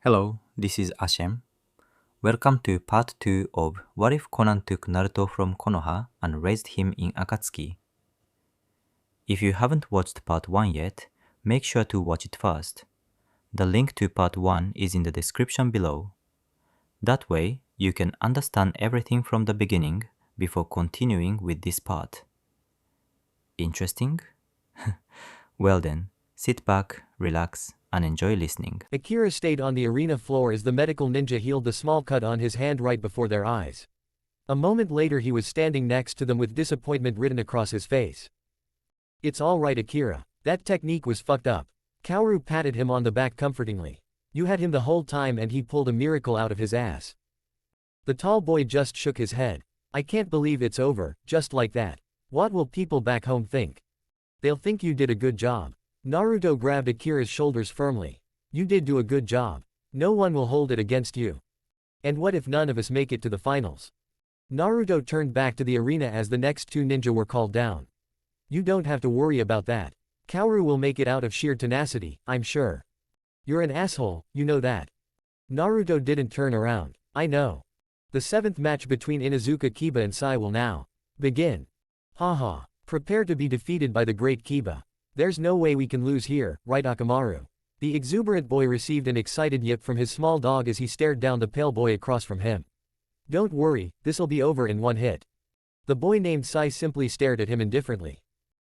Hello, this is Ashem. Welcome to part 2 of What if Conan took Naruto from Konoha and raised him in Akatsuki? If you haven't watched part 1 yet, make sure to watch it first. The link to part 1 is in the description below. That way, you can understand everything from the beginning before continuing with this part. Interesting? Well then, sit back, relax, and enjoy listening. Akira stayed on the arena floor as the medical ninja healed the small cut on his hand right before their eyes. A moment later he was standing next to them with disappointment written across his face. "It's all right, Akira. That technique was fucked up." Kaoru patted him on the back comfortingly. "You had him the whole time and he pulled a miracle out of his ass." The tall boy just shook his head. "I can't believe it's over, just like that. What will people back home think? They'll think you did a good job." Naruto grabbed Akira's shoulders firmly. "You did do a good job. No one will hold it against you. And what if none of us make it to the finals?" Naruto turned back to the arena as the next two ninja were called down. "You don't have to worry about that. Kaoru will make it out of sheer tenacity, I'm sure. You're an asshole, you know that." Naruto didn't turn around. "I know. The seventh match between Inuzuka Kiba and Sai will now begin. Haha. Prepare to be defeated by the great Kiba. There's no way we can lose here, right, Akamaru?" The exuberant boy received an excited yip from his small dog as he stared down the pale boy across from him. "Don't worry, this'll be over in one hit." The boy named Sai simply stared at him indifferently.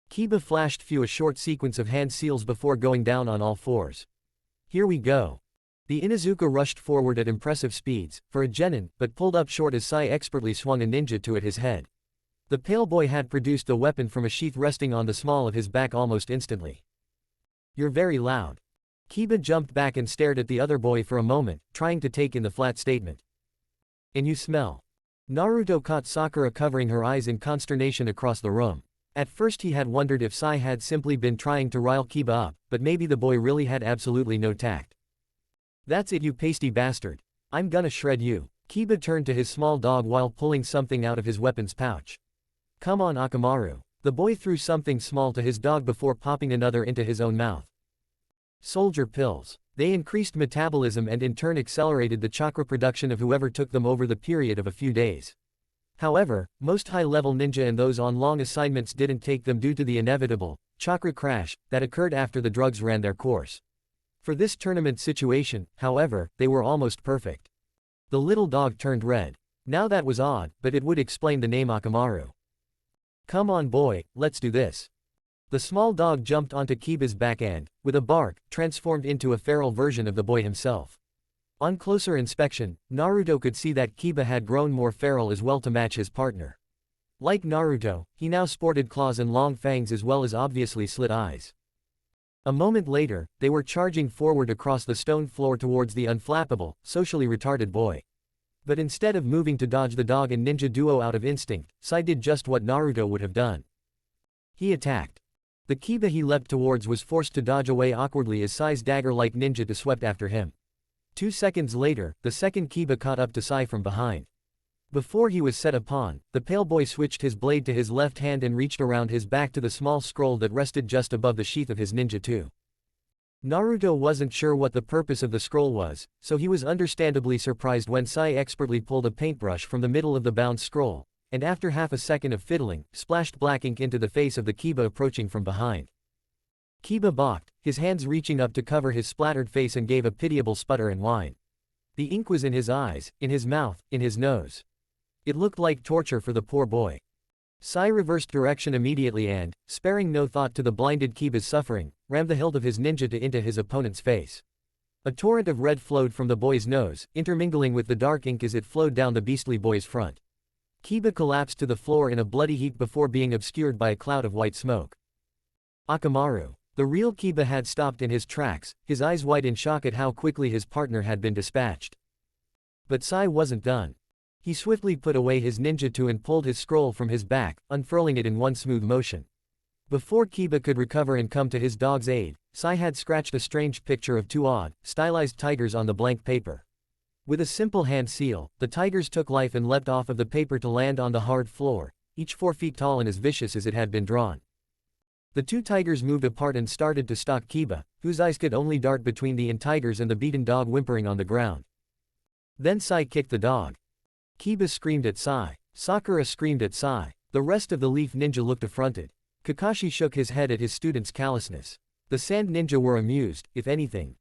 Kiba flashed through a short sequence of hand seals before going down on all fours. "Here we go." The Inuzuka rushed forward at impressive speeds, for a genin, but pulled up short as Sai expertly swung a ninjutsu at his head. The pale boy had produced the weapon from a sheath resting on the small of his back almost instantly. "You're very loud." Kiba jumped back and stared at the other boy for a moment, trying to take in the flat statement. "And you smell." Naruto caught Sakura covering her eyes in consternation across the room. At first he had wondered if Sai had simply been trying to rile Kiba up, but maybe the boy really had absolutely no tact. "That's it, you pasty bastard. I'm gonna shred you." Kiba turned to his small dog while pulling something out of his weapon's pouch. "Come on, Akamaru." The boy threw something small to his dog before popping another into his own mouth. Soldier pills. They increased metabolism and in turn accelerated the chakra production of whoever took them over the period of a few days. However, most high-level ninja and those on long assignments didn't take them due to the inevitable chakra crash that occurred after the drugs ran their course. For this tournament situation, however, they were almost perfect. The little dog turned red. Now that was odd, but it would explain the name Akamaru. "Come on boy, let's do this." The small dog jumped onto Kiba's back and, with a bark, transformed into a feral version of the boy himself. On closer inspection, Naruto could see that Kiba had grown more feral as well to match his partner. Like Naruto, he now sported claws and long fangs as well as obviously slit eyes. A moment later, they were charging forward across the stone floor towards the unflappable, socially retarded boy. But instead of moving to dodge the dog and ninja duo out of instinct, Sai did just what Naruto would have done. He attacked. The Kiba he leapt towards was forced to dodge away awkwardly as Sai's dagger-like ninja swept after him. 2 seconds later, the second Kiba caught up to Sai from behind. Before he was set upon, the pale boy switched his blade to his left hand and reached around his back to the small scroll that rested just above the sheath of his ninjutsu. Naruto wasn't sure what the purpose of the scroll was, so he was understandably surprised when Sai expertly pulled a paintbrush from the middle of the bound scroll, and after half a second of fiddling, splashed black ink into the face of the Kiba approaching from behind. Kiba balked, his hands reaching up to cover his splattered face and gave a pitiable sputter and whine. The ink was in his eyes, in his mouth, in his nose. It looked like torture for the poor boy. Sai reversed direction immediately and, sparing no thought to the blinded Kiba's suffering, rammed the hilt of his ninjutsu into his opponent's face. A torrent of red flowed from the boy's nose, intermingling with the dark ink as it flowed down the beastly boy's front. Kiba collapsed to the floor in a bloody heap before being obscured by a cloud of white smoke. Akamaru. The real Kiba had stopped in his tracks, his eyes wide in shock at how quickly his partner had been dispatched. But Sai wasn't done. He swiftly put away his ninjutsu and pulled his scroll from his back, unfurling it in one smooth motion. Before Kiba could recover and come to his dog's aid, Sai had scratched a strange picture of two odd, stylized tigers on the blank paper. With a simple hand seal, the tigers took life and leapt off of the paper to land on the hard floor, each 4 feet tall and as vicious as it had been drawn. The two tigers moved apart and started to stalk Kiba, whose eyes could only dart between the tigers and the beaten dog whimpering on the ground. Then Sai kicked the dog. Kiba screamed at Sai. Sakura screamed at Sai. The rest of the Leaf Ninja looked affronted. Kakashi shook his head at his students' callousness. The Sand Ninja were amused, if anything.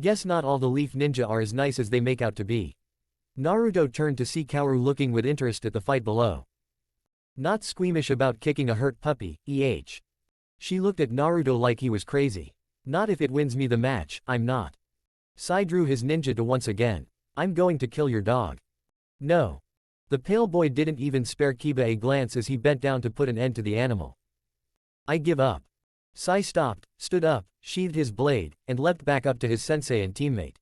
Guess not all the Leaf Ninja are as nice as they make out to be. Naruto turned to see Kaoru looking with interest at the fight below. Not squeamish about kicking a hurt puppy, She looked at Naruto like he was crazy. Not if it wins me the match, I'm not. Sai drew his ninja to once again. I'm going to kill your dog. No. The pale boy didn't even spare Kiba a glance as he bent down to put an end to the animal. I give up. Sai stopped, stood up, sheathed his blade, and leapt back up to his sensei and teammate.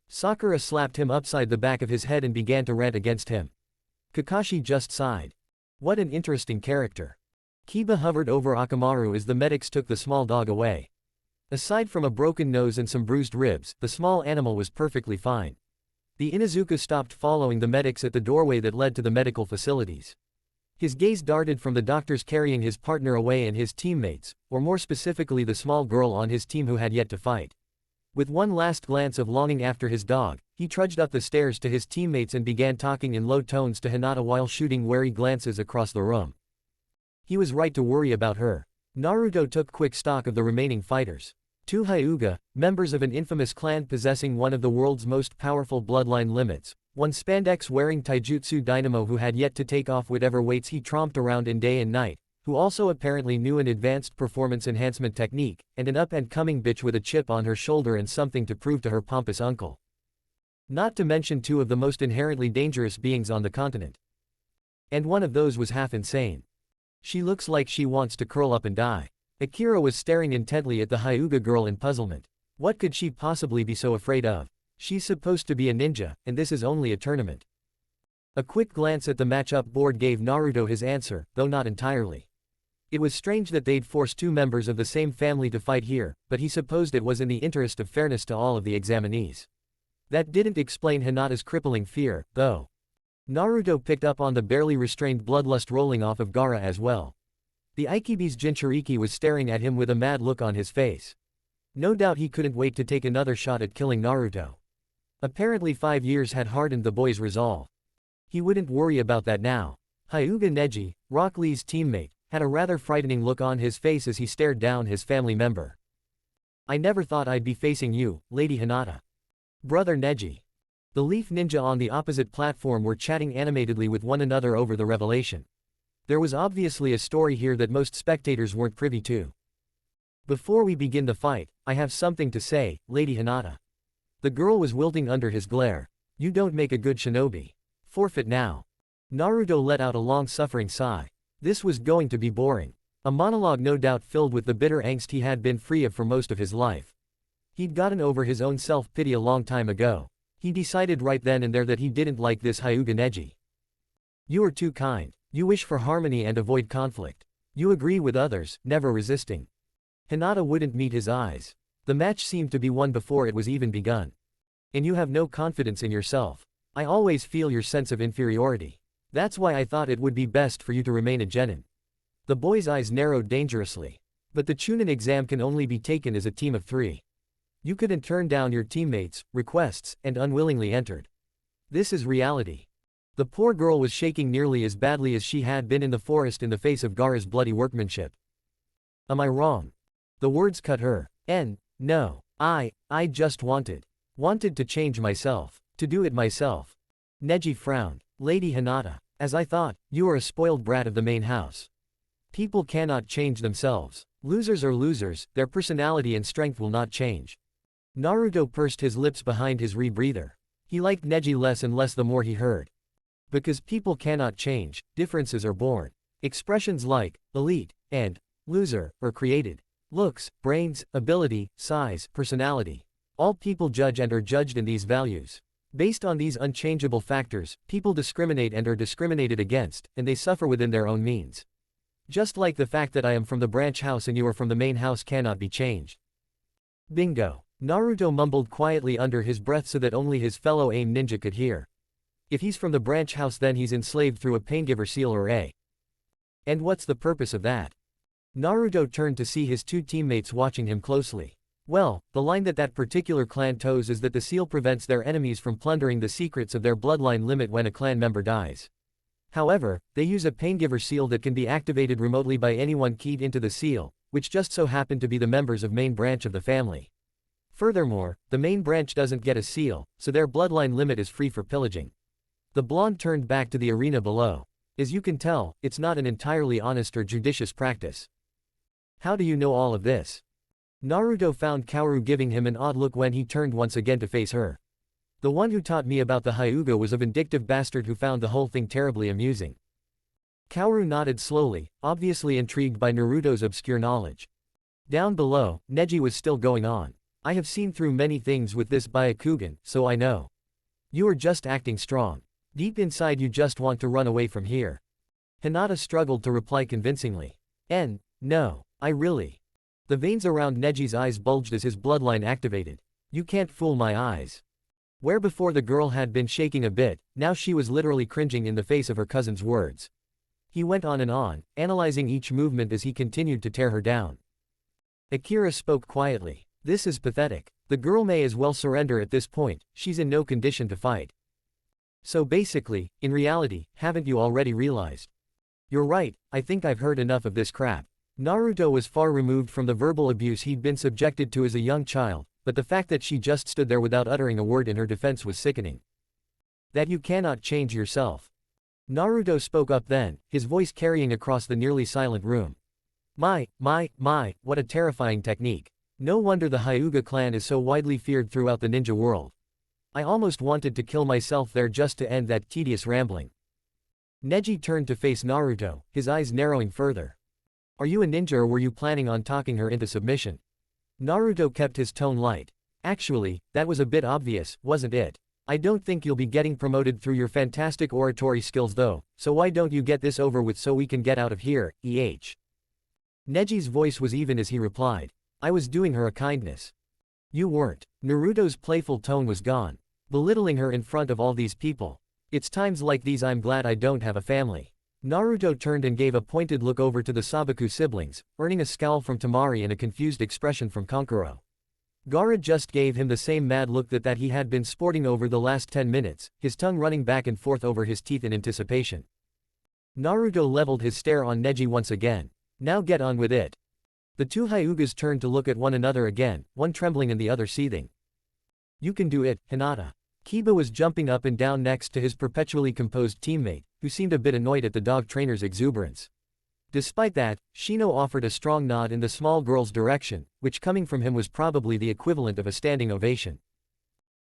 Sakura slapped him upside the back of his head and began to rant against him. Kakashi just sighed. What an interesting character. Kiba hovered over Akamaru as the medics took the small dog away. Aside from a broken nose and some bruised ribs, the small animal was perfectly fine. The Inuzuka stopped following the medics at the doorway that led to the medical facilities. His gaze darted from the doctors carrying his partner away and his teammates, or more specifically the small girl on his team who had yet to fight. With one last glance of longing after his dog, he trudged up the stairs to his teammates and began talking in low tones to Hinata while shooting wary glances across the room. He was right to worry about her. Naruto took quick stock of the remaining fighters. Two Hyuga, members of an infamous clan possessing one of the world's most powerful bloodline limits, one spandex-wearing taijutsu dynamo who had yet to take off whatever weights he tromped around in day and night, who also apparently knew an advanced performance enhancement technique, and an up-and-coming bitch with a chip on her shoulder and something to prove to her pompous uncle. Not to mention two of the most inherently dangerous beings on the continent. And one of those was half insane. She looks like she wants to curl up and die. Akira was staring intently at the Hyuga girl in puzzlement. What could she possibly be so afraid of? She's supposed to be a ninja, and this is only a tournament. A quick glance at the matchup board gave Naruto his answer, though not entirely. It was strange that they'd force two members of the same family to fight here, but he supposed it was in the interest of fairness to all of the examinees. That didn't explain Hinata's crippling fear, though. Naruto picked up on the barely restrained bloodlust rolling off of Gaara as well. The Aikibi's Jinchūriki was staring at him with a mad look on his face. No doubt he couldn't wait to take another shot at killing Naruto. Apparently 5 years had hardened the boy's resolve. He wouldn't worry about that now. Hyuga Neji, Rock Lee's teammate, had a rather frightening look on his face as he stared down his family member. I never thought I'd be facing you, Lady Hinata. Brother Neji. The Leaf Ninja on the opposite platform were chatting animatedly with one another over the revelation. There was obviously a story here that most spectators weren't privy to. Before we begin the fight, I have something to say, Lady Hinata. The girl was wilting under his glare. You don't make a good shinobi. Forfeit now. Naruto let out a long-suffering sigh. This was going to be boring. A monologue no doubt filled with the bitter angst he had been free of for most of his life. He'd gotten over his own self-pity a long time ago. He decided right then and there that he didn't like this Hyuga Neji. You are too kind. You wish for harmony and avoid conflict. You agree with others, never resisting. Hinata wouldn't meet his eyes. The match seemed to be won before it was even begun. And you have no confidence in yourself. I always feel your sense of inferiority. That's why I thought it would be best for you to remain a genin. The boy's eyes narrowed dangerously. But the Chunin exam can only be taken as a team of 3. You couldn't turn down your teammates' requests, and unwillingly entered. This is reality. The poor girl was shaking nearly as badly as she had been in the forest in the face of Gaara's bloody workmanship. Am I wrong? The words cut her. No. I just wanted to change myself. To do it myself. Neji frowned. Lady Hinata. As I thought, you are a spoiled brat of the main house. People cannot change themselves. Losers are losers, their personality and strength will not change. Naruto pursed his lips behind his rebreather. He liked Neji less and less the more he heard. Because people cannot change, differences are born. Expressions like elite and loser are created. Looks, brains, ability, size, personality. All people judge and are judged in these values. Based on these unchangeable factors, people discriminate and are discriminated against, and they suffer within their own means. Just like the fact that I am from the branch house and you are from the main house cannot be changed. Bingo. Naruto mumbled quietly under his breath so that only his fellow AIM ninja could hear. If he's from the branch house then he's enslaved through a paingiver seal or a. And what's the purpose of that? Naruto turned to see his two teammates watching him closely. Well, the line that particular clan toes is that the seal prevents their enemies from plundering the secrets of their bloodline limit when a clan member dies. However, they use a paingiver seal that can be activated remotely by anyone keyed into the seal, which just so happen to be the members of main branch of the family. Furthermore, the main branch doesn't get a seal, so their bloodline limit is free for pillaging. The blonde turned back to the arena below. As you can tell, it's not an entirely honest or judicious practice. How do you know all of this? Naruto found Kaoru giving him an odd look when he turned once again to face her. The one who taught me about the Hyuga was a vindictive bastard who found the whole thing terribly amusing. Kaoru nodded slowly, obviously intrigued by Naruto's obscure knowledge. Down below, Neji was still going on. I have seen through many things with this Byakugan, so I know. You are just acting strong. Deep inside you just want to run away from here. Hinata struggled to reply convincingly. No, I really. The veins around Neji's eyes bulged as his bloodline activated. You can't fool my eyes. Where before the girl had been shaking a bit, now she was literally cringing in the face of her cousin's words. He went on and on, analyzing each movement as he continued to tear her down. Akira spoke quietly. This is pathetic. The girl may as well surrender at this point, she's in no condition to fight. So basically, in reality, haven't you already realized? You're right, I think I've heard enough of this crap. Naruto was far removed from the verbal abuse he'd been subjected to as a young child, but the fact that she just stood there without uttering a word in her defense was sickening. That you cannot change yourself. Naruto spoke up then, his voice carrying across the nearly silent room. My, what a terrifying technique. No wonder the Hyuga clan is so widely feared throughout the ninja world. I almost wanted to kill myself there just to end that tedious rambling. Neji turned to face Naruto, his eyes narrowing further. Are you a ninja or were you planning on talking her into submission? Naruto kept his tone light. Actually, that was a bit obvious, wasn't it? I don't think you'll be getting promoted through your fantastic oratory skills though, so why don't you get this over with so we can get out of here, Neji's voice was even as he replied. I was doing her a kindness. You weren't. Naruto's playful tone was gone. Belittling her in front of all these people. It's times like these I'm glad I don't have a family. Naruto turned and gave a pointed look over to the Sabaku siblings, earning a scowl from Temari and a confused expression from Kankuro. Gaara just gave him the same mad look that he had been sporting over the last 10 minutes, his tongue running back and forth over his teeth in anticipation. Naruto leveled his stare on Neji once again. Now get on with it. The two Hyugas turned to look at one another again, one trembling and the other seething. You can do it, Hinata. Kiba was jumping up and down next to his perpetually composed teammate, who seemed a bit annoyed at the dog trainer's exuberance. Despite that, Shino offered a strong nod in the small girl's direction, which coming from him was probably the equivalent of a standing ovation.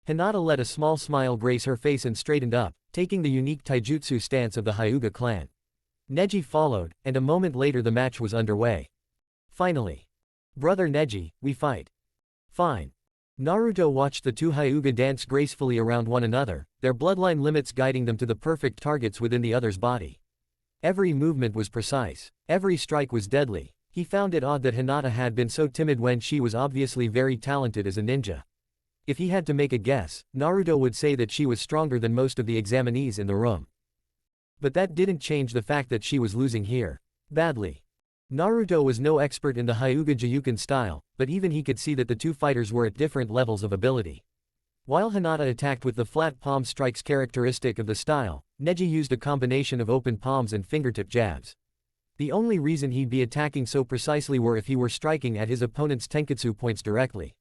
Hinata let a small smile grace her face and straightened up, taking the unique taijutsu stance of the Hyuga clan. Neji followed, and a moment later the match was underway. Finally. Brother Neji, we fight. Fine. Naruto watched the two Hyuga dance gracefully around one another, their bloodline limits guiding them to the perfect targets within the other's body. Every movement was precise. Every strike was deadly. He found it odd that Hinata had been so timid when she was obviously very talented as a ninja. If he had to make a guess, Naruto would say that she was stronger than most of the examinees in the room. But that didn't change the fact that she was losing here. Badly. Naruto was no expert in the Hyuga Juyuken style, but even he could see that the two fighters were at different levels of ability. While Hinata attacked with the flat palm strikes characteristic of the style, Neji used a combination of open palms and fingertip jabs. The only reason he'd be attacking so precisely were if he were striking at his opponent's tenketsu points directly.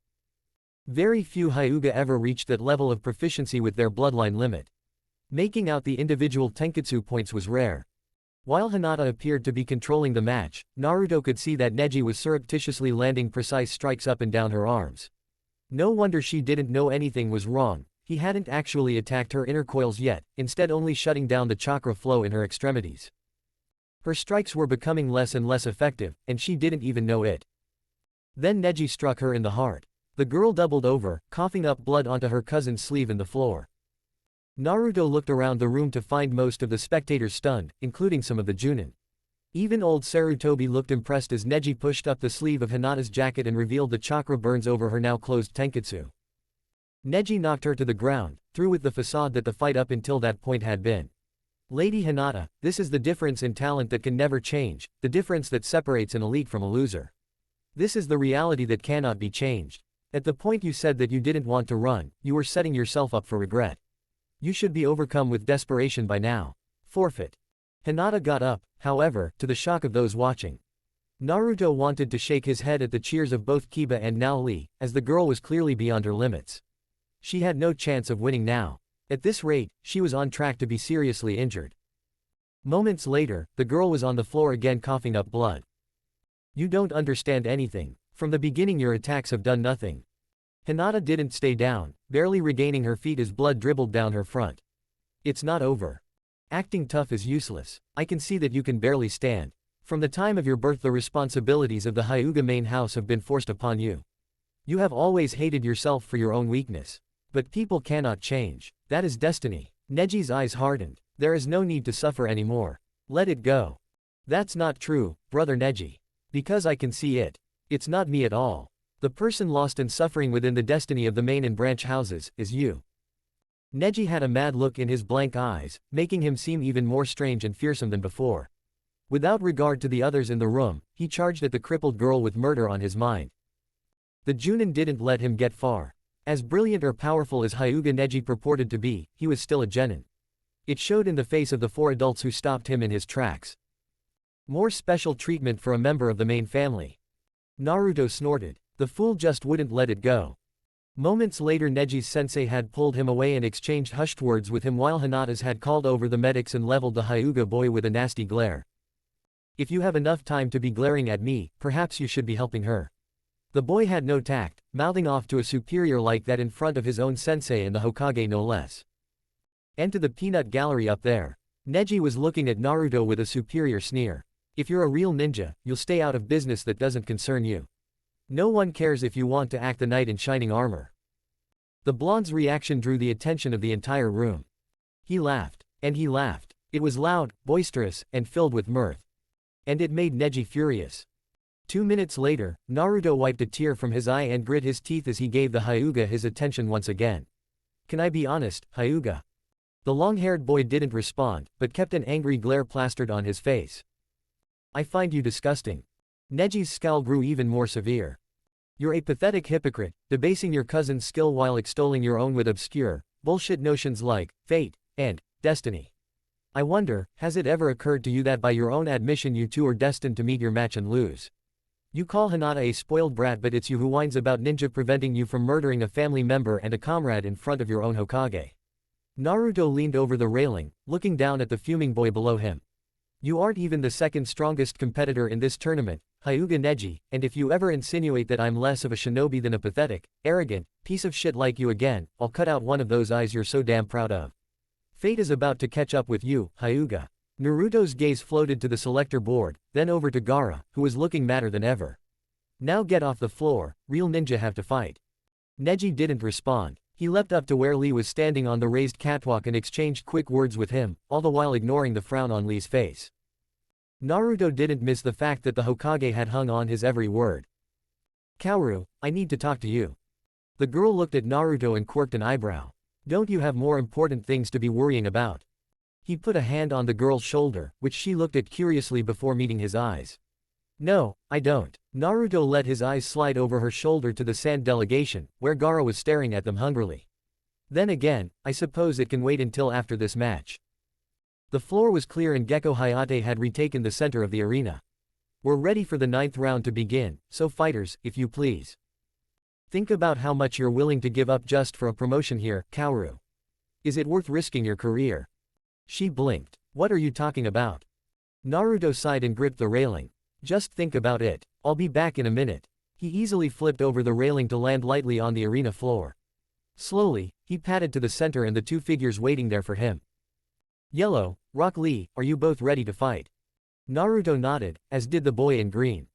Very few Hyuga ever reached that level of proficiency with their bloodline limit. Making out the individual tenketsu points was rare. While Hinata appeared to be controlling the match, Naruto could see that Neji was surreptitiously landing precise strikes up and down her arms. No wonder she didn't know anything was wrong. He hadn't actually attacked her inner coils yet, instead only shutting down the chakra flow in her extremities. Her strikes were becoming less and less effective, and she didn't even know it. Then Neji struck her in the heart. The girl doubled over, coughing up blood onto her cousin's sleeve and the floor. Naruto looked around the room to find most of the spectators stunned, including some of the Junin. Even old Sarutobi looked impressed as Neji pushed up the sleeve of Hinata's jacket and revealed the chakra burns over her now closed tenketsu. Neji knocked her to the ground, through with the facade that the fight up until that point had been. Lady Hinata, this is the difference in talent that can never change, the difference that separates an elite from a loser. This is the reality that cannot be changed. At the point you said that you didn't want to run, you were setting yourself up for regret. You should be overcome with desperation by now. Forfeit. Hinata got up, however, to the shock of those watching. Naruto wanted to shake his head at the cheers of both Kiba and Nao Lee, as the girl was clearly beyond her limits. She had no chance of winning now. At this rate, she was on track to be seriously injured. Moments later, the girl was on the floor again coughing up blood. You don't understand anything. From the beginning your attacks have done nothing. Hinata didn't stay down, barely regaining her feet as blood dribbled down her front. It's not over. Acting tough is useless. I can see that you can barely stand. From the time of your birth the responsibilities of the Hyuga main house have been forced upon you. You have always hated yourself for your own weakness. But people cannot change. That is destiny. Neji's eyes hardened. There is no need to suffer anymore. Let it go. That's not true, brother Neji. Because I can see it. It's not me at all. The person lost and suffering within the destiny of the main and branch houses, is you. Neji had a mad look in his blank eyes, making him seem even more strange and fearsome than before. Without regard to the others in the room, he charged at the crippled girl with murder on his mind. The Junin didn't let him get far. As brilliant or powerful as Hyuga Neji purported to be, he was still a genin. It showed in the face of the four adults who stopped him in his tracks. More special treatment for a member of the main family. Naruto snorted. The fool just wouldn't let it go. Moments later Neji's sensei had pulled him away and exchanged hushed words with him while Hinata's had called over the medics and leveled the Hyuga boy with a nasty glare. If you have enough time to be glaring at me, perhaps you should be helping her. The boy had no tact, mouthing off to a superior like that in front of his own sensei and the Hokage no less. And to the peanut gallery up there. Neji was looking at Naruto with a superior sneer. If you're a real ninja, you'll stay out of business that doesn't concern you. No one cares if you want to act the knight in shining armor. The blonde's reaction drew the attention of the entire room. He laughed. And he laughed. It was loud, boisterous, and filled with mirth. And it made Neji furious. 2 minutes later, Naruto wiped a tear from his eye and grit his teeth as he gave the Hyuga his attention once again. Can I be honest, Hyuga? The long-haired boy didn't respond, but kept an angry glare plastered on his face. I find you disgusting. Neji's scowl grew even more severe. You're a pathetic hypocrite, debasing your cousin's skill while extolling your own with obscure, bullshit notions like fate and destiny. I wonder, has it ever occurred to you that by your own admission you two are destined to meet your match and lose? You call Hinata a spoiled brat, but it's you who whines about ninja preventing you from murdering a family member and a comrade in front of your own Hokage. Naruto leaned over the railing, looking down at the fuming boy below him. You aren't even the second strongest competitor in this tournament, Hyuga Neji, and if you ever insinuate that I'm less of a shinobi than a pathetic, arrogant, piece of shit like you again, I'll cut out one of those eyes you're so damn proud of. Fate is about to catch up with you, Hyuga. Naruto's gaze floated to the selector board, then over to Gaara, who was looking madder than ever. Now get off the floor, real ninja have to fight. Neji didn't respond. He leapt up to where Lee was standing on the raised catwalk and exchanged quick words with him, all the while ignoring the frown on Lee's face. Naruto didn't miss the fact that the Hokage had hung on his every word. Kaoru, I need to talk to you. The girl looked at Naruto and quirked an eyebrow. Don't you have more important things to be worrying about? He put a hand on the girl's shoulder, which she looked at curiously before meeting his eyes. No, I don't. Naruto let his eyes slide over her shoulder to the sand delegation, where Gaara was staring at them hungrily. Then again, I suppose it can wait until after this match. The floor was clear and Gekko Hayate had retaken the center of the arena. We're ready for the 9th round to begin, so fighters, if you please. Think about how much you're willing to give up just for a promotion here, Kaoru. Is it worth risking your career? She blinked. What are you talking about? Naruto sighed and gripped the railing. Just think about it. I'll be back in a minute. He easily flipped over the railing to land lightly on the arena floor. Slowly, he padded to the center and the two figures waiting there for him. Yellow, Rock Lee, are you both ready to fight? Naruto nodded, as did the boy in green.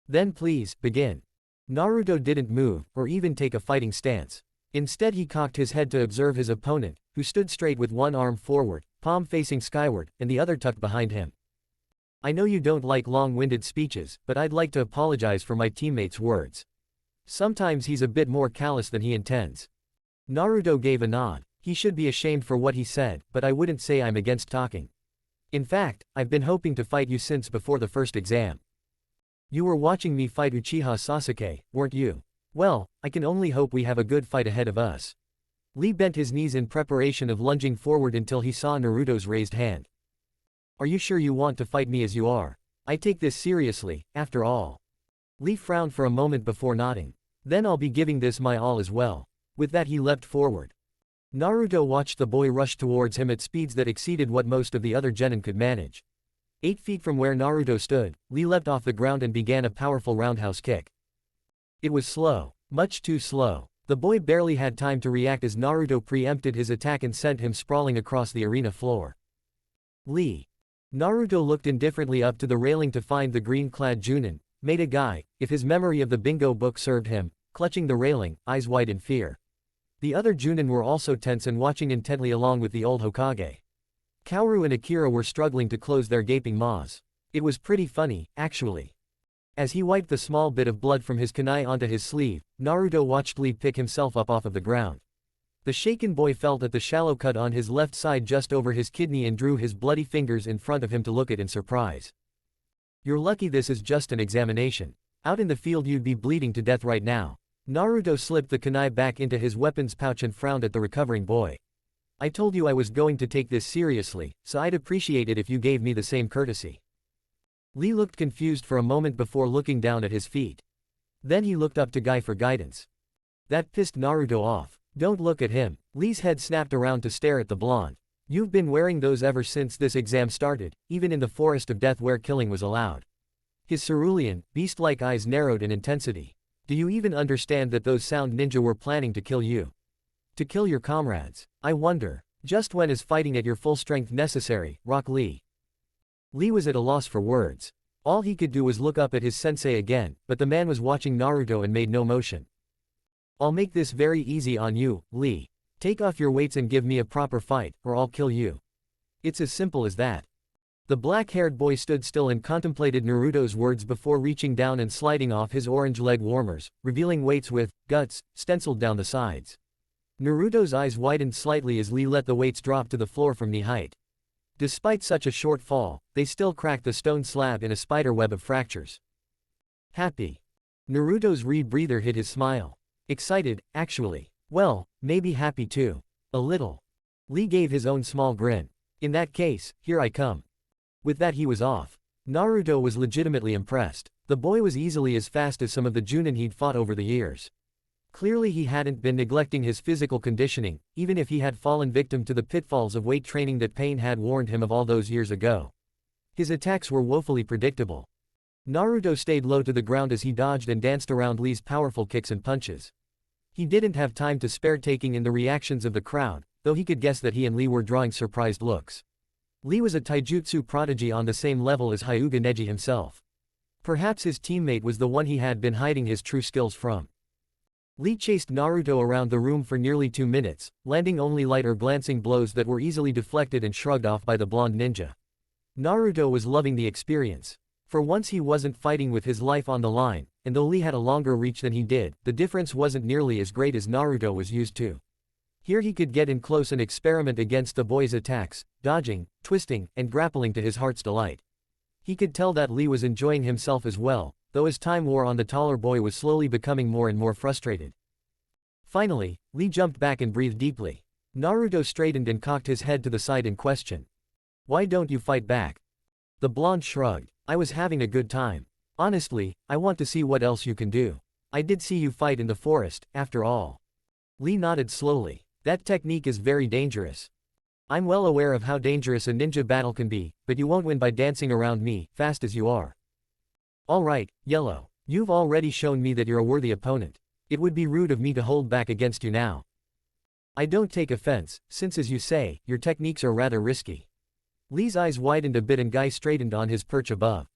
Then please, begin. Naruto didn't move, or even take a fighting stance. Instead he cocked his head to observe his opponent, who stood straight with one arm forward, palm facing skyward, and the other tucked behind him. I know you don't like long-winded speeches, but I'd like to apologize for my teammate's words. Sometimes he's a bit more callous than he intends. Naruto gave a nod. He should be ashamed for what he said, but I wouldn't say I'm against talking. In fact, I've been hoping to fight you since before the first exam. You were watching me fight Uchiha Sasuke, weren't you? Well, I can only hope we have a good fight ahead of us. Lee bent his knees in preparation of lunging forward until he saw Naruto's raised hand. Are you sure you want to fight me as you are? I take this seriously, after all. Lee frowned for a moment before nodding. Then I'll be giving this my all as well. With that he leapt forward. Naruto watched the boy rush towards him at speeds that exceeded what most of the other genin could manage. 8 feet from where Naruto stood, Lee leapt off the ground and began a powerful roundhouse kick. It was slow, much too slow. The boy barely had time to react as Naruto preempted his attack and sent him sprawling across the arena floor. Lee. Naruto looked indifferently up to the railing to find the green-clad Junin, made a guy, if his memory of the bingo book served him, clutching the railing, eyes wide in fear. The other Junin were also tense and watching intently along with the old Hokage. Kaoru and Akira were struggling to close their gaping maws. It was pretty funny, actually. As he wiped the small bit of blood from his kunai onto his sleeve, Naruto watched Lee pick himself up off of the ground. The shaken boy felt at the shallow cut on his left side just over his kidney and drew his bloody fingers in front of him to look at in surprise. You're lucky this is just an examination. Out in the field you'd be bleeding to death right now. Naruto slipped the kunai back into his weapons pouch and frowned at the recovering boy. I told you I was going to take this seriously, so I'd appreciate it if you gave me the same courtesy. Lee looked confused for a moment before looking down at his feet. Then he looked up to Guy for guidance. That pissed Naruto off. Don't look at him. Lee's head snapped around to stare at the blonde. You've been wearing those ever since this exam started, even in the forest of death where killing was allowed. His cerulean, beast-like eyes narrowed in intensity. Do you even understand that those sound ninja were planning to kill you? To kill your comrades. I wonder. Just when is fighting at your full strength necessary, Rock Lee? Lee was at a loss for words. All he could do was look up at his sensei again, but the man was watching Naruto and made no motion. I'll make this very easy on you, Lee. Take off your weights and give me a proper fight, or I'll kill you. It's as simple as that. The black-haired boy stood still and contemplated Naruto's words before reaching down and sliding off his orange leg warmers, revealing weights with guts stenciled down the sides. Naruto's eyes widened slightly as Lee let the weights drop to the floor from knee height. Despite such a short fall, they still cracked the stone slab in a spiderweb of fractures. Happy. Naruto's rebreather hid his smile. Excited, actually. Well, maybe happy too. A little. Lee gave his own small grin. In that case, here I come. With that he was off. Naruto was legitimately impressed. The boy was easily as fast as some of the Junin he'd fought over the years. Clearly he hadn't been neglecting his physical conditioning, even if he had fallen victim to the pitfalls of weight training that Pain had warned him of all those years ago. His attacks were woefully predictable. Naruto stayed low to the ground as he dodged and danced around Lee's powerful kicks and punches. He didn't have time to spare taking in the reactions of the crowd, though he could guess that he and Lee were drawing surprised looks. Lee was a taijutsu prodigy on the same level as Hyuga Neji himself. Perhaps his teammate was the one he had been hiding his true skills from. Lee chased Naruto around the room for nearly 2 minutes, landing only light or glancing blows that were easily deflected and shrugged off by the blonde ninja. Naruto was loving the experience. For once he wasn't fighting with his life on the line, and though Lee had a longer reach than he did, the difference wasn't nearly as great as Naruto was used to. Here he could get in close and experiment against the boy's attacks, dodging, twisting, and grappling to his heart's delight. He could tell that Lee was enjoying himself as well, though as time wore on the taller boy was slowly becoming more and more frustrated. Finally, Lee jumped back and breathed deeply. Naruto straightened and cocked his head to the side in question. Why don't you fight back? The blonde shrugged. I was having a good time. Honestly, I want to see what else you can do. I did see you fight in the forest, after all. Lee nodded slowly. That technique is very dangerous. I'm well aware of how dangerous a ninja battle can be, but you won't win by dancing around me, fast as you are. Alright, Yellow. You've already shown me that you're a worthy opponent. It would be rude of me to hold back against you now. I don't take offense, since as you say, your techniques are rather risky. Lee's eyes widened a bit and Guy straightened on his perch above.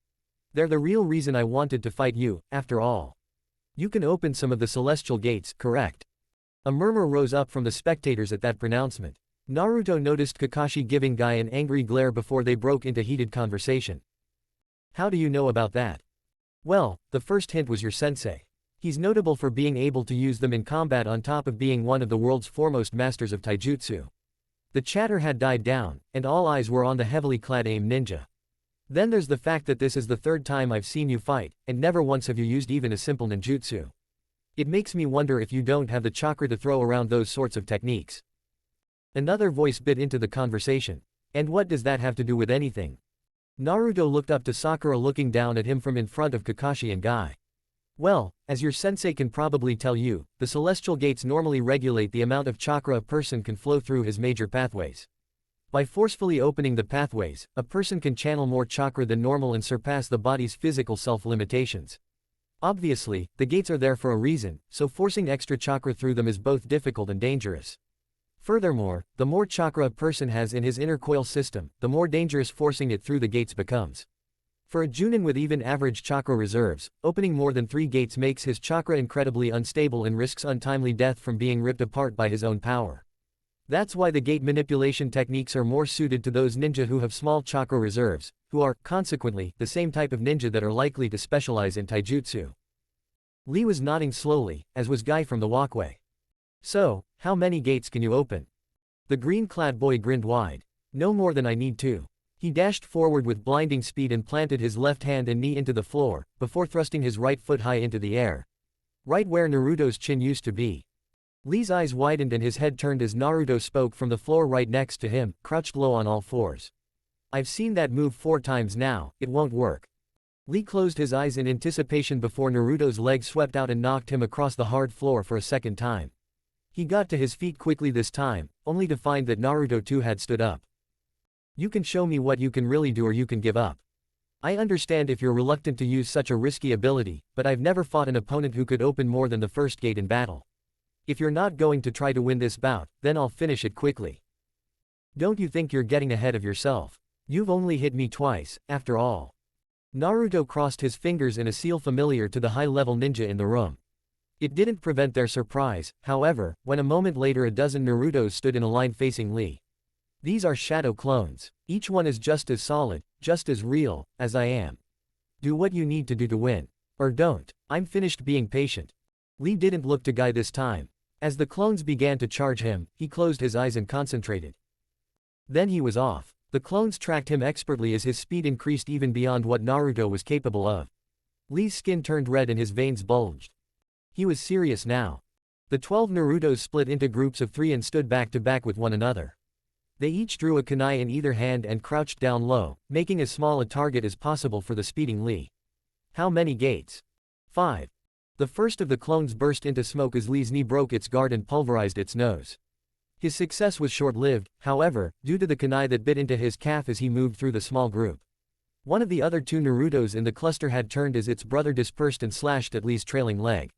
They're the real reason I wanted to fight you, after all. You can open some of the celestial gates, correct? A murmur rose up from the spectators at that pronouncement. Naruto noticed Kakashi giving Guy an angry glare before they broke into heated conversation. How do you know about that? Well, the first hint was your sensei. He's notable for being able to use them in combat on top of being one of the world's foremost masters of taijutsu. The chatter had died down, and all eyes were on the heavily clad AIM ninja. Then there's the fact that this is the third time I've seen you fight, and never once have you used even a simple ninjutsu. It makes me wonder if you don't have the chakra to throw around those sorts of techniques. Another voice bit into the conversation. And what does that have to do with anything? Naruto looked up to Sakura looking down at him from in front of Kakashi and Guy. Well, as your sensei can probably tell you, the celestial gates normally regulate the amount of chakra a person can flow through his major pathways. By forcefully opening the pathways, a person can channel more chakra than normal and surpass the body's physical self-limitations. Obviously, the gates are there for a reason, so forcing extra chakra through them is both difficult and dangerous. Furthermore, the more chakra a person has in his inner coil system, the more dangerous forcing it through the gates becomes. For a Junin with even average chakra reserves, opening more than 3 gates makes his chakra incredibly unstable and risks untimely death from being ripped apart by his own power. That's why the gate manipulation techniques are more suited to those ninja who have small chakra reserves, who are, consequently, the same type of ninja that are likely to specialize in taijutsu. Lee was nodding slowly, as was Guy from the walkway. So, how many gates can you open? The green-clad boy grinned wide. No more than I need to. He dashed forward with blinding speed and planted his left hand and knee into the floor, before thrusting his right foot high into the air. Right where Naruto's chin used to be. Lee's eyes widened and his head turned as Naruto spoke from the floor right next to him, crouched low on all fours. I've seen that move 4 times now, it won't work. Lee closed his eyes in anticipation before Naruto's leg swept out and knocked him across the hard floor for a second time. He got to his feet quickly this time, only to find that Naruto too had stood up. You can show me what you can really do or you can give up. I understand if you're reluctant to use such a risky ability, but I've never fought an opponent who could open more than the first gate in battle. If you're not going to try to win this bout, then I'll finish it quickly. Don't you think you're getting ahead of yourself? You've only hit me twice, after all. Naruto crossed his fingers in a seal familiar to the high-level ninja in the room. It didn't prevent their surprise, however, when a moment later a dozen Narutos stood in a line facing Lee. These are shadow clones. Each one is just as solid, just as real, as I am. Do what you need to do to win. Or don't. I'm finished being patient. Lee didn't look to Guy this time. As the clones began to charge him, he closed his eyes and concentrated. Then he was off. The clones tracked him expertly as his speed increased even beyond what Naruto was capable of. Lee's skin turned red and his veins bulged. He was serious now. The 12 Narutos split into groups of 3 and stood back to back with one another. They each drew a kunai in either hand and crouched down low, making as small a target as possible for the speeding Lee. How many gates? 5. The first of the clones burst into smoke as Lee's knee broke its guard and pulverized its nose. His success was short-lived, however, due to the kunai that bit into his calf as he moved through the small group. One of the other 2 Narutos in the cluster had turned as its brother dispersed and slashed at Lee's trailing leg.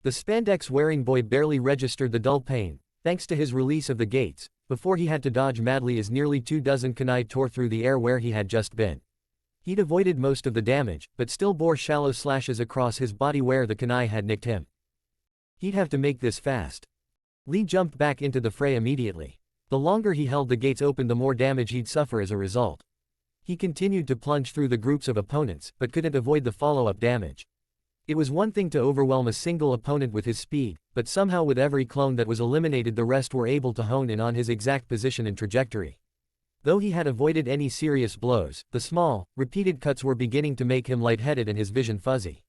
The spandex-wearing boy barely registered the dull pain, thanks to his release of the gates, before he had to dodge madly as nearly 24 kunai tore through the air where he had just been. He'd avoided most of the damage, but still bore shallow slashes across his body where the kunai had nicked him. He'd have to make this fast. Lee jumped back into the fray immediately. The longer he held the gates open the more damage he'd suffer as a result. He continued to plunge through the groups of opponents, but couldn't avoid the follow-up damage. It was one thing to overwhelm a single opponent with his speed, but somehow with every clone that was eliminated the rest were able to hone in on his exact position and trajectory. Though he had avoided any serious blows, the small, repeated cuts were beginning to make him lightheaded and his vision fuzzy.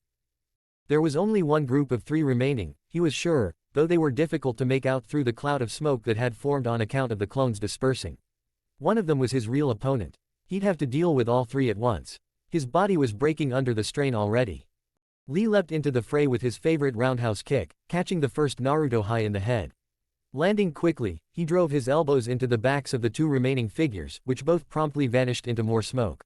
There was only one group of 3 remaining, he was sure, though they were difficult to make out through the cloud of smoke that had formed on account of the clones dispersing. One of them was his real opponent. He'd have to deal with all 3 at once. His body was breaking under the strain already. Lee leapt into the fray with his favorite roundhouse kick, catching the first Naruto high in the head. Landing quickly, he drove his elbows into the backs of the 2 remaining figures, which both promptly vanished into more smoke.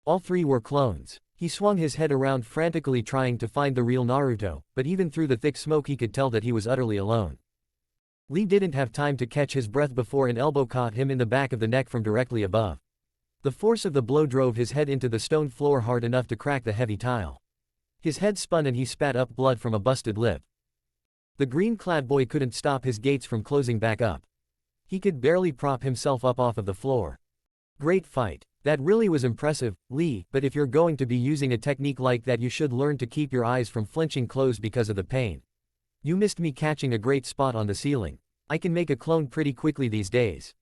All 3 were clones. He swung his head around frantically trying to find the real Naruto, but even through the thick smoke he could tell that he was utterly alone. Lee didn't have time to catch his breath before an elbow caught him in the back of the neck from directly above. The force of the blow drove his head into the stone floor hard enough to crack the heavy tile. His head spun and he spat up blood from a busted lip. The green-clad boy couldn't stop his gates from closing back up. He could barely prop himself up off of the floor. Great fight. That really was impressive, Lee, but if you're going to be using a technique like that you should learn to keep your eyes from flinching closed because of the pain. You missed me catching a great spot on the ceiling. I can make a clone pretty quickly these days.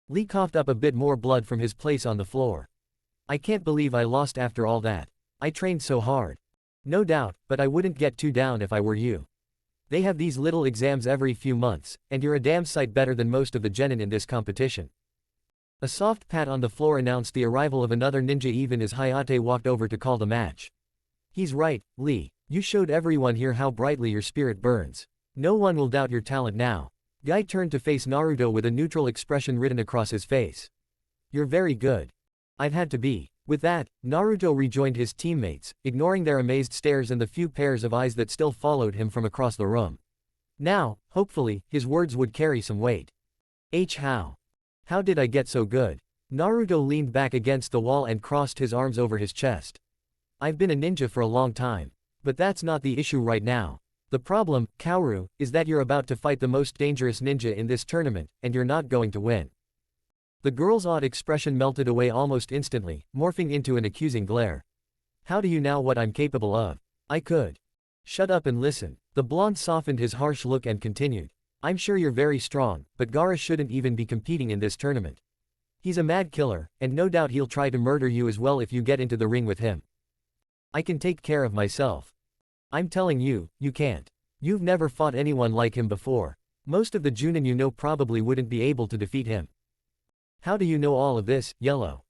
Lee coughed up a bit more blood from his place on the floor. I can't believe I lost after all that. I trained so hard. No doubt, but I wouldn't get too down if I were you. They have these little exams every few months, and you're a damn sight better than most of the genin in this competition. A soft pat on the floor announced the arrival of another ninja even as Hayate walked over to call the match. He's right, Lee. You showed everyone here how brightly your spirit burns. No one will doubt your talent now. Guy turned to face Naruto with a neutral expression written across his face. You're very good. I'd had to be. With that, Naruto rejoined his teammates, ignoring their amazed stares and the few pairs of eyes that still followed him from across the room. Now, hopefully, his words would carry some weight. How? How did I get so good? Naruto leaned back against the wall and crossed his arms over his chest. I've been a ninja for a long time. But that's not the issue right now. The problem, Kaoru, is that you're about to fight the most dangerous ninja in this tournament, and you're not going to win. The girl's odd expression melted away almost instantly, morphing into an accusing glare. How do you know what I'm capable of? I could. Shut up and listen. The blonde softened his harsh look and continued. I'm sure you're very strong, but Gaara shouldn't even be competing in this tournament. He's a mad killer, and no doubt he'll try to murder you as well if you get into the ring with him. I can take care of myself. I'm telling you, you can't. You've never fought anyone like him before. Most of the Junin you know probably wouldn't be able to defeat him. How do you know all of this, Yellow?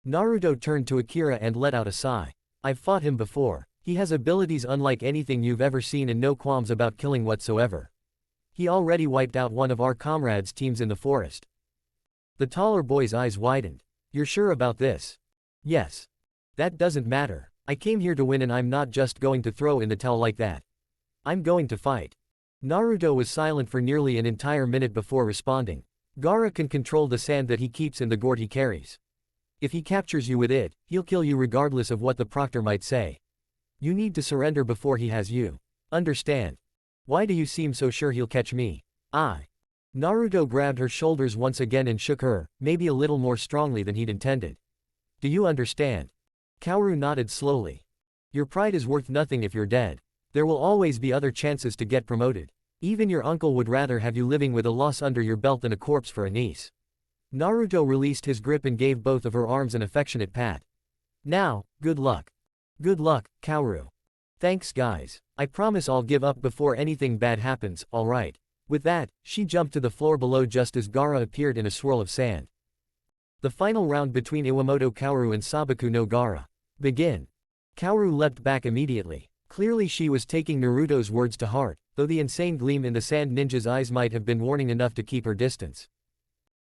Naruto turned to Akira and let out a sigh. I've fought him before. He has abilities unlike anything you've ever seen and no qualms about killing whatsoever. He already wiped out one of our comrades' teams in the forest. The taller boy's eyes widened. You're sure about this? Yes. That doesn't matter. I came here to win and I'm not just going to throw in the towel like that. I'm going to fight. Naruto was silent for nearly an entire minute before responding. Gaara can control the sand that he keeps in the gourd he carries. If he captures you with it, he'll kill you regardless of what the proctor might say. You need to surrender before he has you. Understand? Why do you seem so sure he'll catch me? Naruto grabbed her shoulders once again and shook her, maybe a little more strongly than he'd intended. Do you understand? Kaoru nodded slowly. Your pride is worth nothing if you're dead. There will always be other chances to get promoted. Even your uncle would rather have you living with a loss under your belt than a corpse for a niece. Naruto released his grip and gave both of her arms an affectionate pat. Now, good luck. Good luck, Kaoru. Thanks guys. I promise I'll give up before anything bad happens, alright. With that, she jumped to the floor below just as Gaara appeared in a swirl of sand. The final round between Iwamoto Kaoru and Sabaku no Gaara. Begin. Kaoru leapt back immediately. Clearly she was taking Naruto's words to heart, though the insane gleam in the sand ninja's eyes might have been warning enough to keep her distance.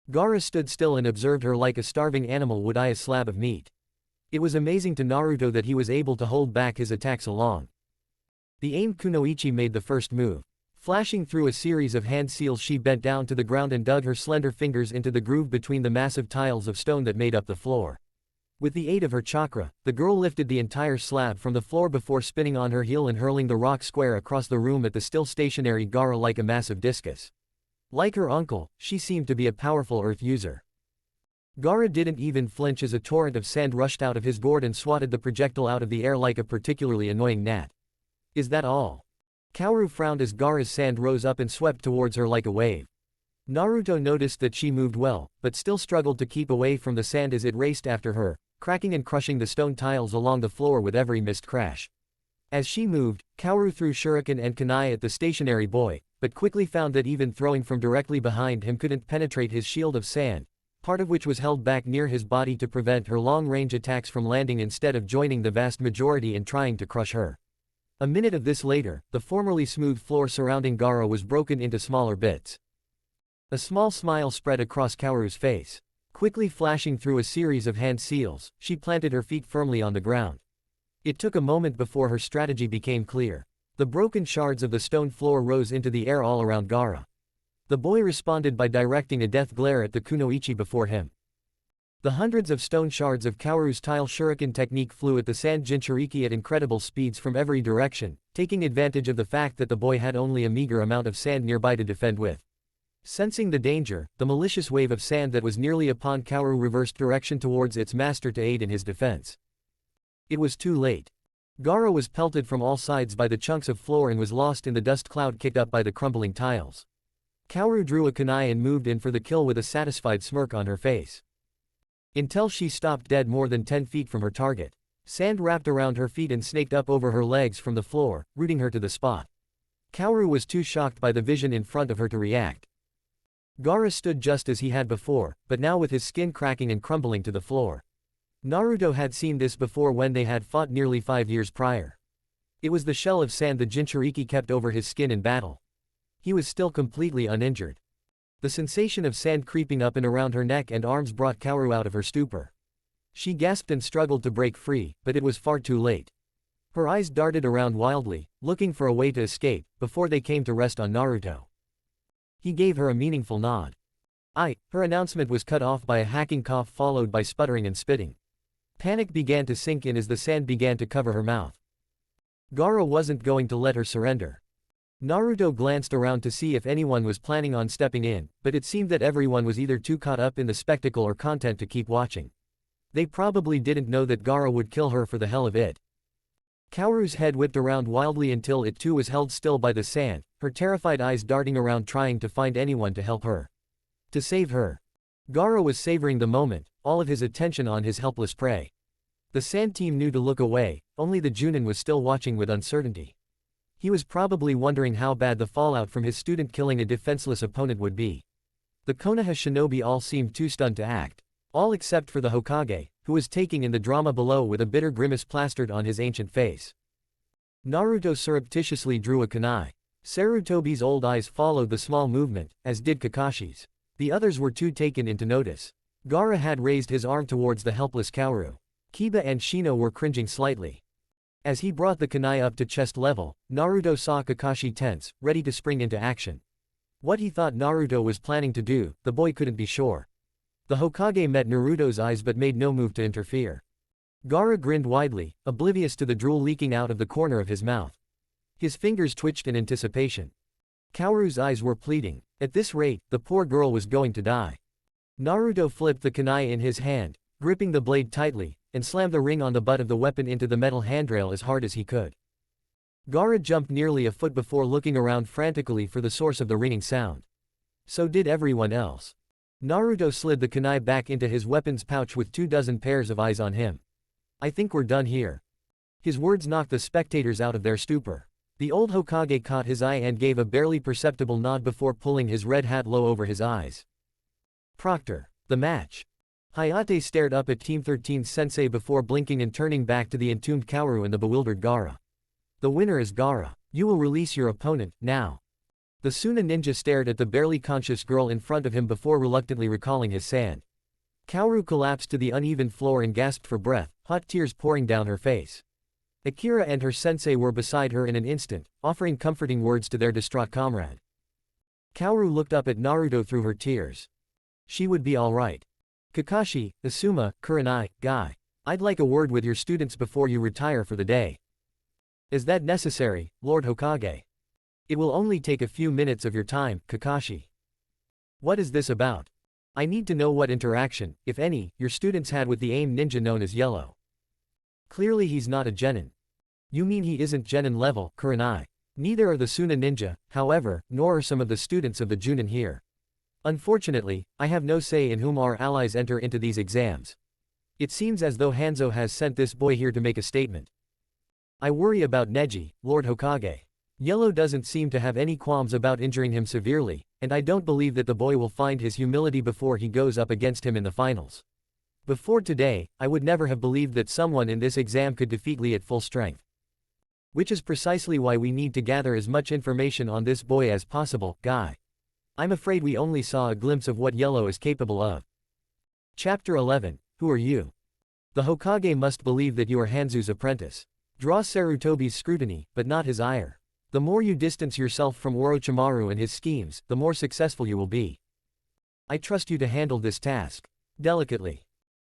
Gaara stood still and observed her like a starving animal would eye a slab of meat. It was amazing to Naruto that he was able to hold back his attacks so long. The aimed kunoichi made the first move. Flashing through a series of hand seals, she bent down to the ground and dug her slender fingers into the groove between the massive tiles of stone that made up the floor. With the aid of her chakra, the girl lifted the entire slab from the floor before spinning on her heel and hurling the rock square across the room at the still stationary Gaara like a massive discus. Like her uncle, she seemed to be a powerful earth user. Gaara didn't even flinch as a torrent of sand rushed out of his gourd and swatted the projectile out of the air like a particularly annoying gnat. Is that all? Kaoru frowned as Gaara's sand rose up and swept towards her like a wave. Naruto noticed that she moved well, but still struggled to keep away from the sand as it raced after her, cracking and crushing the stone tiles along the floor with every missed crash. As she moved, Kaoru threw shuriken and kunai at the stationary boy, but quickly found that even throwing from directly behind him couldn't penetrate his shield of sand, part of which was held back near his body to prevent her long-range attacks from landing instead of joining the vast majority and trying to crush her. A minute of this later, the formerly smooth floor surrounding Gaara was broken into smaller bits. A small smile spread across Kaoru's face. Quickly flashing through a series of hand seals, she planted her feet firmly on the ground. It took a moment before her strategy became clear. The broken shards of the stone floor rose into the air all around Gaara. The boy responded by directing a death glare at the kunoichi before him. The hundreds of stone shards of Kaoru's tile shuriken technique flew at the sand Jinchūriki at incredible speeds from every direction, taking advantage of the fact that the boy had only a meager amount of sand nearby to defend with. Sensing the danger, the malicious wave of sand that was nearly upon Kaoru reversed direction towards its master to aid in his defense. It was too late. Gaara was pelted from all sides by the chunks of floor and was lost in the dust cloud kicked up by the crumbling tiles. Kaoru drew a kunai and moved in for the kill with a satisfied smirk on her face. Until she stopped dead more than 10 feet from her target. Sand wrapped around her feet and snaked up over her legs from the floor, rooting her to the spot. Kaoru was too shocked by the vision in front of her to react. Gaara stood just as he had before, but now with his skin cracking and crumbling to the floor. Naruto had seen this before when they had fought nearly 5 years prior. It was the shell of sand the Jinchūriki kept over his skin in battle. He was still completely uninjured. The sensation of sand creeping up and around her neck and arms brought Kaoru out of her stupor. She gasped and struggled to break free, but it was far too late. Her eyes darted around wildly, looking for a way to escape, before they came to rest on Naruto. He gave her a meaningful nod. Her announcement was cut off by a hacking cough followed by sputtering and spitting. Panic began to sink in as the sand began to cover her mouth. Gaara wasn't going to let her surrender. Naruto glanced around to see if anyone was planning on stepping in, but it seemed that everyone was either too caught up in the spectacle or content to keep watching. They probably didn't know that Gaara would kill her for the hell of it. Kaoru's head whipped around wildly until it too was held still by the sand, her terrified eyes darting around trying to find anyone to help her. To save her. Gaara was savoring the moment, all of his attention on his helpless prey. The sand team knew to look away, only the Junin was still watching with uncertainty. He was probably wondering how bad the fallout from his student killing a defenseless opponent would be. The Konoha shinobi all seemed too stunned to act. All except for the Hokage, who was taking in the drama below with a bitter grimace plastered on his ancient face. Naruto surreptitiously drew a kunai. Sarutobi's old eyes followed the small movement, as did Kakashi's. The others were too taken in to notice. Gaara had raised his arm towards the helpless Kaoru. Kiba and Shino were cringing slightly. As he brought the kunai up to chest level, Naruto saw Kakashi tense, ready to spring into action. What he thought Naruto was planning to do, the boy couldn't be sure. The Hokage met Naruto's eyes but made no move to interfere. Gaara grinned widely, oblivious to the drool leaking out of the corner of his mouth. His fingers twitched in anticipation. Kaoru's eyes were pleading. At this rate, the poor girl was going to die. Naruto flipped the kunai in his hand, gripping the blade tightly, and slammed the ring on the butt of the weapon into the metal handrail as hard as he could. Gaara jumped nearly a foot before looking around frantically for the source of the ringing sound. So did everyone else. Naruto slid the kunai back into his weapon's pouch with 24 pairs of eyes on him. I think we're done here. His words knocked the spectators out of their stupor. The old Hokage caught his eye and gave a barely perceptible nod before pulling his red hat low over his eyes. Proctor. The match. Hayate stared up at Team 13's sensei before blinking and turning back to the entombed Kaoru and the bewildered Gaara. The winner is Gaara. You will release your opponent, now. The Suna ninja stared at the barely conscious girl in front of him before reluctantly recalling his sand. Kaoru collapsed to the uneven floor and gasped for breath, hot tears pouring down her face. Akira and her sensei were beside her in an instant, offering comforting words to their distraught comrade. Kaoru looked up at Naruto through her tears. She would be all right. Kakashi, Asuma, Kurenai, Guy. I'd like a word with your students before you retire for the day. Is that necessary, Lord Hokage? It will only take a few minutes of your time, Kakashi. What is this about? I need to know what interaction, if any, your students had with the AIM ninja known as Yellow. Clearly he's not a genin. You mean he isn't genin level, Kurenai? Neither are the Suna ninja, however, nor are some of the students of the Junin here. Unfortunately, I have no say in whom our allies enter into these exams. It seems as though Hanzo has sent this boy here to make a statement. I worry about Neji, Lord Hokage. Yellow doesn't seem to have any qualms about injuring him severely, and I don't believe that the boy will find his humility before he goes up against him in the finals. Before today, I would never have believed that someone in this exam could defeat Lee at full strength. Which is precisely why we need to gather as much information on this boy as possible, Guy. I'm afraid we only saw a glimpse of what Yellow is capable of. Chapter 11, Who are you? The Hokage must believe that you are Hanzo's apprentice. Draw Sarutobi's scrutiny, but not his ire. The more you distance yourself from Orochimaru and his schemes, the more successful you will be. I trust you to handle this task delicately.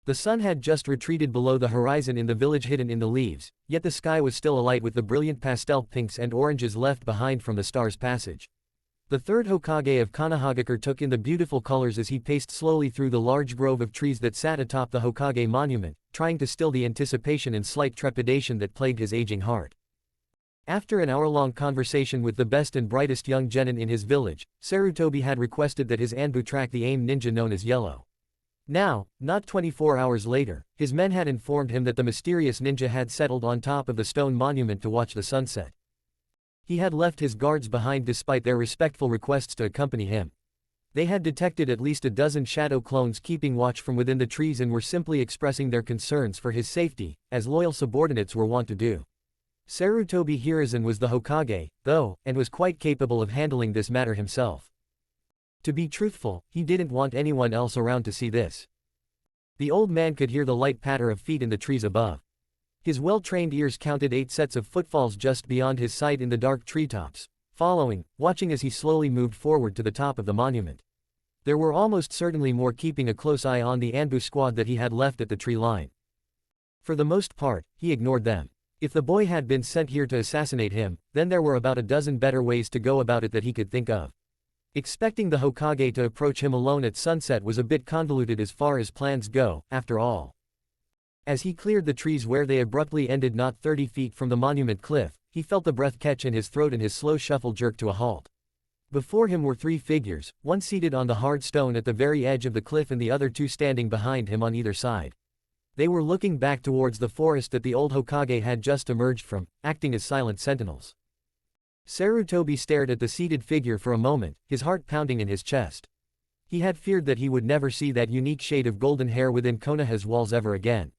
The sun had just retreated below the horizon in the village hidden in the leaves, yet the sky was still alight with the brilliant pastel pinks and oranges left behind from the star's passage. The third Hokage of Konohagakure took in the beautiful colors as he paced slowly through the large grove of trees that sat atop the Hokage monument, trying to still the anticipation and slight trepidation that plagued his aging heart. After an hour-long conversation with the best and brightest young genin in his village, Sarutobi had requested that his Anbu track the AIM ninja known as Yellow. Now, not 24 hours later, his men had informed him that the mysterious ninja had settled on top of the stone monument to watch the sunset. He had left his guards behind despite their respectful requests to accompany him. They had detected at least a dozen shadow clones keeping watch from within the trees and were simply expressing their concerns for his safety, as loyal subordinates were wont to do. Sarutobi Hiruzen was the Hokage, though, and was quite capable of handling this matter himself. To be truthful, he didn't want anyone else around to see this. The old man could hear the light patter of feet in the trees above. His well-trained ears counted 8 sets of footfalls just beyond his sight in the dark treetops, following, watching as he slowly moved forward to the top of the monument. There were almost certainly more keeping a close eye on the Anbu squad that he had left at the tree line. For the most part, he ignored them. If the boy had been sent here to assassinate him, then there were about a dozen better ways to go about it that he could think of. Expecting the Hokage to approach him alone at sunset was a bit convoluted as far as plans go, after all. As he cleared the trees where they abruptly ended not 30 feet from the monument cliff, he felt the breath catch in his throat and his slow shuffle jerk to a halt. Before him were 3 figures, one seated on the hard stone at the very edge of the cliff and the other 2 standing behind him on either side. They were looking back towards the forest that the old Hokage had just emerged from, acting as silent sentinels. Sarutobi stared at the seated figure for a moment, his heart pounding in his chest. He had feared that he would never see that unique shade of golden hair within Konoha's walls ever again.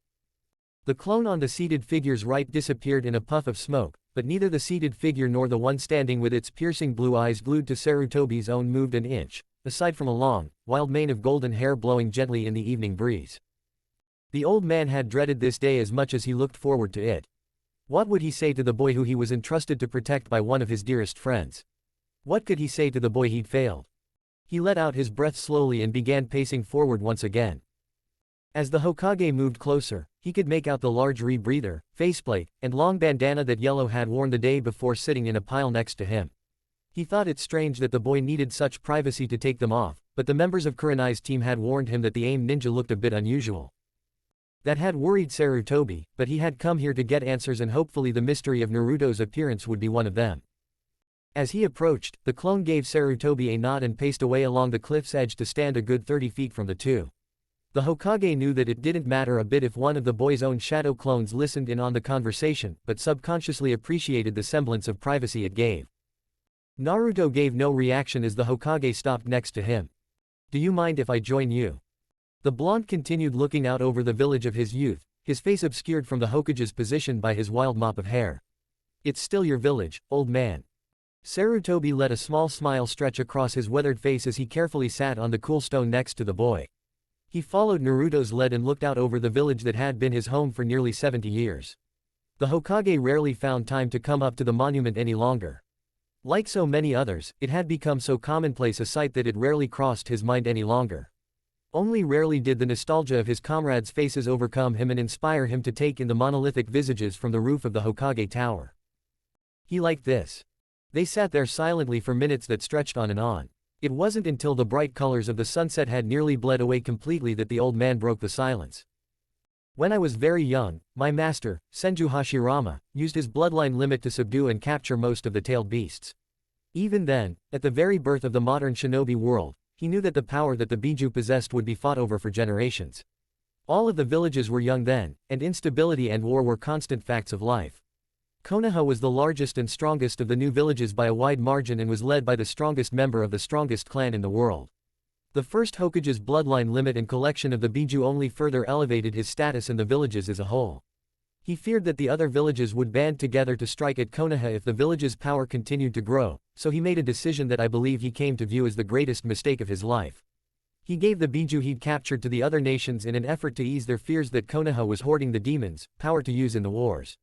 The clone on the seated figure's right disappeared in a puff of smoke, but neither the seated figure nor the one standing with its piercing blue eyes glued to Sarutobi's own moved an inch, aside from a long, wild mane of golden hair blowing gently in the evening breeze. The old man had dreaded this day as much as he looked forward to it. What would he say to the boy who he was entrusted to protect by one of his dearest friends? What could he say to the boy he'd failed? He let out his breath slowly and began pacing forward once again. As the Hokage moved closer, he could make out the large rebreather, faceplate, and long bandana that Yellow had worn the day before sitting in a pile next to him. He thought it strange that the boy needed such privacy to take them off, but the members of Kurenai's team had warned him that the AIM ninja looked a bit unusual. That had worried Sarutobi, but he had come here to get answers and hopefully the mystery of Naruto's appearance would be one of them. As he approached, the clone gave Sarutobi a nod and paced away along the cliff's edge to stand a good 30 feet from the two. The Hokage knew that it didn't matter a bit if one of the boy's own shadow clones listened in on the conversation, but subconsciously appreciated the semblance of privacy it gave. Naruto gave no reaction as the Hokage stopped next to him. "Do you mind if I join you?" The blonde continued looking out over the village of his youth, his face obscured from the Hokage's position by his wild mop of hair. "It's still your village, old man." Sarutobi let a small smile stretch across his weathered face as he carefully sat on the cool stone next to the boy. He followed Naruto's lead and looked out over the village that had been his home for nearly 70 years. The Hokage rarely found time to come up to the monument any longer. Like so many others, it had become so commonplace a sight that it rarely crossed his mind any longer. Only rarely did the nostalgia of his comrades' faces overcome him and inspire him to take in the monolithic visages from the roof of the Hokage Tower. He liked this. They sat there silently for minutes that stretched on and on. It wasn't until the bright colors of the sunset had nearly bled away completely that the old man broke the silence. "When I was very young, my master, Senju Hashirama, used his bloodline limit to subdue and capture most of the tailed beasts. Even then, at the very birth of the modern shinobi world, he knew that the power that the Biju possessed would be fought over for generations. All of the villages were young then, and instability and war were constant facts of life. Konoha was the largest and strongest of the new villages by a wide margin and was led by the strongest member of the strongest clan in the world. The first Hokage's bloodline limit and collection of the Biju only further elevated his status in the villages as a whole. He feared that the other villages would band together to strike at Konoha if the village's power continued to grow, so he made a decision that I believe he came to view as the greatest mistake of his life. He gave the Biju he'd captured to the other nations in an effort to ease their fears that Konoha was hoarding the demons, power to use in the wars."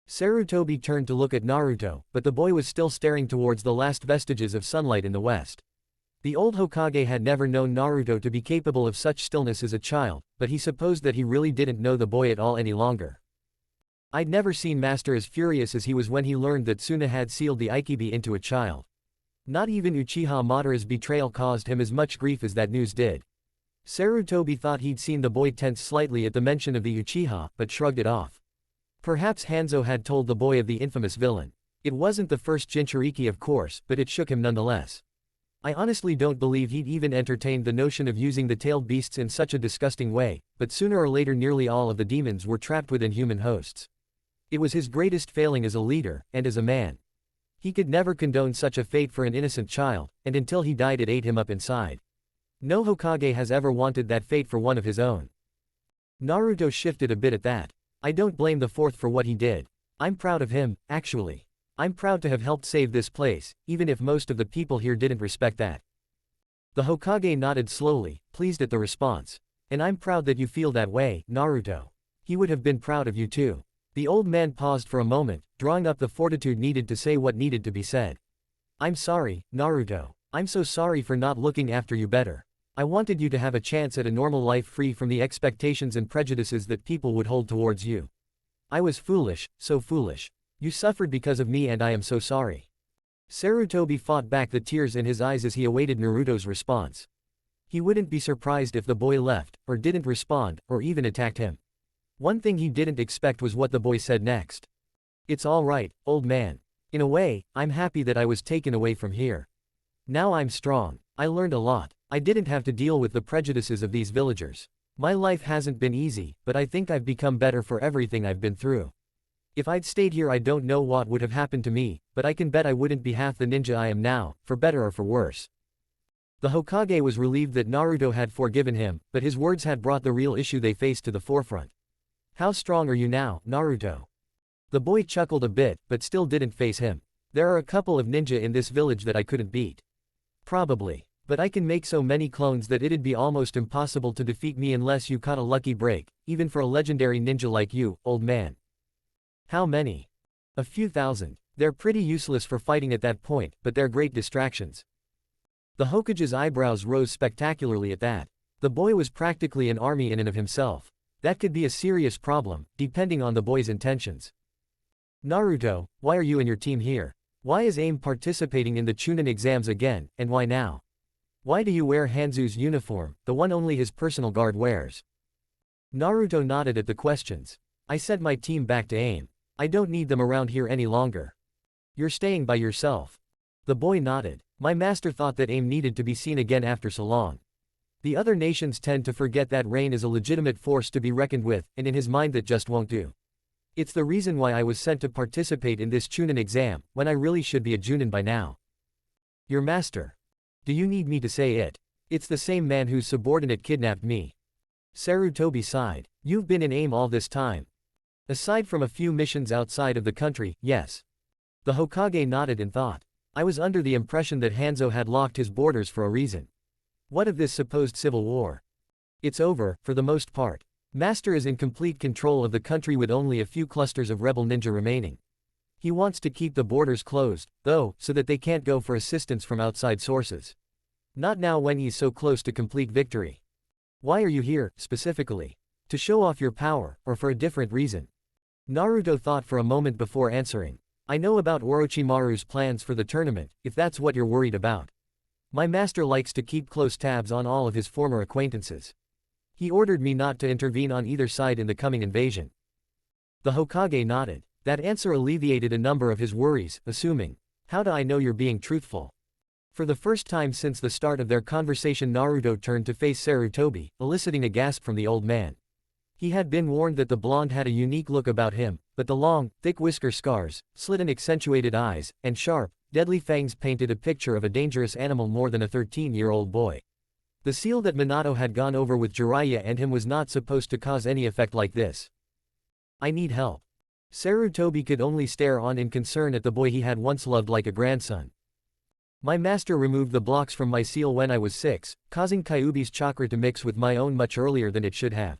Sarutobi turned to look at Naruto, but the boy was still staring towards the last vestiges of sunlight in the west. The old Hokage had never known Naruto to be capable of such stillness as a child, but he supposed that he really didn't know the boy at all any longer. "I'd never seen Master as furious as he was when he learned that Suna had sealed the Ikibi into a child. Not even Uchiha Madara's betrayal caused him as much grief as that news did." Sarutobi thought he'd seen the boy tense slightly at the mention of the Uchiha, but shrugged it off. Perhaps Hanzo had told the boy of the infamous villain. It wasn't the first Jinchūriki of course, but it shook him nonetheless. I honestly don't believe he'd even entertained the notion of using the tailed beasts in such a disgusting way, but sooner or later nearly all of the demons were trapped within human hosts. It was his greatest failing as a leader, and as a man. He could never condone such a fate for an innocent child, and until he died it ate him up inside. No Hokage has ever wanted that fate for one of his own. Naruto shifted a bit at that. I don't blame the fourth for what he did. I'm proud of him, actually. I'm proud to have helped save this place, even if most of the people here didn't respect that. The Hokage nodded slowly, pleased at the response. And I'm proud that you feel that way, Naruto. He would have been proud of you too. The old man paused for a moment, drawing up the fortitude needed to say what needed to be said. I'm sorry, Naruto. I'm so sorry for not looking after you better. I wanted you to have a chance at a normal life free from the expectations and prejudices that people would hold towards you. I was foolish, so foolish. You suffered because of me and I am so sorry. Sarutobi fought back the tears in his eyes as he awaited Naruto's response. He wouldn't be surprised if the boy left, or didn't respond, or even attacked him. One thing he didn't expect was what the boy said next. It's all right, old man. In a way, I'm happy that I was taken away from here. Now I'm strong. I learned a lot. I didn't have to deal with the prejudices of these villagers. My life hasn't been easy, but I think I've become better for everything I've been through. If I'd stayed here I don't know what would have happened to me, but I can bet I wouldn't be half the ninja I am now, for better or for worse. The Hokage was relieved that Naruto had forgiven him, but his words had brought the real issue they faced to the forefront. How strong are you now, Naruto? The boy chuckled a bit, but still didn't face him. There are a couple of ninja in this village that I couldn't beat. Probably. But I can make so many clones that it'd be almost impossible to defeat me unless you caught a lucky break, even for a legendary ninja like you, old man. How many? A few thousand. They're pretty useless for fighting at that point, but they're great distractions. The Hokage's eyebrows rose spectacularly at that. The boy was practically an army in and of himself. That could be a serious problem, depending on the boy's intentions. Naruto, why are you and your team here? Why is AIM participating in the Chunin exams again, and why now? Why do you wear Hanzo's uniform, the one only his personal guard wears? Naruto nodded at the questions. I sent my team back to AIM. I don't need them around here any longer. You're staying by yourself. The boy nodded. My master thought that AIM needed to be seen again after so long. The other nations tend to forget that Rain is a legitimate force to be reckoned with, and in his mind that just won't do. It's the reason why I was sent to participate in this Chunin exam, when I really should be a Junin by now. Your master. Do you need me to say it? It's the same man whose subordinate kidnapped me. Sarutobi sighed. You've been in AIM all this time. Aside from a few missions outside of the country, yes. The Hokage nodded in thought. I was under the impression that Hanzo had locked his borders for a reason. What of this supposed civil war? It's over, for the most part. Master is in complete control of the country with only a few clusters of rebel ninja remaining. He wants to keep the borders closed, though, so that they can't go for assistance from outside sources. Not now when he's so close to complete victory. Why are you here, specifically? To show off your power, or for a different reason? Naruto thought for a moment before answering. I know about Orochimaru's plans for the tournament, if that's what you're worried about. My master likes to keep close tabs on all of his former acquaintances. He ordered me not to intervene on either side in the coming invasion. The Hokage nodded. That answer alleviated a number of his worries, assuming, how do I know you're being truthful? For the first time since the start of their conversation Naruto turned to face Sarutobi, eliciting a gasp from the old man. He had been warned that the blonde had a unique look about him, but the long, thick whisker scars, slit and accentuated eyes, and sharp, deadly fangs painted a picture of a dangerous animal more than a 13-year-old boy. The seal that Minato had gone over with Jiraiya and him was not supposed to cause any effect like this. I need help. Sarutobi could only stare on in concern at the boy he had once loved like a grandson. My master removed the blocks from my seal when I was 6, causing Kyuubi's chakra to mix with my own much earlier than it should have.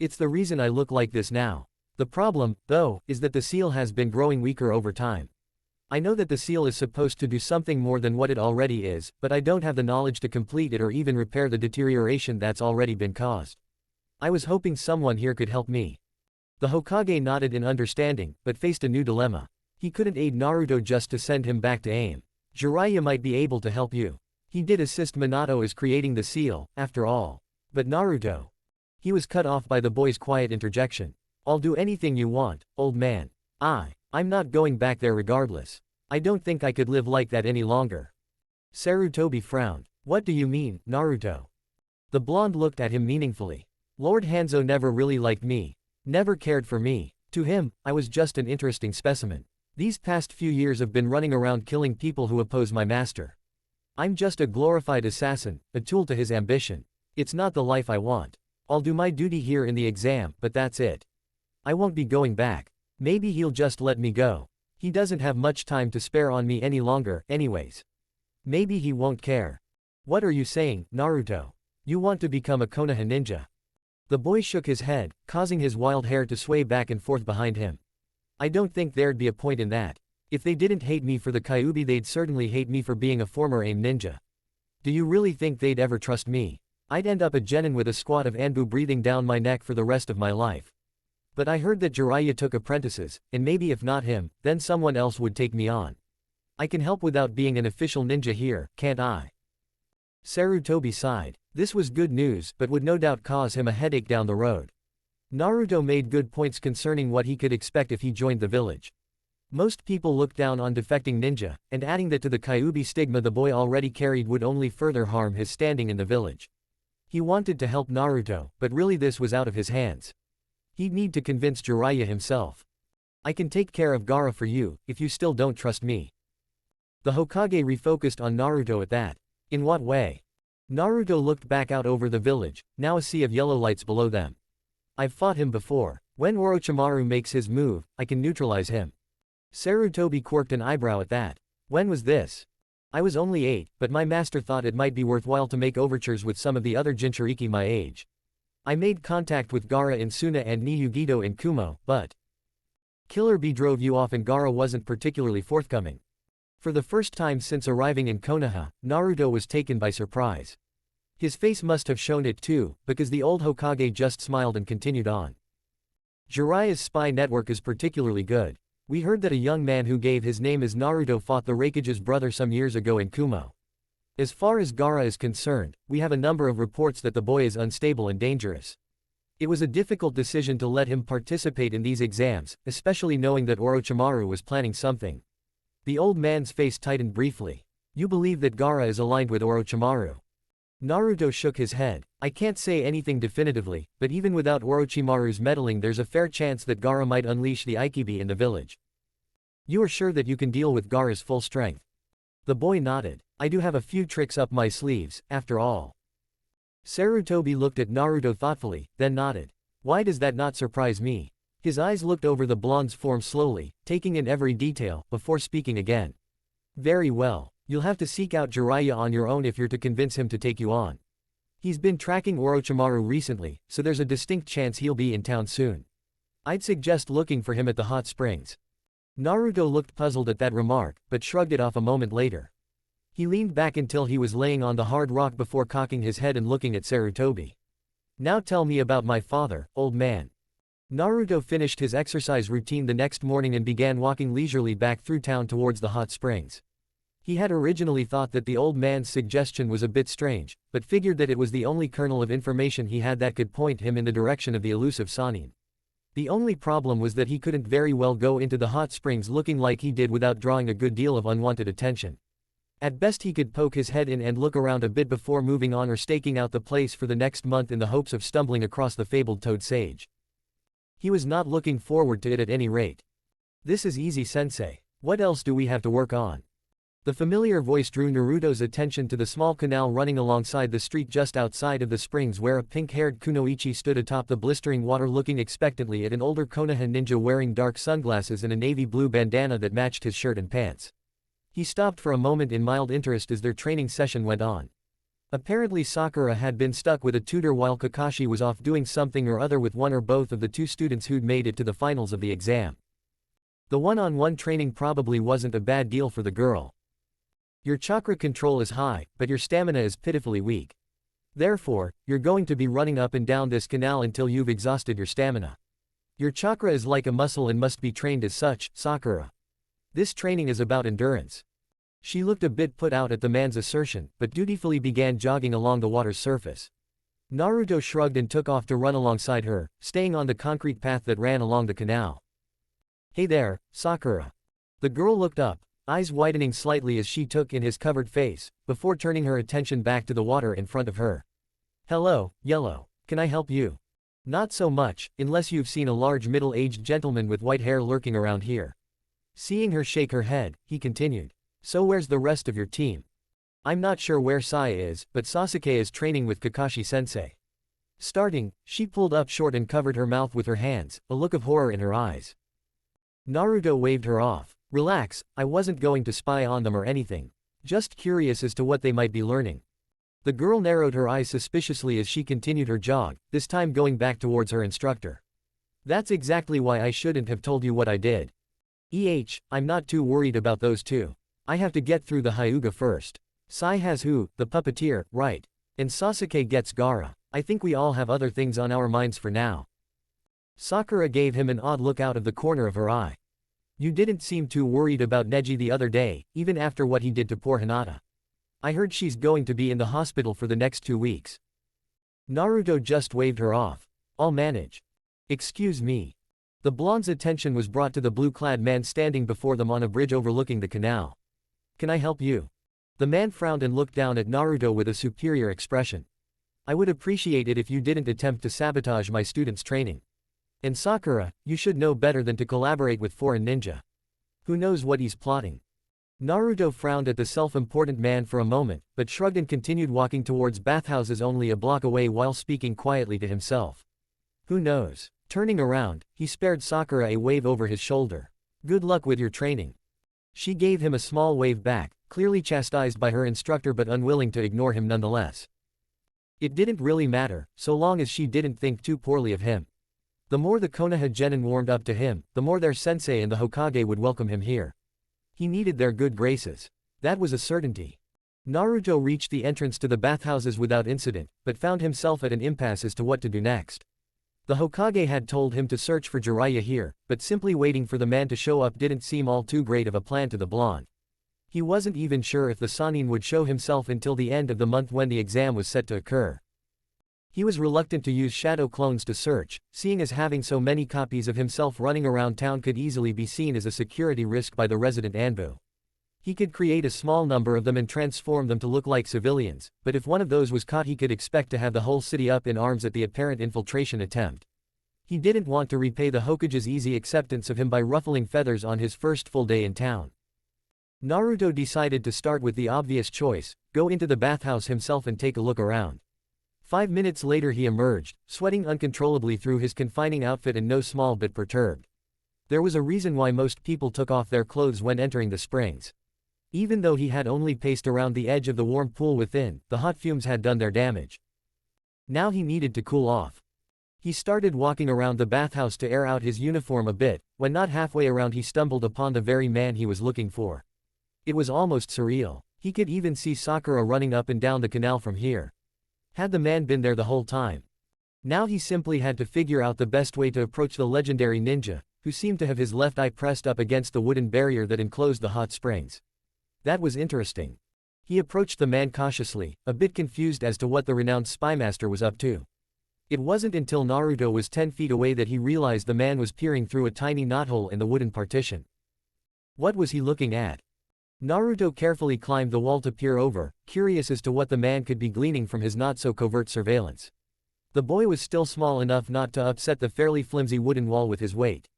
It's the reason I look like this now. The problem, though, is that the seal has been growing weaker over time. I know that the seal is supposed to do something more than what it already is, but I don't have the knowledge to complete it or even repair the deterioration that's already been caused. I was hoping someone here could help me. The Hokage nodded in understanding, but faced a new dilemma. He couldn't aid Naruto just to send him back to AIM. Jiraiya might be able to help you. He did assist Minato as creating the seal, after all. But Naruto. He was cut off by the boy's quiet interjection. I'll do anything you want, old man. I'm not going back there regardless. I don't think I could live like that any longer. Sarutobi frowned. What do you mean, Naruto? The blonde looked at him meaningfully. Lord Hanzo never really liked me. Never cared for me. To him, I was just an interesting specimen. These past few years have been running around killing people who oppose my master. I'm just a glorified assassin, a tool to his ambition. It's not the life I want. I'll do my duty here in the exam, but that's it. I won't be going back. Maybe he'll just let me go. He doesn't have much time to spare on me any longer, anyways. Maybe he won't care. What are you saying, Naruto? You want to become a Konoha ninja? The boy shook his head, causing his wild hair to sway back and forth behind him. I don't think there'd be a point in that. If they didn't hate me for the Kyuubi, they'd certainly hate me for being a former AIM ninja. Do you really think they'd ever trust me? I'd end up a genin with a squad of Anbu breathing down my neck for the rest of my life. But I heard that Jiraiya took apprentices, and maybe if not him, then someone else would take me on. I can help without being an official ninja here, can't I? Sarutobi sighed. This was good news, but would no doubt cause him a headache down the road. Naruto made good points concerning what he could expect if he joined the village. Most people looked down on defecting ninja, and adding that to the Kyuubi stigma the boy already carried would only further harm his standing in the village. He wanted to help Naruto, but really this was out of his hands. He'd need to convince Jiraiya himself. I can take care of Gaara for you, if you still don't trust me. The Hokage refocused on Naruto at that. In what way? Naruto looked back out over the village, now a sea of yellow lights below them. I've fought him before. When Orochimaru makes his move, I can neutralize him. Sarutobi quirked an eyebrow at that. When was this? I was only 8, but my master thought it might be worthwhile to make overtures with some of the other Jinchūriki my age. I made contact with Gaara in Suna and Niyugido in Kumo, but Killer Bee drove you off and Gaara wasn't particularly forthcoming. For the first time since arriving in Konoha, Naruto was taken by surprise. His face must have shown it too, because the old Hokage just smiled and continued on. Jiraiya's spy network is particularly good. We heard that a young man who gave his name as Naruto fought the Raikage's brother some years ago in Kumo. As far as Gaara is concerned, we have a number of reports that the boy is unstable and dangerous. It was a difficult decision to let him participate in these exams, especially knowing that Orochimaru was planning something. The old man's face tightened briefly. You believe that Gaara is aligned with Orochimaru? Naruto shook his head. I can't say anything definitively, but even without Orochimaru's meddling there's a fair chance that Gaara might unleash the Aikibi in the village. You are sure that you can deal with Gaara's full strength? The boy nodded. I do have a few tricks up my sleeves, after all. Sarutobi looked at Naruto thoughtfully, then nodded. Why does that not surprise me? His eyes looked over the blonde's form slowly, taking in every detail, before speaking again. Very well. You'll have to seek out Jiraiya on your own if you're to convince him to take you on. He's been tracking Orochimaru recently, so there's a distinct chance he'll be in town soon. I'd suggest looking for him at the hot springs. Naruto looked puzzled at that remark, but shrugged it off a moment later. He leaned back until he was laying on the hard rock before cocking his head and looking at Sarutobi. Now tell me about my father, old man. Naruto finished his exercise routine the next morning and began walking leisurely back through town towards the hot springs. He had originally thought that the old man's suggestion was a bit strange, but figured that it was the only kernel of information he had that could point him in the direction of the elusive Sannin. The only problem was that he couldn't very well go into the hot springs looking like he did without drawing a good deal of unwanted attention. At best he could poke his head in and look around a bit before moving on or staking out the place for the next month in the hopes of stumbling across the fabled toad sage. He was not looking forward to it at any rate. This is easy, sensei. What else do we have to work on? The familiar voice drew Naruto's attention to the small canal running alongside the street just outside of the springs where a pink-haired kunoichi stood atop the blistering water looking expectantly at an older Konoha ninja wearing dark sunglasses and a navy blue bandana that matched his shirt and pants. He stopped for a moment in mild interest as their training session went on. Apparently Sakura had been stuck with a tutor while Kakashi was off doing something or other with one or both of the two students who'd made it to the finals of the exam. The one-on-one training probably wasn't a bad deal for the girl. Your chakra control is high, but your stamina is pitifully weak. Therefore, you're going to be running up and down this canal until you've exhausted your stamina. Your chakra is like a muscle and must be trained as such, Sakura. This training is about endurance. She looked a bit put out at the man's assertion, but dutifully began jogging along the water's surface. Naruto shrugged and took off to run alongside her, staying on the concrete path that ran along the canal. Hey there, Sakura. The girl looked up, eyes widening slightly as she took in his covered face, before turning her attention back to the water in front of her. Hello, Yellow. Can I help you? Not so much, unless you've seen a large middle-aged gentleman with white hair lurking around here. Seeing her shake her head, he continued. So where's the rest of your team? I'm not sure where Sai is, but Sasuke is training with Kakashi-sensei. Starting, she pulled up short and covered her mouth with her hands, a look of horror in her eyes. Naruto waved her off. Relax, I wasn't going to spy on them or anything. Just curious as to what they might be learning. The girl narrowed her eyes suspiciously as she continued her jog, this time going back towards her instructor. That's exactly why I shouldn't have told you what I did. I'm not too worried about those two. I have to get through the Hyuga first. Sai has who, the puppeteer, right. And Sasuke gets Gaara. I think we all have other things on our minds for now. Sakura gave him an odd look out of the corner of her eye. You didn't seem too worried about Neji the other day, even after what he did to poor Hinata. I heard she's going to be in the hospital for the next 2 weeks. Naruto just waved her off. I'll manage. Excuse me. The blonde's attention was brought to the blue-clad man standing before them on a bridge overlooking the canal. Can I help you? The man frowned and looked down at Naruto with a superior expression. I would appreciate it if you didn't attempt to sabotage my students' training. And Sakura, you should know better than to collaborate with foreign ninja. Who knows what he's plotting? Naruto frowned at the self-important man for a moment, but shrugged and continued walking towards bathhouses only a block away while speaking quietly to himself. Who knows? Turning around, he spared Sakura a wave over his shoulder. Good luck with your training. She gave him a small wave back, clearly chastised by her instructor but unwilling to ignore him nonetheless. It didn't really matter, so long as she didn't think too poorly of him. The more the Konoha genin warmed up to him, the more their sensei and the Hokage would welcome him here. He needed their good graces. That was a certainty. Naruto reached the entrance to the bathhouses without incident, but found himself at an impasse as to what to do next. The Hokage had told him to search for Jiraiya here, but simply waiting for the man to show up didn't seem all too great of a plan to the blonde. He wasn't even sure if the Sannin would show himself until the end of the month when the exam was set to occur. He was reluctant to use shadow clones to search, seeing as having so many copies of himself running around town could easily be seen as a security risk by the resident Anbu. He could create a small number of them and transform them to look like civilians, but if one of those was caught he could expect to have the whole city up in arms at the apparent infiltration attempt. He didn't want to repay the Hokage's easy acceptance of him by ruffling feathers on his first full day in town. Naruto decided to start with the obvious choice, go into the bathhouse himself and take a look around. 5 minutes later he emerged, sweating uncontrollably through his confining outfit and no small bit perturbed. There was a reason why most people took off their clothes when entering the springs. Even though he had only paced around the edge of the warm pool within, the hot fumes had done their damage. Now he needed to cool off. He started walking around the bathhouse to air out his uniform a bit, when not halfway around he stumbled upon the very man he was looking for. It was almost surreal. He could even see Sakura running up and down the canal from here. Had the man been there the whole time? Now he simply had to figure out the best way to approach the legendary ninja, who seemed to have his left eye pressed up against the wooden barrier that enclosed the hot springs. That was interesting. He approached the man cautiously, a bit confused as to what the renowned spymaster was up to. It wasn't until Naruto was 10 feet away that he realized the man was peering through a tiny knothole in the wooden partition. What was he looking at? Naruto carefully climbed the wall to peer over, curious as to what the man could be gleaning from his not-so-covert surveillance. The boy was still small enough not to upset the fairly flimsy wooden wall with his weight.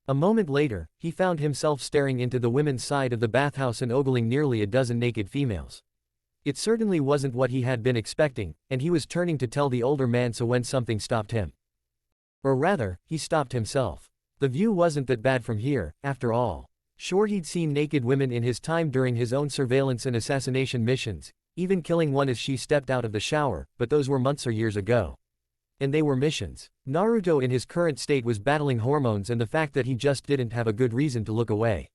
A moment later, he found himself staring into the women's side of the bathhouse and ogling nearly a dozen naked females. It certainly wasn't what he had been expecting, and he was turning to tell the older man so when something stopped him. Or rather, he stopped himself. The view wasn't that bad from here, after all. Sure, he'd seen naked women in his time during his own surveillance and assassination missions, even killing one as she stepped out of the shower, but those were months or years ago. And they were missions. Naruto in his current state was battling hormones and the fact that he just didn't have a good reason to look away.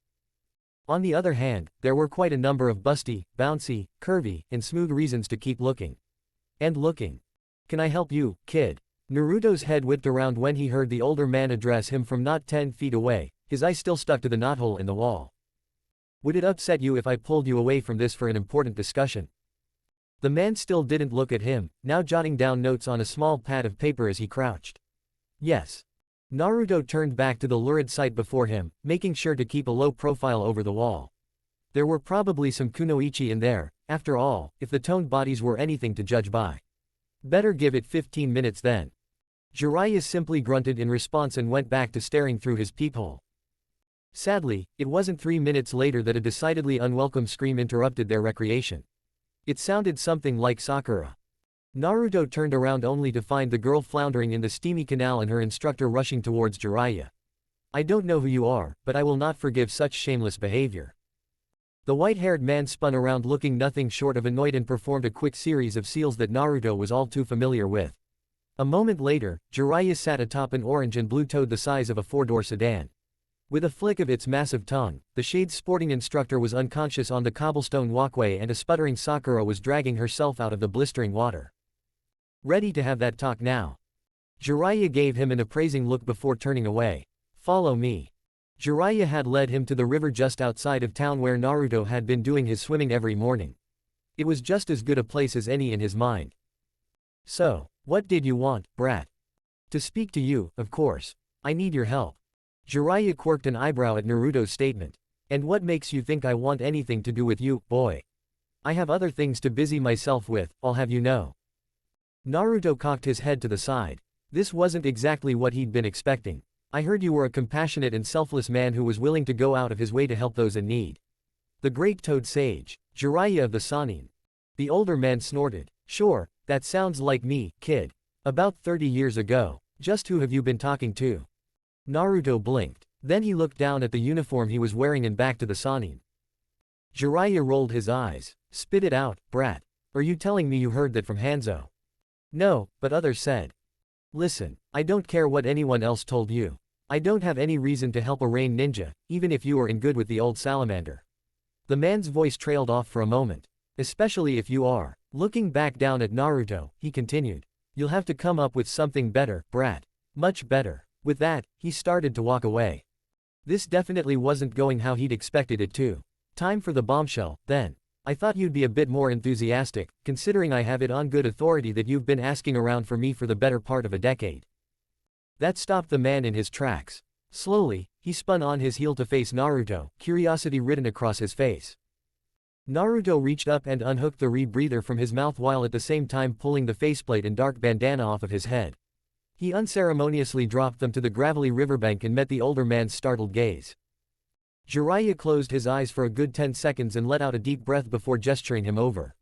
On the other hand, there were quite a number of busty, bouncy, curvy, and smooth reasons to keep looking. And looking. Can I help you, kid? Naruto's head whipped around when he heard the older man address him from not 10 feet away, his eye still stuck to the knothole in the wall. Would it upset you if I pulled you away from this for an important discussion? The man still didn't look at him, now jotting down notes on a small pad of paper as he crouched. Yes. Naruto turned back to the lurid sight before him, making sure to keep a low profile over the wall. There were probably some kunoichi in there, after all, if the toned bodies were anything to judge by. Better give it 15 minutes then. Jiraiya simply grunted in response and went back to staring through his peephole. Sadly, it wasn't 3 minutes later that a decidedly unwelcome scream interrupted their recreation. It sounded something like Sakura. Naruto turned around only to find the girl floundering in the steamy canal and her instructor rushing towards Jiraiya. I don't know who you are, but I will not forgive such shameless behavior. The white-haired man spun around looking nothing short of annoyed and performed a quick series of seals that Naruto was all too familiar with. A moment later, Jiraiya sat atop an orange and blue toad the size of a four-door sedan. With a flick of its massive tongue, the Shade's sporting instructor was unconscious on the cobblestone walkway and a sputtering Sakura was dragging herself out of the blistering water. Ready to have that talk now. Jiraiya gave him an appraising look before turning away. Follow me. Jiraiya had led him to the river just outside of town where Naruto had been doing his swimming every morning. It was just as good a place as any in his mind. So, what did you want, brat? To speak to you, of course. I need your help. Jiraiya quirked an eyebrow at Naruto's statement. And what makes you think I want anything to do with you, boy? I have other things to busy myself with, I'll have you know. Naruto cocked his head to the side. This wasn't exactly what he'd been expecting. I heard you were a compassionate and selfless man who was willing to go out of his way to help those in need. The great toad sage, Jiraiya of the Sannin. The older man snorted. Sure, that sounds like me, kid. About 30 years ago. Just who have you been talking to? Naruto blinked. Then he looked down at the uniform he was wearing and back to the Sannin. Jiraiya rolled his eyes. Spit it out, brat. Are you telling me you heard that from Hanzo? No, but others said. Listen, I don't care what anyone else told you. I don't have any reason to help a rain ninja, even if you are in good with the old salamander. The man's voice trailed off for a moment. Especially if you are. Looking back down at Naruto, he continued. You'll have to come up with something better, brat. Much better. With that, he started to walk away. This definitely wasn't going how he'd expected it to. Time for the bombshell, then. I thought you'd be a bit more enthusiastic, considering I have it on good authority that you've been asking around for me for the better part of a decade. That stopped the man in his tracks. Slowly, he spun on his heel to face Naruto, curiosity written across his face. Naruto reached up and unhooked the rebreather from his mouth while at the same time pulling the faceplate and dark bandana off of his head. He unceremoniously dropped them to the gravelly riverbank and met the older man's startled gaze. Jiraiya closed his eyes for a good 10 seconds and let out a deep breath before gesturing him over.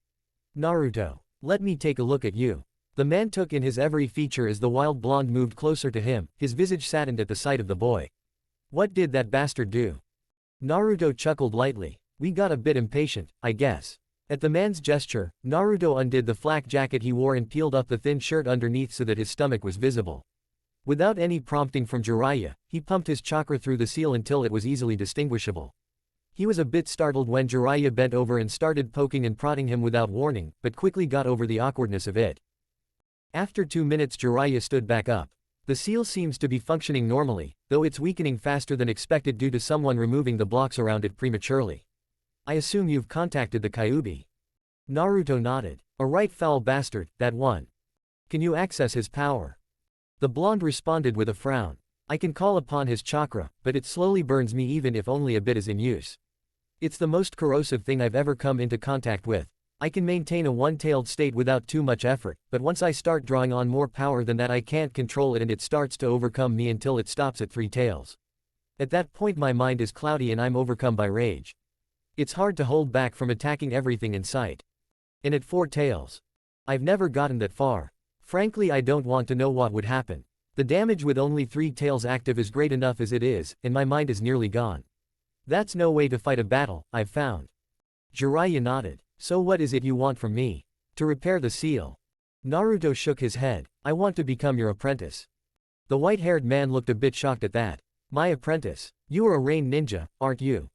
Naruto, let me take a look at you. The man took in his every feature as the wild blonde moved closer to him, his visage saddened at the sight of the boy. What did that bastard do? Naruto chuckled lightly. We got a bit impatient, I guess. At the man's gesture, Naruto undid the flak jacket he wore and peeled up the thin shirt underneath so that his stomach was visible. Without any prompting from Jiraiya, he pumped his chakra through the seal until it was easily distinguishable. He was a bit startled when Jiraiya bent over and started poking and prodding him without warning, but quickly got over the awkwardness of it. After 2 minutes Jiraiya stood back up. The seal seems to be functioning normally, though it's weakening faster than expected due to someone removing the blocks around it prematurely. I assume you've contacted the Kyuubi. Naruto nodded. A right foul bastard, that one. Can you access his power? The blonde responded with a frown. I can call upon his chakra, but it slowly burns me even if only a bit is in use. It's the most corrosive thing I've ever come into contact with. I can maintain a one-tailed state without too much effort, but once I start drawing on more power than that I can't control it and it starts to overcome me until it stops at 3 tails. At that point my mind is cloudy and I'm overcome by rage. It's hard to hold back from attacking everything in sight. And at 4 tails. I've never gotten that far. Frankly I don't want to know what would happen. The damage with only 3 tails active is great enough as it is, and my mind is nearly gone. That's no way to fight a battle, I've found. Jiraiya nodded. So what is it you want from me? To repair the seal. Naruto shook his head. I want to become your apprentice. The white-haired man looked a bit shocked at that. My apprentice? You are a rain ninja, aren't you?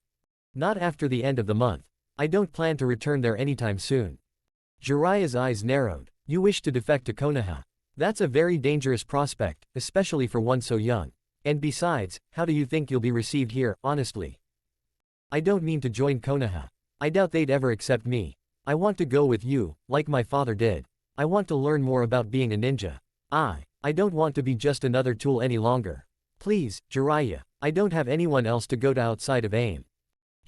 Not after the end of the month. I don't plan to return there anytime soon. Jiraiya's eyes narrowed. You wish to defect to Konoha. That's a very dangerous prospect, especially for one so young. And besides, how do you think you'll be received here, honestly? I don't mean to join Konoha. I doubt they'd ever accept me. I want to go with you, like my father did. I want to learn more about being a ninja. I don't want to be just another tool any longer. Please, Jiraiya, I don't have anyone else to go to outside of AIM.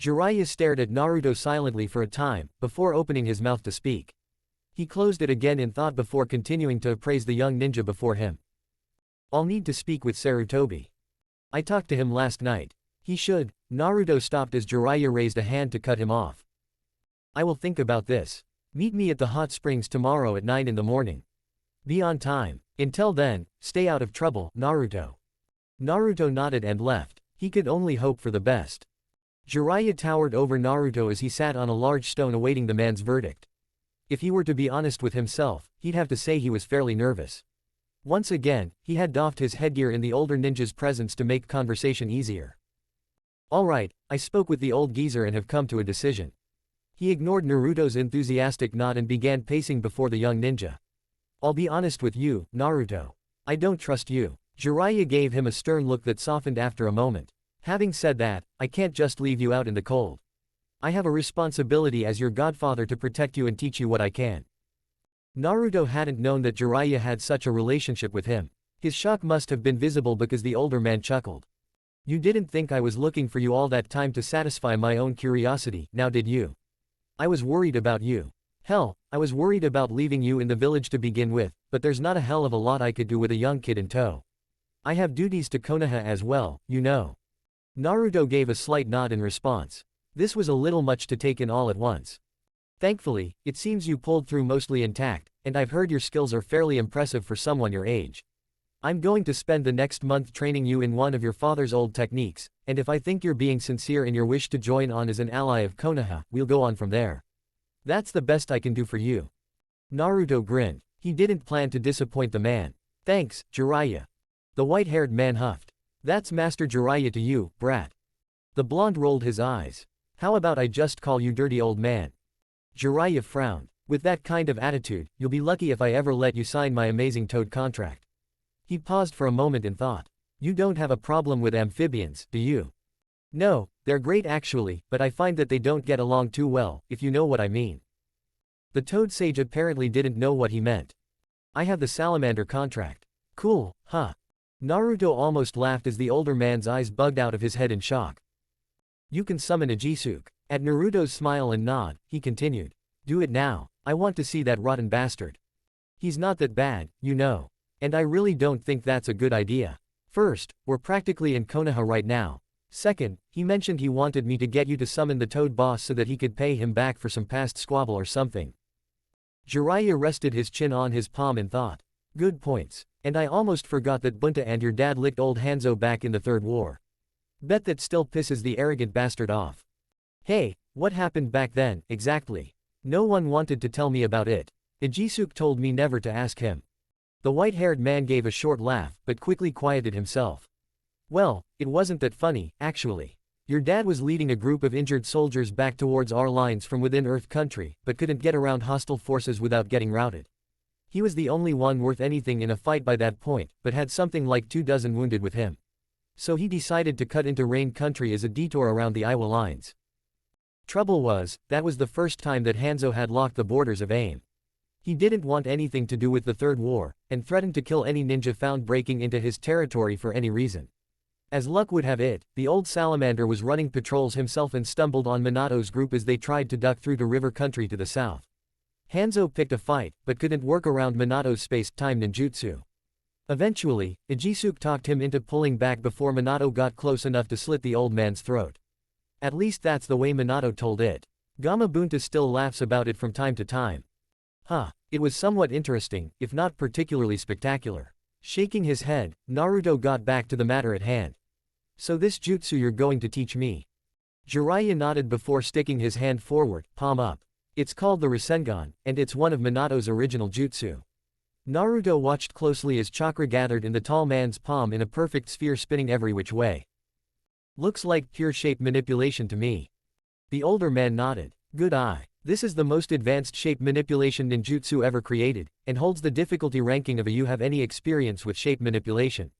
Jiraiya stared at Naruto silently for a time, before opening his mouth to speak. He closed it again in thought before continuing to appraise the young ninja before him. I'll need to speak with Sarutobi. I talked to him last night. He should. Naruto stopped as Jiraiya raised a hand to cut him off. I will think about this. Meet me at the hot springs tomorrow at 9 in the morning. Be on time. Until then, stay out of trouble, Naruto. Naruto nodded and left. He could only hope for the best. Jiraiya towered over Naruto as he sat on a large stone awaiting the man's verdict. If he were to be honest with himself, he'd have to say he was fairly nervous. Once again, he had doffed his headgear in the older ninja's presence to make conversation easier. Alright, I spoke with the old geezer and have come to a decision. He ignored Naruto's enthusiastic nod and began pacing before the young ninja. I'll be honest with you, Naruto. I don't trust you. Jiraiya gave him a stern look that softened after a moment. Having said that, I can't just leave you out in the cold. I have a responsibility as your godfather to protect you and teach you what I can. Naruto hadn't known that Jiraiya had such a relationship with him. His shock must have been visible because the older man chuckled. You didn't think I was looking for you all that time to satisfy my own curiosity, now did you? I was worried about you. Hell, I was worried about leaving you in the village to begin with, but there's not a hell of a lot I could do with a young kid in tow. I have duties to Konoha as well, you know. Naruto gave a slight nod in response. This was a little much to take in all at once. Thankfully, it seems you pulled through mostly intact, and I've heard your skills are fairly impressive for someone your age. I'm going to spend the next month training you in one of your father's old techniques, and if I think you're being sincere in your wish to join on as an ally of Konoha, we'll go on from there. That's the best I can do for you. Naruto grinned. He didn't plan to disappoint the man. Thanks, Jiraiya. The white-haired man huffed. That's Master Jiraiya to you, brat. The blonde rolled his eyes. How about I just call you dirty old man? Jiraiya frowned. With that kind of attitude, you'll be lucky if I ever let you sign my amazing toad contract. He paused for a moment in thought. You don't have a problem with amphibians, do you? No, they're great actually, but I find that they don't get along too well, if you know what I mean. The toad sage apparently didn't know what he meant. I have the salamander contract. Cool, huh? Naruto almost laughed as the older man's eyes bugged out of his head in shock. You can summon a Jisuke. At Naruto's smile and nod, he continued. Do it now. I want to see that rotten bastard. He's not that bad, you know. And I really don't think that's a good idea. First, we're practically in Konoha right now. Second, he mentioned he wanted me to get you to summon the toad boss so that he could pay him back for some past squabble or something. Jiraiya rested his chin on his palm in thought. Good points. And I almost forgot that Bunta and your dad licked old Hanzo back in the Third War. Bet that still pisses the arrogant bastard off. Hey, what happened back then, exactly? No one wanted to tell me about it. Jisuke told me never to ask him. The white-haired man gave a short laugh, but quickly quieted himself. Well, it wasn't that funny, actually. Your dad was leading a group of injured soldiers back towards our lines from within Earth Country, but couldn't get around hostile forces without getting routed. He was the only one worth anything in a fight by that point, but had something like 24 wounded with him. So he decided to cut into Rain Country as a detour around the Iowa lines. Trouble was, that was the first time that Hanzo had locked the borders of AIM. He didn't want anything to do with the Third War, and threatened to kill any ninja found breaking into his territory for any reason. As luck would have it, the old salamander was running patrols himself and stumbled on Minato's group as they tried to duck through the river country to the south. Hanzo picked a fight, but couldn't work around Minato's space-time ninjutsu. Eventually, Jisuke talked him into pulling back before Minato got close enough to slit the old man's throat. At least that's the way Minato told it. Gamabunta still laughs about it from time to time. Huh, it was somewhat interesting, if not particularly spectacular. Shaking his head, Naruto got back to the matter at hand. So this jutsu you're going to teach me? Jiraiya nodded before sticking his hand forward, palm up. It's called the Rasengan, and it's one of Minato's original jutsu. Naruto watched closely as chakra gathered in the tall man's palm in a perfect sphere spinning every which way. Looks like pure shape manipulation to me. The older man nodded. Good eye. This is the most advanced shape manipulation ninjutsu ever created, and holds the difficulty ranking of a you have any experience with shape manipulation.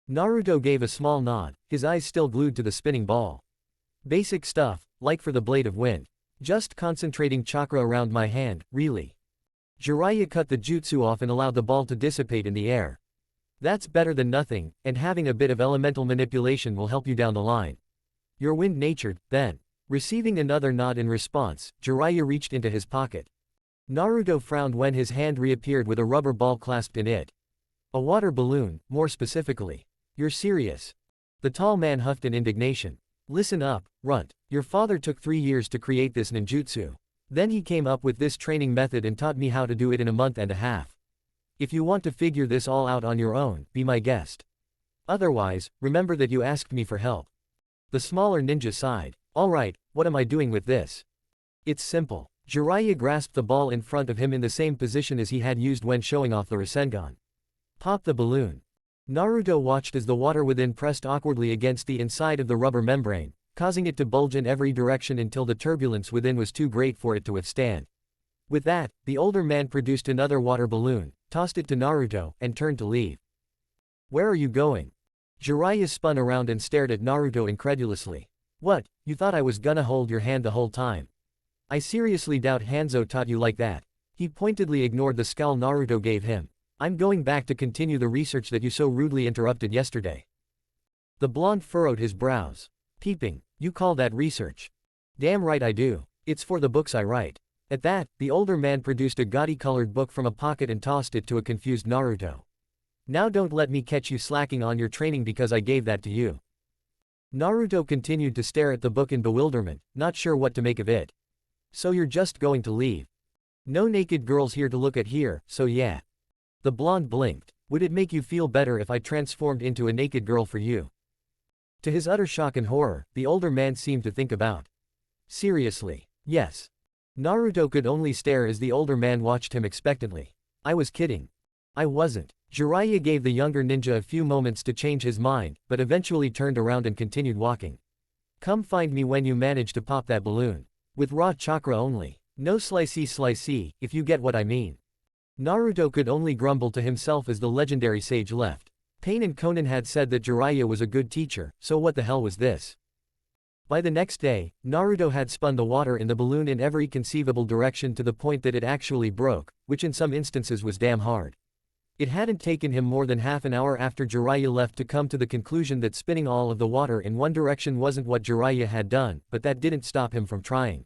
Naruto gave a small nod, his eyes still glued to the spinning ball. Basic stuff, like for the blade of wind. Just concentrating chakra around my hand, really. Jiraiya cut the jutsu off and allowed the ball to dissipate in the air. That's better than nothing, and having a bit of elemental manipulation will help you down the line. You're wind-natured, then. Receiving another nod in response, Jiraiya reached into his pocket. Naruto frowned when his hand reappeared with a rubber ball clasped in it. A water balloon, more specifically. You're serious? The tall man huffed in indignation. Listen up, runt. Your father took 3 years to create this ninjutsu. Then he came up with this training method and taught me how to do it in a month and a half. If you want to figure this all out on your own, be my guest. Otherwise, remember that you asked me for help. The smaller ninja sighed. Alright, what am I doing with this? It's simple. Jiraiya grasped the ball in front of him in the same position as he had used when showing off the Rasengan. Pop the balloon. Naruto watched as the water within pressed awkwardly against the inside of the rubber membrane, causing it to bulge in every direction until the turbulence within was too great for it to withstand. With that, the older man produced another water balloon, tossed it to Naruto, and turned to leave. Where are you going? Jiraiya spun around and stared at Naruto incredulously. What, you thought I was gonna hold your hand the whole time? I seriously doubt Hanzo taught you like that. He pointedly ignored the scowl Naruto gave him. I'm going back to continue the research that you so rudely interrupted yesterday. The blonde furrowed his brows. Peeping, you call that research? Damn right I do. It's for the books I write. At that, the older man produced a gaudy-colored book from a pocket and tossed it to a confused Naruto. Now don't let me catch you slacking on your training because I gave that to you. Naruto continued to stare at the book in bewilderment, not sure what to make of it. So you're just going to leave? No naked girls here to look at here, so yeah. The blonde blinked. Would it make you feel better if I transformed into a naked girl for you? To his utter shock and horror, the older man seemed to think about. Seriously? Yes. Naruto could only stare as the older man watched him expectantly. I was kidding. I wasn't. Jiraiya gave the younger ninja a few moments to change his mind, but eventually turned around and continued walking. Come find me when you manage to pop that balloon. With raw chakra only. No slicey, if you get what I mean. Naruto could only grumble to himself as the legendary sage left. Pain and Konan had said that Jiraiya was a good teacher, so what the hell was this? By the next day, Naruto had spun the water in the balloon in every conceivable direction to the point that it actually broke, which in some instances was damn hard. It hadn't taken him more than half an hour after Jiraiya left to come to the conclusion that spinning all of the water in one direction wasn't what Jiraiya had done, but that didn't stop him from trying.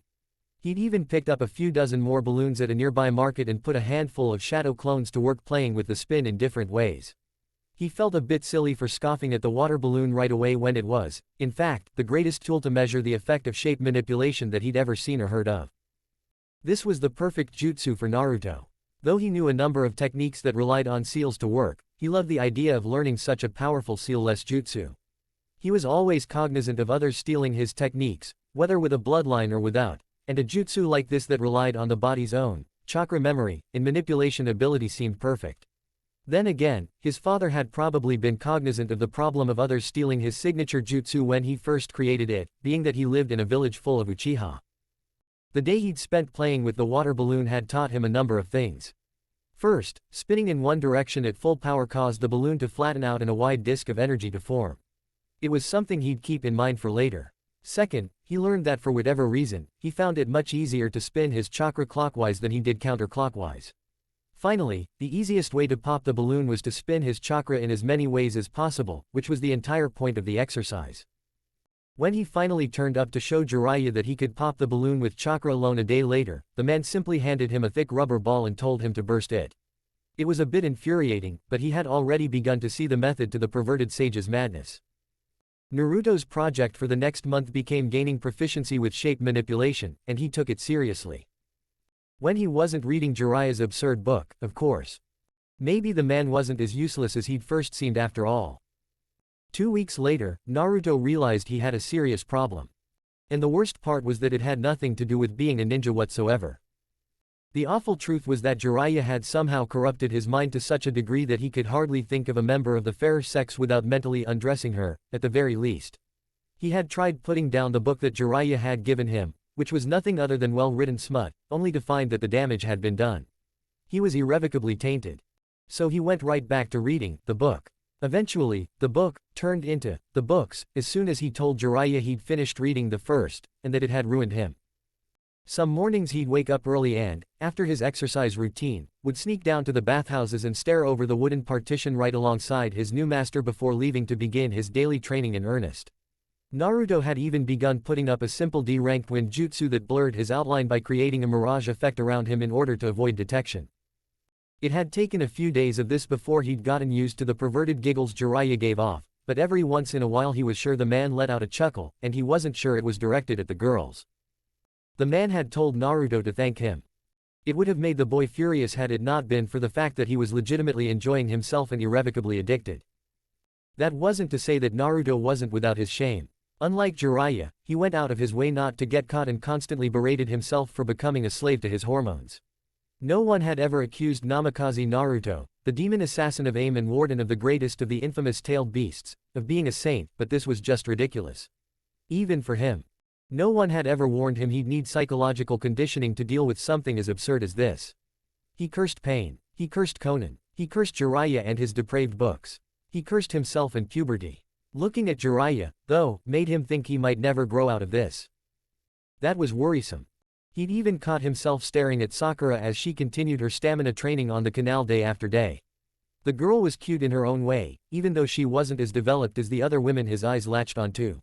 He'd even picked up a few dozen more balloons at a nearby market and put a handful of shadow clones to work playing with the spin in different ways. He felt a bit silly for scoffing at the water balloon right away when it was, in fact, the greatest tool to measure the effect of shape manipulation that he'd ever seen or heard of. This was the perfect jutsu for Naruto. Though he knew a number of techniques that relied on seals to work, he loved the idea of learning such a powerful seal-less jutsu. He was always cognizant of others stealing his techniques, whether with a bloodline or without, and a jutsu like this that relied on the body's own chakra memory and manipulation ability seemed perfect. Then again, his father had probably been cognizant of the problem of others stealing his signature jutsu when he first created it, being that he lived in a village full of Uchiha. The day he'd spent playing with the water balloon had taught him a number of things. First, spinning in one direction at full power caused the balloon to flatten out and a wide disk of energy to form. It was something he'd keep in mind for later. Second, he learned that for whatever reason, he found it much easier to spin his chakra clockwise than he did counterclockwise. Finally, the easiest way to pop the balloon was to spin his chakra in as many ways as possible, which was the entire point of the exercise. When he finally turned up to show Jiraiya that he could pop the balloon with chakra alone a day later, the man simply handed him a thick rubber ball and told him to burst it. It was a bit infuriating, but he had already begun to see the method to the perverted sage's madness. Naruto's project for the next month became gaining proficiency with shape manipulation, and he took it seriously. When he wasn't reading Jiraiya's absurd book, of course. Maybe the man wasn't as useless as he'd first seemed after all. 2 weeks later, Naruto realized he had a serious problem. And the worst part was that it had nothing to do with being a ninja whatsoever. The awful truth was that Jiraiya had somehow corrupted his mind to such a degree that he could hardly think of a member of the fairer sex without mentally undressing her, at the very least. He had tried putting down the book that Jiraiya had given him, which was nothing other than well-written smut, only to find that the damage had been done. He was irrevocably tainted. So he went right back to reading the book. Eventually, the book turned into the books as soon as he told Jiraiya he'd finished reading the first, and that it had ruined him. Some mornings he'd wake up early and, after his exercise routine, would sneak down to the bathhouses and stare over the wooden partition right alongside his new master before leaving to begin his daily training in earnest. Naruto had even begun putting up a simple D-ranked Winjutsu that blurred his outline by creating a mirage effect around him in order to avoid detection. It had taken a few days of this before he'd gotten used to the perverted giggles Jiraiya gave off, but every once in a while he was sure the man let out a chuckle, and he wasn't sure it was directed at the girls. The man had told Naruto to thank him. It would have made the boy furious had it not been for the fact that he was legitimately enjoying himself and irrevocably addicted. That wasn't to say that Naruto wasn't without his shame. Unlike Jiraiya, he went out of his way not to get caught and constantly berated himself for becoming a slave to his hormones. No one had ever accused Namikaze Naruto, the demon assassin of aim and warden of the greatest of the infamous tailed beasts, of being a saint, but this was just ridiculous. Even for him. No one had ever warned him he'd need psychological conditioning to deal with something as absurd as this. He cursed pain. He cursed Konan. He cursed Jiraiya and his depraved books. He cursed himself and puberty. Looking at Jiraiya, though, made him think he might never grow out of this. That was worrisome. He'd even caught himself staring at Sakura as she continued her stamina training on the canal day after day. The girl was cute in her own way, even though she wasn't as developed as the other women his eyes latched onto.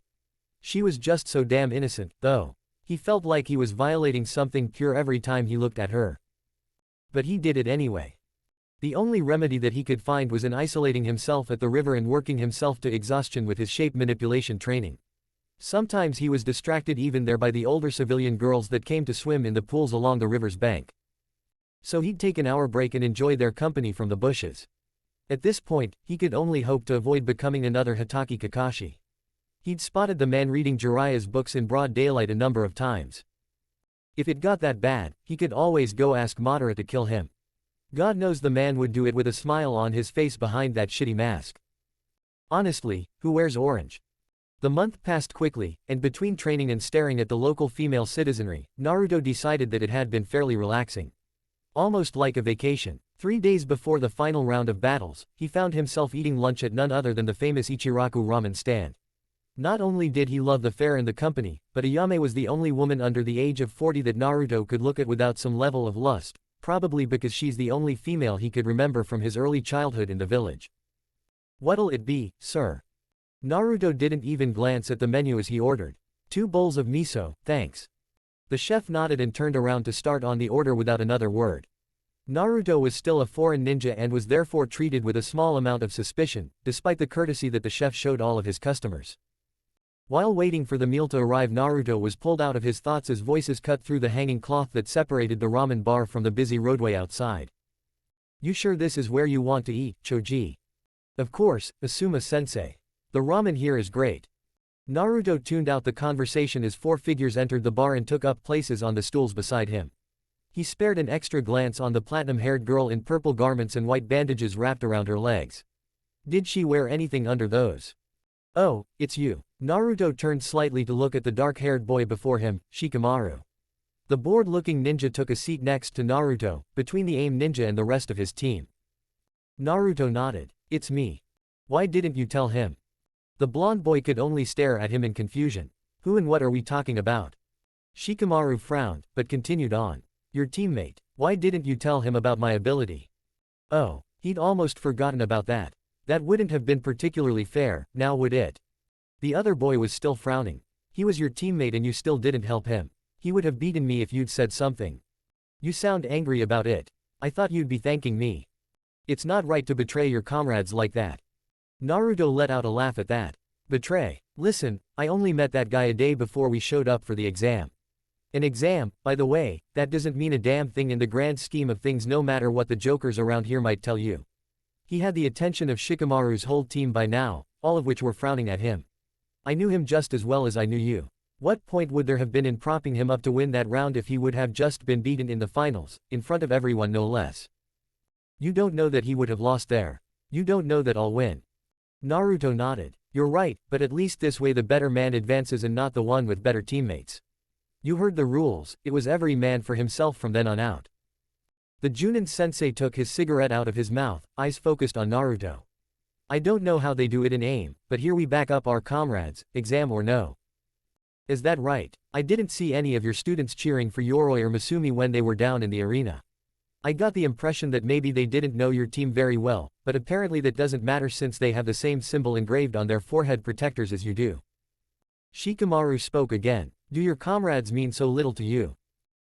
She was just so damn innocent, though. He felt like he was violating something pure every time he looked at her. But he did it anyway. The only remedy that he could find was in isolating himself at the river and working himself to exhaustion with his shape manipulation training. Sometimes he was distracted even there by the older civilian girls that came to swim in the pools along the river's bank. So he'd take an hour break and enjoy their company from the bushes. At this point, he could only hope to avoid becoming another Hatake Kakashi. He'd spotted the man reading Jiraiya's books in broad daylight a number of times. If it got that bad, he could always go ask Madara to kill him. God knows the man would do it with a smile on his face behind that shitty mask. Honestly, who wears orange? The month passed quickly, and between training and staring at the local female citizenry, Naruto decided that it had been fairly relaxing. Almost like a vacation. 3 days before the final round of battles, he found himself eating lunch at none other than the famous Ichiraku ramen stand. Not only did he love the fare and the company, but Ayame was the only woman under the age of 40 that Naruto could look at without some level of lust. Probably because she's the only female he could remember from his early childhood in the village. What'll it be, sir? Naruto didn't even glance at the menu as he ordered. 2 bowls of miso, thanks. The chef nodded and turned around to start on the order without another word. Naruto was still a foreign ninja and was therefore treated with a small amount of suspicion, despite the courtesy that the chef showed all of his customers. While waiting for the meal to arrive, Naruto was pulled out of his thoughts as voices cut through the hanging cloth that separated the ramen bar from the busy roadway outside. You sure this is where you want to eat, Choji? Of course, Asuma-sensei. The ramen here is great. Naruto tuned out the conversation as 4 figures entered the bar and took up places on the stools beside him. He spared an extra glance on the platinum-haired girl in purple garments and white bandages wrapped around her legs. Did she wear anything under those? Oh, it's you. Naruto turned slightly to look at the dark-haired boy before him, Shikamaru. The bored-looking ninja took a seat next to Naruto, between the AIM ninja and the rest of his team. Naruto nodded. It's me. Why didn't you tell him? The blonde boy could only stare at him in confusion. Who and what are we talking about? Shikamaru frowned, but continued on. Your teammate. Why didn't you tell him about my ability? Oh, he'd almost forgotten about that. That wouldn't have been particularly fair, now would it? The other boy was still frowning. He was your teammate and you still didn't help him. He would have beaten me if you'd said something. You sound angry about it. I thought you'd be thanking me. It's not right to betray your comrades like that. Naruto let out a laugh at that. Betray? Listen, I only met that guy a day before we showed up for the exam. An exam, by the way, that doesn't mean a damn thing in the grand scheme of things no matter what the jokers around here might tell you. He had the attention of Shikamaru's whole team by now, all of which were frowning at him. I knew him just as well as I knew you. What point would there have been in propping him up to win that round if he would have just been beaten in the finals, in front of everyone no less? You don't know that he would have lost there. You don't know that I'll win. Naruto nodded. You're right, but at least this way the better man advances and not the one with better teammates. You heard the rules, it was every man for himself from then on out. The Junin-sensei took his cigarette out of his mouth, eyes focused on Naruto. I don't know how they do it in AIM, but here we back up our comrades, exam or no. Is that right? I didn't see any of your students cheering for Yoroi or Masumi when they were down in the arena. I got the impression that maybe they didn't know your team very well, but apparently that doesn't matter since they have the same symbol engraved on their forehead protectors as you do. Shikamaru spoke again. Do your comrades mean so little to you?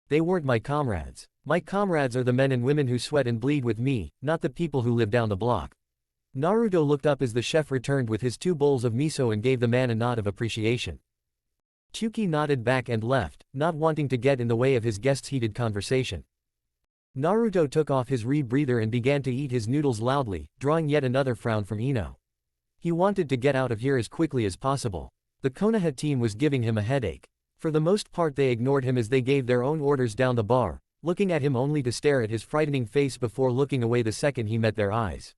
They weren't my comrades. My comrades are the men and women who sweat and bleed with me, not the people who live down the block. Naruto looked up as the chef returned with his 2 bowls of miso and gave the man a nod of appreciation. Chuki nodded back and left, not wanting to get in the way of his guest's heated conversation. Naruto took off his rebreather and began to eat his noodles loudly, drawing yet another frown from Ino. He wanted to get out of here as quickly as possible. The Konoha team was giving him a headache. For the most part they ignored him as they gave their own orders down the bar, looking at him only to stare at his frightening face before looking away the second he met their eyes.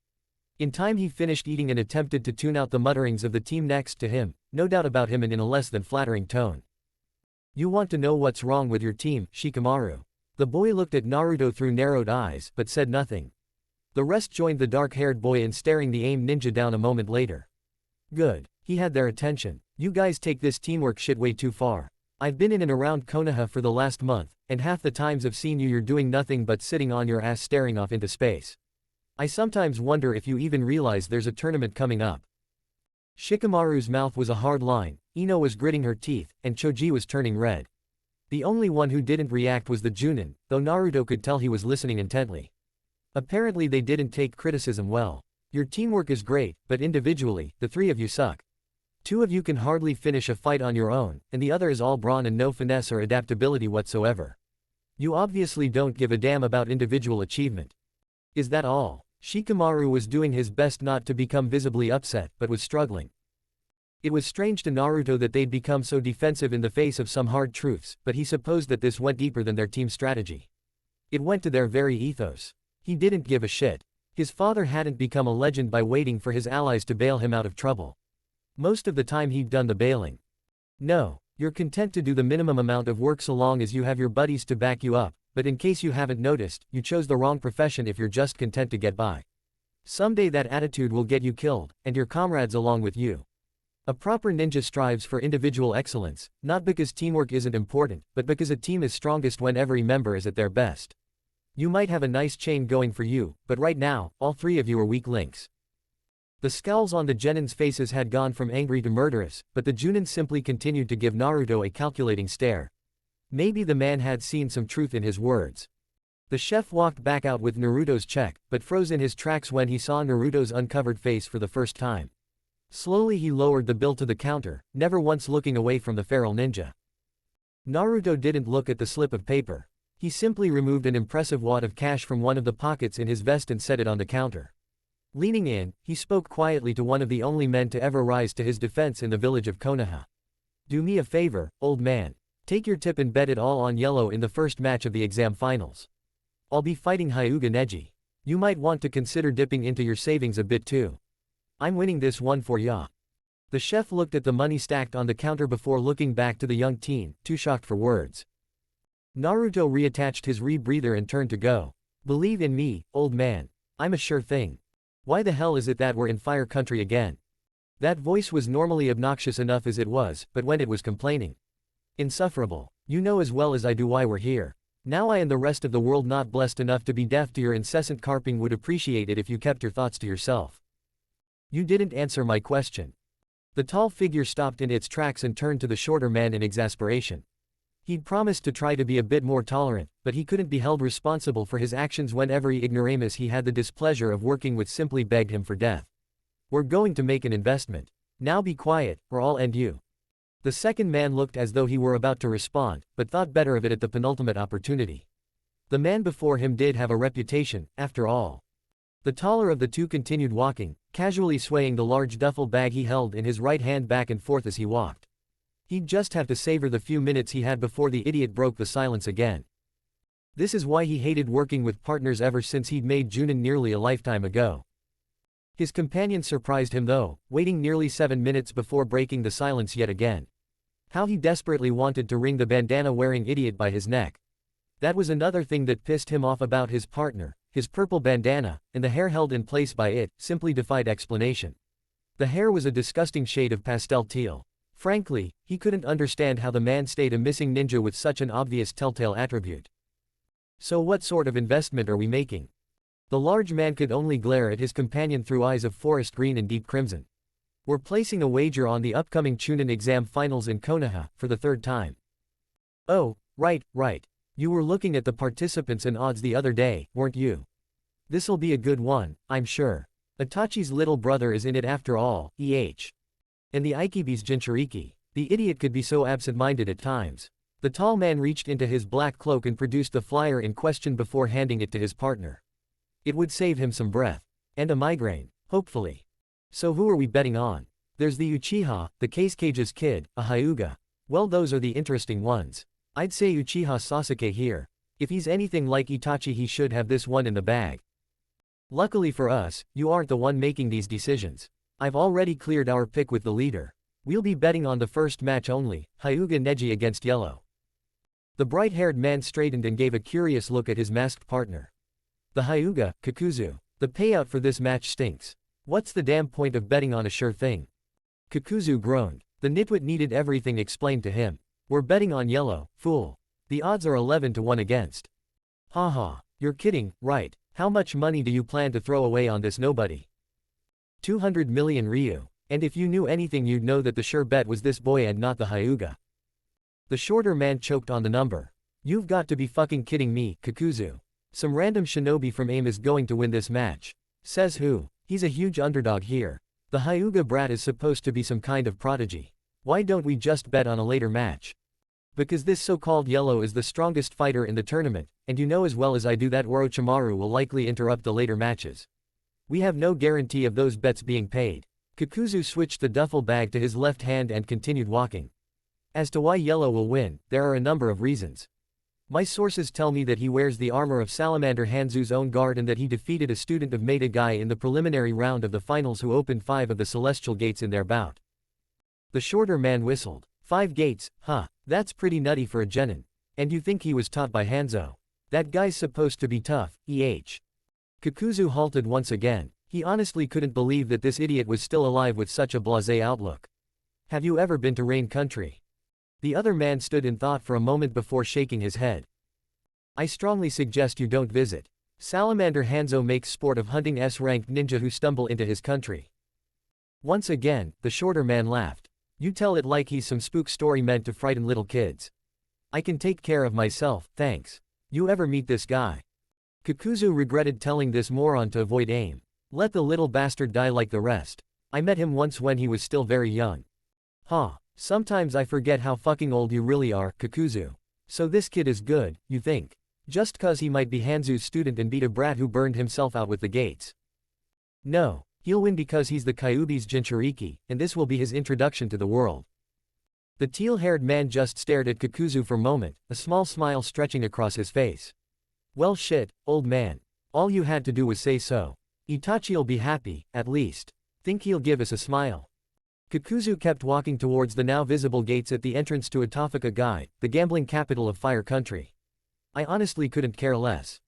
In time he finished eating and attempted to tune out the mutterings of the team next to him, no doubt about him, and in a less than flattering tone. You want to know what's wrong with your team, Shikamaru? The boy looked at Naruto through narrowed eyes, but said nothing. The rest joined the dark-haired boy in staring the aim ninja down a moment later. Good. He had their attention. You guys take this teamwork shit way too far. I've been in and around Konoha for the last month, and half the times I've seen you're doing nothing but sitting on your ass staring off into space. I sometimes wonder if you even realize there's a tournament coming up. Shikamaru's mouth was a hard line, Ino was gritting her teeth, and Choji was turning red. The only one who didn't react was the Junin, though Naruto could tell he was listening intently. Apparently they didn't take criticism well. Your teamwork is great, but individually, the 3 of you suck. 2 of you can hardly finish a fight on your own, and the other is all brawn and no finesse or adaptability whatsoever. You obviously don't give a damn about individual achievement. Is that all? Shikamaru was doing his best not to become visibly upset, but was struggling. It was strange to Naruto that they'd become so defensive in the face of some hard truths, but he supposed that this went deeper than their team strategy. It went to their very ethos. He didn't give a shit. His father hadn't become a legend by waiting for his allies to bail him out of trouble. Most of the time he'd done the bailing. No, you're content to do the minimum amount of work so long as you have your buddies to back you up, but in case you haven't noticed, you chose the wrong profession if you're just content to get by. Someday that attitude will get you killed, and your comrades along with you. A proper ninja strives for individual excellence, not because teamwork isn't important, but because a team is strongest when every member is at their best. You might have a nice chain going for you, but right now, all 3 of you are weak links. The scowls on the Genin's faces had gone from angry to murderous, but the Junin simply continued to give Naruto a calculating stare. Maybe the man had seen some truth in his words. The chef walked back out with Naruto's check, but froze in his tracks when he saw Naruto's uncovered face for the first time. Slowly he lowered the bill to the counter, never once looking away from the feral ninja. Naruto didn't look at the slip of paper. He simply removed an impressive wad of cash from one of the pockets in his vest and set it on the counter. Leaning in, he spoke quietly to one of the only men to ever rise to his defense in the village of Konoha. Do me a favor, old man. Take your tip and bet it all on yellow in the first match of the exam finals. I'll be fighting Hyuga Neji. You might want to consider dipping into your savings a bit too. I'm winning this one for ya. The chef looked at the money stacked on the counter before looking back to the young teen, too shocked for words. Naruto reattached his rebreather and turned to go. Believe in me, old man. I'm a sure thing. Why the hell is it that we're in fire country again? That voice was normally obnoxious enough as it was, but when it was complaining. Insufferable. You know as well as I do why we're here. Now I and the rest of the world not blessed enough to be deaf to your incessant carping would appreciate it if you kept your thoughts to yourself. You didn't answer my question. The tall figure stopped in its tracks and turned to the shorter man in exasperation. He'd promised to try to be a bit more tolerant, but he couldn't be held responsible for his actions when every ignoramus he had the displeasure of working with simply begged him for death. We're going to make an investment. Now be quiet, or I'll end you. The second man looked as though he were about to respond, but thought better of it at the penultimate opportunity. The man before him did have a reputation, after all. The taller of the two continued walking, casually swaying the large duffel bag he held in his right hand back and forth as he walked. He'd just have to savor the few minutes he had before the idiot broke the silence again. This is why he hated working with partners ever since he'd made Junin nearly a lifetime ago. His companion surprised him though, waiting nearly 7 minutes before breaking the silence yet again. How he desperately wanted to wring the bandana-wearing idiot by his neck. That was another thing that pissed him off about his partner. His purple bandana, and the hair held in place by it, simply defied explanation. The hair was a disgusting shade of pastel teal. Frankly, he couldn't understand how the man stayed a missing ninja with such an obvious telltale attribute. So what sort of investment are we making? The large man could only glare at his companion through eyes of forest green and deep crimson. We're placing a wager on the upcoming Chunin exam finals in Konoha, for the third time. Oh, right. You were looking at the participants and odds the other day, weren't you? This'll be a good one, I'm sure. Itachi's little brother is in it after all, And the Aikibi's Jinchūriki. The idiot could be so absent-minded at times. The tall man reached into his black cloak and produced the flyer in question before handing it to his partner. It would save him some breath. And a migraine, hopefully. So who are we betting on? There's the Uchiha, the Cage's kid, a Hyuga. Well, those are the interesting ones. I'd say Uchiha Sasuke here. If he's anything like Itachi, he should have this one in the bag. Luckily for us, you aren't the one making these decisions. I've already cleared our pick with the leader. We'll be betting on the first match only, Hyuga Neji against Yellow. The bright-haired man straightened and gave a curious look at his masked partner. The Hyuga, Kakuzu. The payout for this match stinks. What's the damn point of betting on a sure thing? Kakuzu groaned. The nitwit needed everything explained to him. We're betting on Yellow, fool. The odds are 11 to 1 against. Haha, you're kidding, right? How much money do you plan to throw away on this nobody? 200 million Ryu. And if you knew anything, you'd know that the sure bet was this boy and not the Hyuga. The shorter man choked on the number. You've got to be fucking kidding me, Kakuzu. Some random shinobi from AIM is going to win this match. Says who? He's a huge underdog here. The Hyuga brat is supposed to be some kind of prodigy. Why don't we just bet on a later match? Because this so-called Yellow is the strongest fighter in the tournament, and you know as well as I do that Orochimaru will likely interrupt the later matches. We have no guarantee of those bets being paid. Kakuzu switched the duffel bag to his left hand and continued walking. As to why Yellow will win, there are a number of reasons. My sources tell me that he wears the armor of Salamander Hanzu's own guard and that he defeated a student of Maida Gai in the preliminary round of the finals who opened 5 of the celestial gates in their bout. The shorter man whistled. 5 gates, huh? That's pretty nutty for a genin. And you think he was taught by Hanzo? That guy's supposed to be tough, Kakuzu halted once again. He honestly couldn't believe that this idiot was still alive with such a blasé outlook. Have you ever been to Rain Country? The other man stood in thought for a moment before shaking his head. I strongly suggest you don't visit. Salamander Hanzo makes sport of hunting S-ranked ninja who stumble into his country. Once again, the shorter man laughed. You tell it like he's some spook story meant to frighten little kids. I can take care of myself, thanks. You ever meet this guy? Kakuzu regretted telling this moron to avoid AIM. Let the little bastard die like the rest. I met him once when he was still very young. Huh, sometimes I forget how fucking old you really are, Kakuzu. So this kid is good, you think? Just cause he might be Hanzu's student and beat a brat who burned himself out with the gates. No. He'll win because he's the Kyuubi's Jinchūriki, and this will be his introduction to the world. The teal-haired man just stared at Kakuzu for a moment, a small smile stretching across his face. Well shit, old man. All you had to do was say so. Itachi'll be happy, at least. Think he'll give us a smile. Kakuzu kept walking towards the now visible gates at the entrance to Atafika Gai, the gambling capital of Fire Country. I honestly couldn't care less.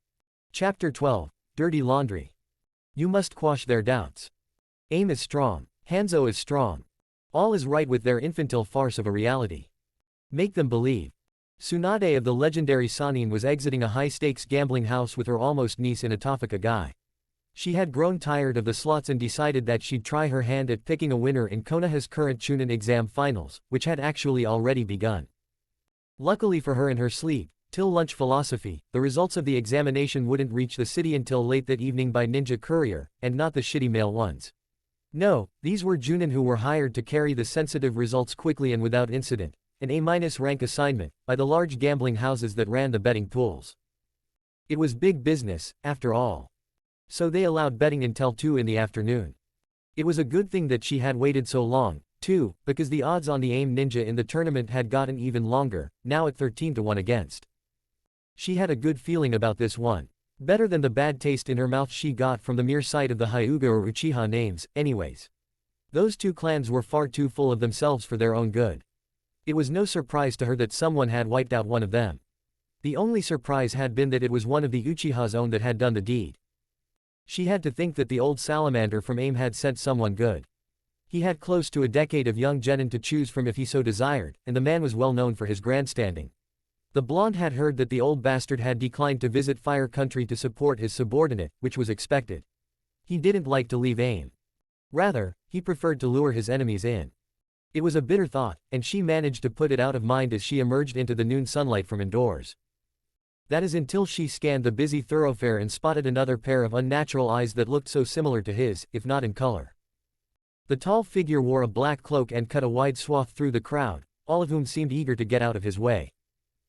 Chapter 12, Dirty Laundry. You must quash their doubts. AIM is strong. Hanzo is strong. All is right with their infantile farce of a reality. Make them believe. Tsunade of the legendary Sanin was exiting a high-stakes gambling house with her almost niece in Atafika Gai. She had grown tired of the slots and decided that she'd try her hand at picking a winner in Konoha's current Chunin exam finals, which had actually already begun. Luckily for her and her sleep, till lunch philosophy, the results of the examination wouldn't reach the city until late that evening by ninja courier, and not the shitty mail ones. No, these were Junin who were hired to carry the sensitive results quickly and without incident, an A- rank assignment, by the large gambling houses that ran the betting pools. It was big business, after all. So they allowed betting until 2 in the afternoon. It was a good thing that she had waited so long, too, because the odds on the AIM ninja in the tournament had gotten even longer, now at 13 to 1 against. She had a good feeling about this one. Better than the bad taste in her mouth she got from the mere sight of the Hyuga or Uchiha names, anyways. Those two clans were far too full of themselves for their own good. It was no surprise to her that someone had wiped out one of them. The only surprise had been that it was one of the Uchiha's own that had done the deed. She had to think that the old salamander from AIM had sent someone good. He had close to a decade of young genin to choose from if he so desired, and the man was well known for his grandstanding. The blonde had heard that the old bastard had declined to visit Fire Country to support his subordinate, which was expected. He didn't like to leave aim. Rather, he preferred to lure his enemies in. It was a bitter thought, and she managed to put it out of mind as she emerged into the noon sunlight from indoors. That is until she scanned the busy thoroughfare and spotted another pair of unnatural eyes that looked so similar to his, if not in color. The tall figure wore a black cloak and cut a wide swath through the crowd, all of whom seemed eager to get out of his way.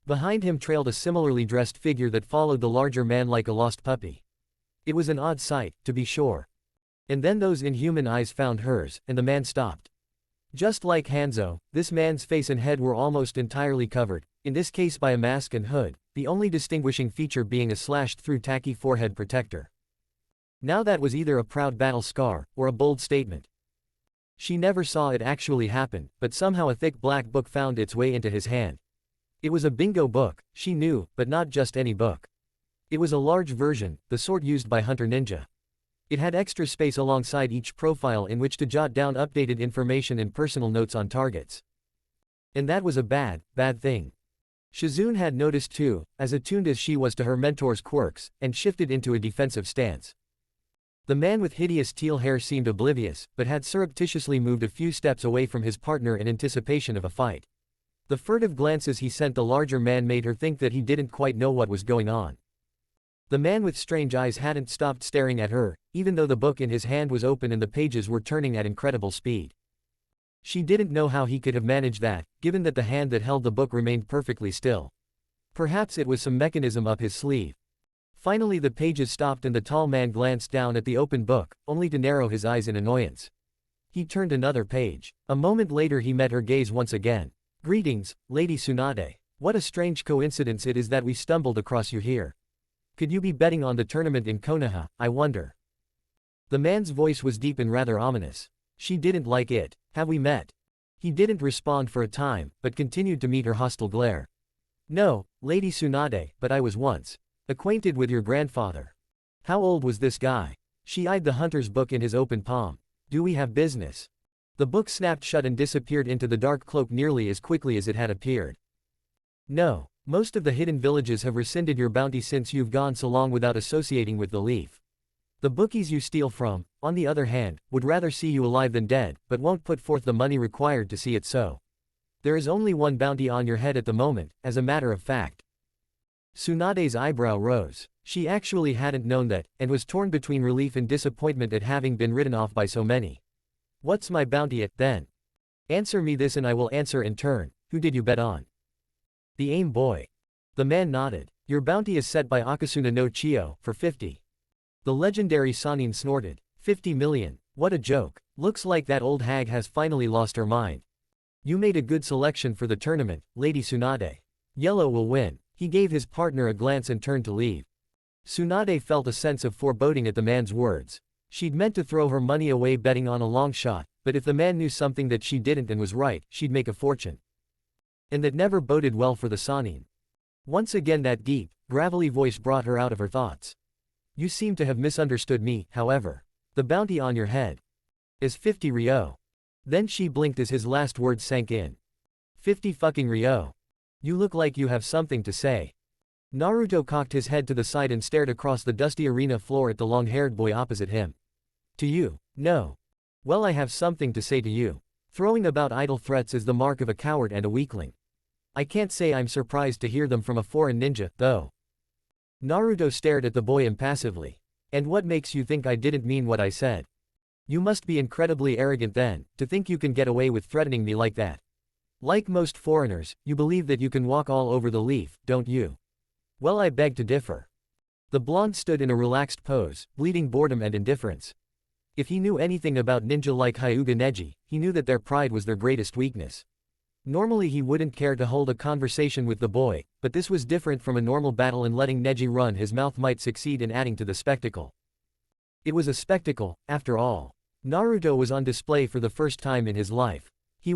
Behind him trailed a similarly dressed figure that followed the larger man like a lost puppy. It was an odd sight, to be sure. And then those inhuman eyes found hers, and the man stopped. Just like Hanzo, this man's face and head were almost entirely covered, in this case by a mask and hood, the only distinguishing feature being a slashed-through tacky forehead protector. Now that was either a proud battle scar, or a bold statement. She never saw it actually happen, but somehow a thick black book found its way into his hand. It was a bingo book, she knew, but not just any book. It was a large version, the sort used by Hunter Ninja. It had extra space alongside each profile in which to jot down updated information and personal notes on targets. And that was a bad thing. Shizune had noticed too, as attuned as she was to her mentor's quirks, and shifted into a defensive stance. The man with hideous teal hair seemed oblivious, but had surreptitiously moved a few steps away from his partner in anticipation of a fight. The furtive glances he sent the larger man made her think that he didn't quite know what was going on. The man with strange eyes hadn't stopped staring at her, even though the book in his hand was open and the pages were turning at incredible speed. She didn't know how he could have managed that, given that the hand that held the book remained perfectly still. Perhaps it was some mechanism up his sleeve. Finally the pages stopped and the tall man glanced down at the open book, only to narrow his eyes in annoyance. He turned another page. A moment later he met her gaze once again. "Greetings, Lady Tsunade. What a strange coincidence it is that we stumbled across you here. Could you be betting on the tournament in Konoha, I wonder?" The man's voice was deep and rather ominous. She didn't like it. "Have we met?" He didn't respond for a time, but continued to meet her hostile glare. "No, Lady Tsunade, but I was once acquainted with your grandfather." How old was this guy? She eyed the hunter's book in his open palm. "Do we have business?" The book snapped shut and disappeared into the dark cloak nearly as quickly as it had appeared. "No. Most of the hidden villages have rescinded your bounty since you've gone so long without associating with the Leaf. The bookies you steal from, on the other hand, would rather see you alive than dead, but won't put forth the money required to see it so. There is only one bounty on your head at the moment, as a matter of fact." Tsunade's eyebrow rose. She actually hadn't known that, and was torn between relief and disappointment at having been written off by so many. "What's my bounty at, then? Answer me this and I will answer in turn. Who did you bet on?" "The aim boy." The man nodded. "Your bounty is set by Akasuna no Chiyo, for 50. The legendary Sanin snorted. 50 million. What a joke. Looks like that old hag has finally lost her mind. You made a good selection for the tournament, Lady Tsunade. Yellow will win." He gave his partner a glance and turned to leave. Tsunade felt a sense of foreboding at the man's words. She'd meant to throw her money away betting on a long shot, but if the man knew something that she didn't and was right, she'd make a fortune. And that never boded well for the Sanin. Once again that deep, gravelly voice brought her out of her thoughts. "You seem to have misunderstood me, however. The bounty on your head is 50 ryo." Then she blinked as his last words sank in. 50 fucking ryo. You look like you have something to say." Naruto cocked his head to the side and stared across the dusty arena floor at the long-haired boy opposite him. "To you? No. Well, I have something to say to you. Throwing about idle threats is the mark of a coward and a weakling. I can't say I'm surprised to hear them from a foreign ninja, though." Naruto stared at the boy impassively. "And what makes you think I didn't mean what I said? You must be incredibly arrogant then, to think you can get away with threatening me like that. Like most foreigners, you believe that you can walk all over the Leaf, don't you? Well, I beg to differ." The blonde stood in a relaxed pose, bleeding boredom and indifference. If he knew anything about ninja like Hyuga Neji, he knew that their pride was their greatest weakness. Normally he wouldn't care to hold a conversation with the boy, but this was different from a normal battle, and letting Neji run his mouth might succeed in adding to the spectacle. It was a spectacle, after all. Naruto was on display for the first time in his life. He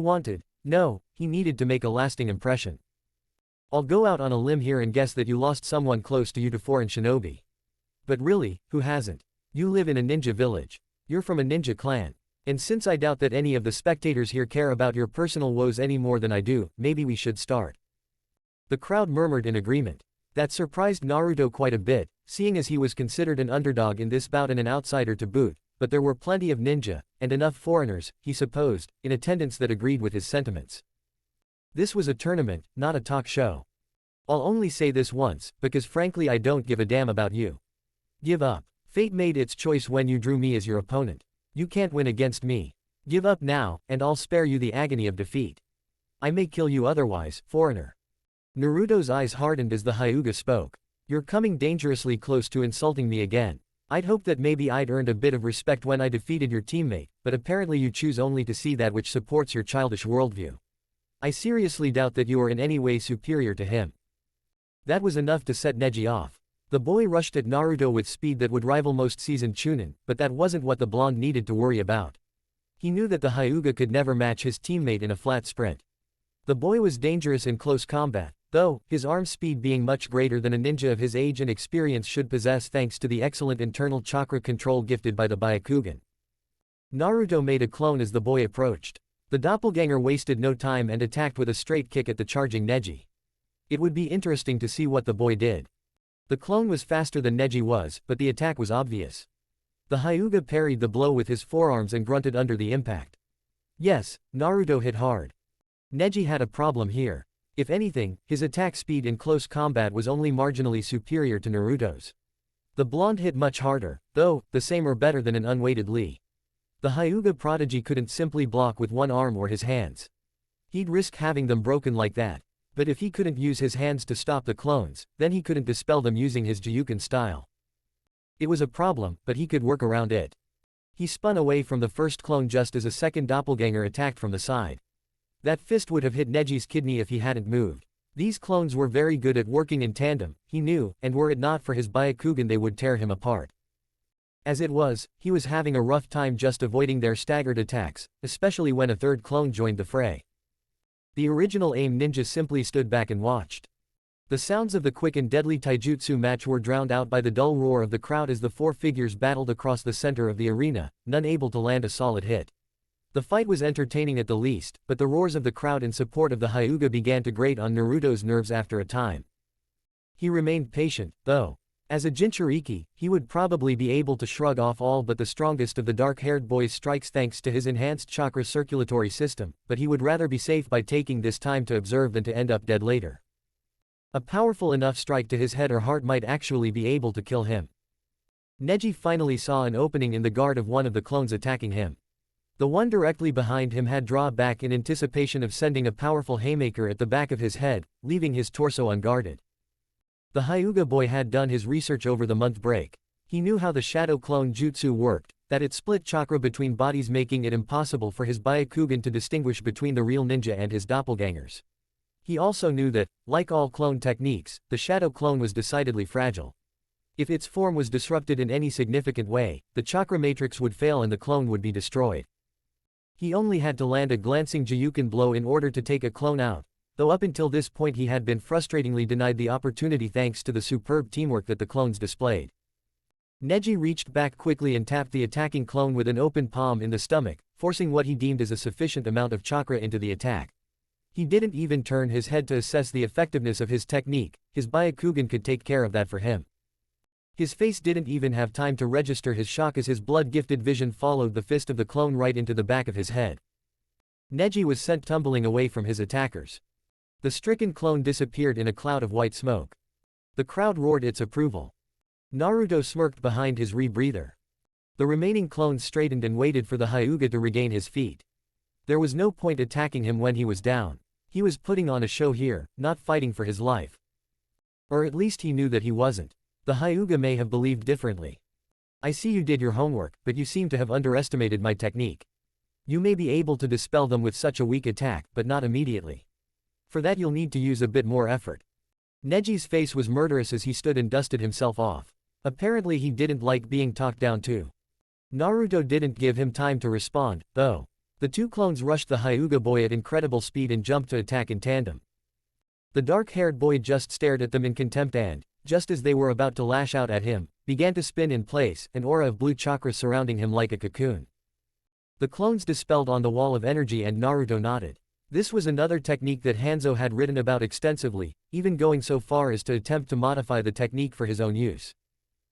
needed to make a lasting impression. "I'll go out on a limb here and guess that you lost someone close to you to foreign shinobi. But really, who hasn't? You live in a ninja village. You're from a ninja clan. And since I doubt that any of the spectators here care about your personal woes any more than I do, maybe we should start. The crowd murmured in agreement. That surprised Naruto quite a bit, seeing as he was considered an underdog in this bout and an outsider to boot, but there were plenty of ninja, and enough foreigners, he supposed, in attendance that agreed with his sentiments. This was a tournament, not a talk show. I'll only say this once, because frankly I don't give a damn about you. Give up. Fate made its choice when you drew me as your opponent. You can't win against me. Give up now, and I'll spare you the agony of defeat. I may kill you otherwise, foreigner. Naruto's eyes hardened as the Hyuga spoke. You're coming dangerously close to insulting me again. I'd hoped that maybe I'd earned a bit of respect when I defeated your teammate, but apparently you choose only to see that which supports your childish worldview. I seriously doubt that you are in any way superior to him. That was enough to set Neji off. The boy rushed at Naruto with speed that would rival most seasoned Chunin, but that wasn't what the blonde needed to worry about. He knew that the Hyuga could never match his teammate in a flat sprint. The boy was dangerous in close combat, though, his arm speed being much greater than a ninja of his age and experience should possess thanks to the excellent internal chakra control gifted by the Byakugan. Naruto made a clone as the boy approached. The doppelganger wasted no time and attacked with a straight kick at the charging Neji. It would be interesting to see what the boy did. The clone was faster than Neji was, but the attack was obvious. The Hyuga parried the blow with his forearms and grunted under the impact. Yes, Naruto hit hard. Neji had a problem here. If anything, his attack speed in close combat was only marginally superior to Naruto's. The blonde hit much harder, though, the same or better than an unweighted Lee. The Hyuga prodigy couldn't simply block with one arm or his hands. He'd risk having them broken like that. But if he couldn't use his hands to stop the clones, then he couldn't dispel them using his Juyuken style. It was a problem, but he could work around it. He spun away from the first clone just as a second doppelganger attacked from the side. That fist would have hit Neji's kidney if he hadn't moved. These clones were very good at working in tandem, he knew, and were it not for his Byakugan they would tear him apart. As it was, he was having a rough time just avoiding their staggered attacks, especially when a third clone joined the fray. The original AIM ninja simply stood back and watched. The sounds of the quick and deadly taijutsu match were drowned out by the dull roar of the crowd as the four figures battled across the center of the arena, none able to land a solid hit. The fight was entertaining at the least, but the roars of the crowd in support of the Hyuga began to grate on Naruto's nerves after a time. He remained patient, though. As a Jinchūriki, he would probably be able to shrug off all but the strongest of the dark-haired boy's strikes thanks to his enhanced chakra circulatory system, but he would rather be safe by taking this time to observe than to end up dead later. A powerful enough strike to his head or heart might actually be able to kill him. Neji finally saw an opening in the guard of one of the clones attacking him. The one directly behind him had drawn back in anticipation of sending a powerful haymaker at the back of his head, leaving his torso unguarded. The Hyuga boy had done his research over the month break. He knew how the shadow clone jutsu worked, that it split chakra between bodies making it impossible for his Byakugan to distinguish between the real ninja and his doppelgangers. He also knew that, like all clone techniques, the shadow clone was decidedly fragile. If its form was disrupted in any significant way, the chakra matrix would fail and the clone would be destroyed. He only had to land a glancing Juyuken blow in order to take a clone out, though up until this point he had been frustratingly denied the opportunity thanks to the superb teamwork that the clones displayed. Neji reached back quickly and tapped the attacking clone with an open palm in the stomach, forcing what he deemed as a sufficient amount of chakra into the attack. He didn't even turn his head to assess the effectiveness of his technique, his Byakugan could take care of that for him. His face didn't even have time to register his shock as his blood-gifted vision followed the fist of the clone right into the back of his head. Neji was sent tumbling away from his attackers. The stricken clone disappeared in a cloud of white smoke. The crowd roared its approval. Naruto smirked behind his rebreather. The remaining clones straightened and waited for the Hyuga to regain his feet. There was no point attacking him when he was down. He was putting on a show here, not fighting for his life. Or at least he knew that he wasn't. The Hyuga may have believed differently. I see you did your homework, but you seem to have underestimated my technique. You may be able to dispel them with such a weak attack, but not immediately. For that you'll need to use a bit more effort. Neji's face was murderous as he stood and dusted himself off. Apparently he didn't like being talked down to. Naruto didn't give him time to respond, though. The two clones rushed the Hyuga boy at incredible speed and jumped to attack in tandem. The dark-haired boy just stared at them in contempt and, just as they were about to lash out at him, began to spin in place, an aura of blue chakra surrounding him like a cocoon. The clones dispelled on the wall of energy and Naruto nodded. This was another technique that Hanzo had written about extensively, even going so far as to attempt to modify the technique for his own use.